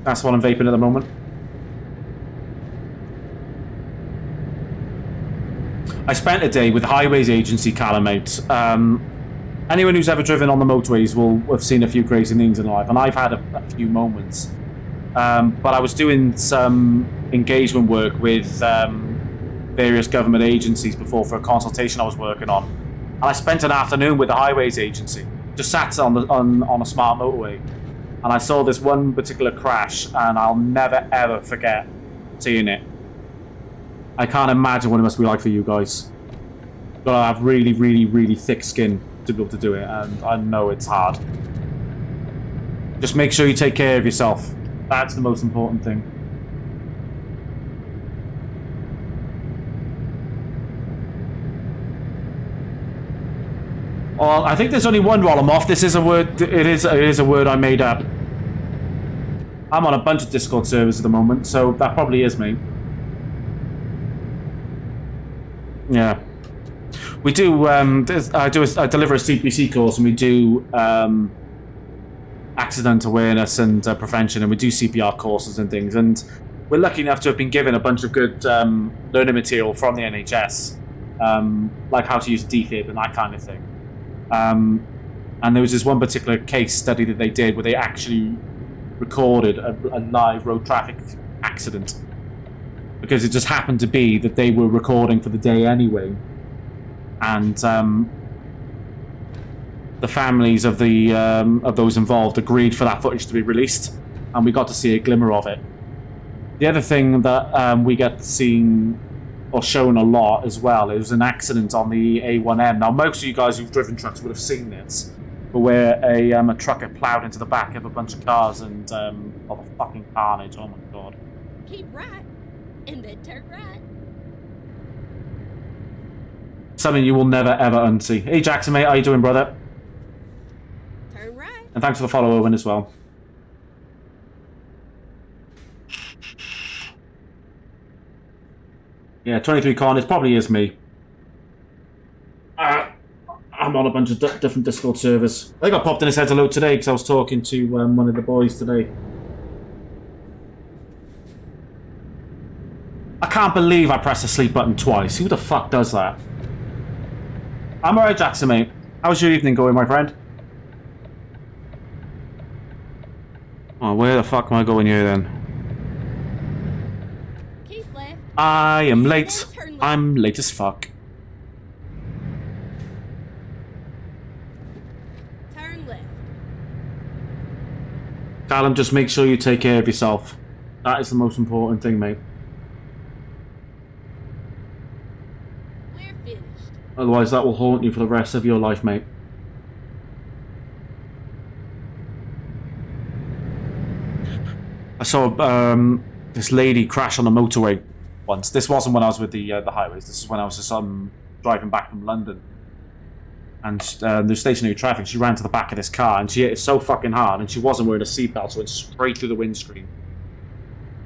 That's what I'm vaping at the moment. I spent a day with the Highways Agency, Callum, mate. Anyone who's ever driven on the motorways will have seen a few crazy things in life, and I've had a few moments. But I was doing some engagement work with various government agencies before for a consultation I was working on, and I spent an afternoon with the Highways Agency, just sat on a smart motorway, and I saw this one particular crash, and I'll never ever forget seeing it. I can't imagine what it must be like for you guys. You've got to have really, really, really thick skin to be able to do it, and I know it's hard. Just make sure you take care of yourself. That's the most important thing. Well, I think there's only one roll 'em off. This is a word. It is a word I made up. I'm on a bunch of Discord servers at the moment, so that probably is me. Yeah, we do. I deliver a CPC course, and we do accident awareness and prevention, and we do CPR courses and things, and we're lucky enough to have been given a bunch of good learning material from the NHS, like how to use defib and that kind of thing. And there was this one particular case study that they did where they actually recorded a live road traffic accident, because it just happened to be that they were recording for the day anyway, and the families of those involved agreed for that footage to be released, and we got to see a glimmer of it. The other thing that we get seen or shown a lot as well is an accident on the A1M. Now, most of you guys who've driven trucks would have seen this, but where a trucker ploughed into the back of a bunch of cars, and of a fucking carnage. Oh my god. Keep right, and then turn right. Something you will never, ever unsee. Hey, Jackson, mate. How you doing, brother? Turn right. And thanks for the follow, Owen, as well. Yeah, 23 Con, it probably is me. I'm on a bunch of different Discord servers. I think I popped in and said hello today because I was talking to one of the boys today. I can't believe I pressed the sleep button twice. Who the fuck does that? I'm alright, Jackson, mate. How's your evening going, my friend? Oh, where the fuck am I going here, then? Keep left. I am late. Then turn left. I'm late as fuck. Turn left. Callum, just make sure you take care of yourself. That is the most important thing, mate. We're finished. Otherwise, that will haunt you for the rest of your life, mate. I saw this lady crash on the motorway once. This wasn't when I was with the highways. This is when I was just driving back from London. And there's stationary traffic. She ran to the back of this car and she hit it so fucking hard and she wasn't wearing a seatbelt, so it went straight through the windscreen.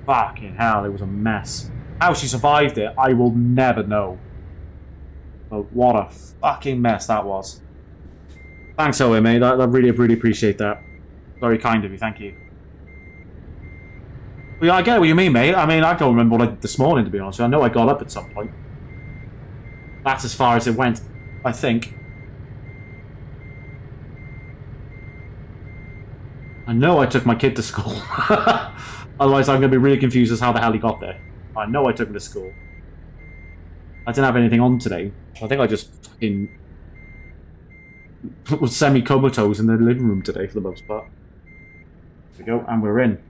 Fucking hell, it was a mess. How she survived it, I will never know. But what a fucking mess that was. Thanks, Owen, mate. I really, really appreciate that. Very kind of you, thank you. Well, yeah, I get what you mean, mate. I mean, I don't remember what I did this morning, to be honest. I know I got up at some point. That's as far as it went, I think. I know I took my kid to school. Otherwise, I'm going to be really confused as how the hell he got there. I know I took him to school. I didn't have anything on today. I think I just fucking was semi-comatose in the living room today for the most part. There we go, and we're in.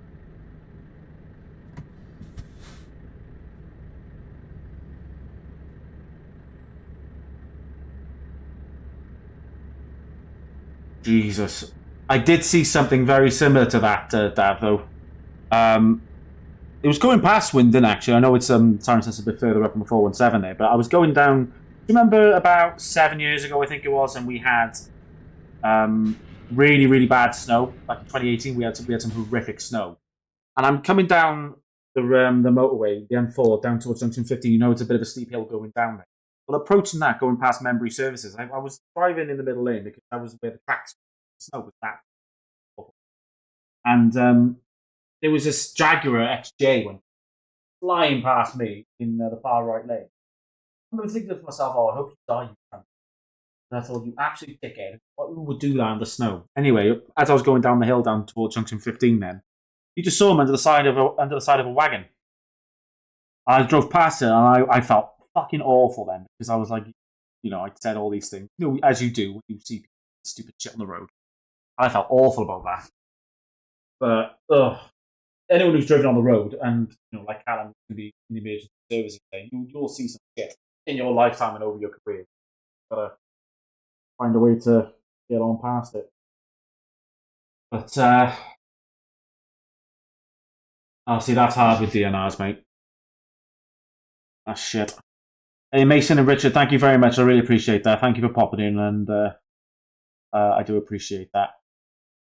Jesus. I did see something very similar to that, Dav, though. It was going past Swindon, actually. I know it's Sirensense a bit further up on the 417 there, but I was going down... Do you remember about 7 years ago, I think it was, and we had really, really bad snow? Like in 2018, we had some horrific snow. And I'm coming down the motorway, the M4, down towards Junction 15. You know, it's a bit of a steep hill going down there. Well, approaching that, going past Membry Services, I was driving in the middle lane because I was where the tracks snow was that awful. And there was this Jaguar XJ went flying past me in the far right lane. I was thinking to myself, oh, I hope you die, you cunt. And I thought, you absolute dickhead. Who would do that in the snow? Anyway, as I was going down the hill down towards Junction 15 then, you just saw him under the side of a wagon. I drove past it and I felt fucking awful then because I was like, you know, I said all these things, you know, as you do when you see stupid shit on the road. I felt awful about that. But anyone who's driven on the road and, you know, like Callum can be in the emergency services thing, you'll see some shit in your lifetime and over your career. You've got to find a way to get on past it. But oh, see, that's hard with DNRs, mate. That's shit. Hey, Mason and Richard, thank you very much. I really appreciate that. Thank you for popping in, and I do appreciate that.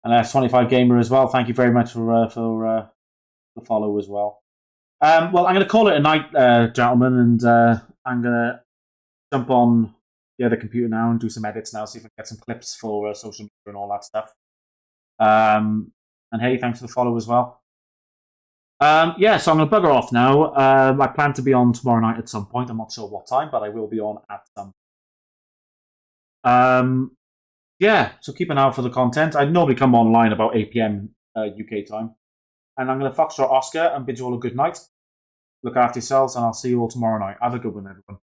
And that's 25 Gamer as well. Thank you very much for the follow as well. Well, I'm going to call it a night, gentlemen, and I'm going to jump on the other computer now and do some edits now, see if I can get some clips for social media and all that stuff. And hey, thanks for the follow as well. Yeah, so I'm going to bugger off now. I plan to be on tomorrow night at some point. I'm not sure what time, but I will be on at some. Yeah, so keep an eye out for the content. I normally come online about 8 PM UK time. And I'm going to foxtrot Oscar and bid you all a good night. Look after yourselves, and I'll see you all tomorrow night. Have a good one, everyone.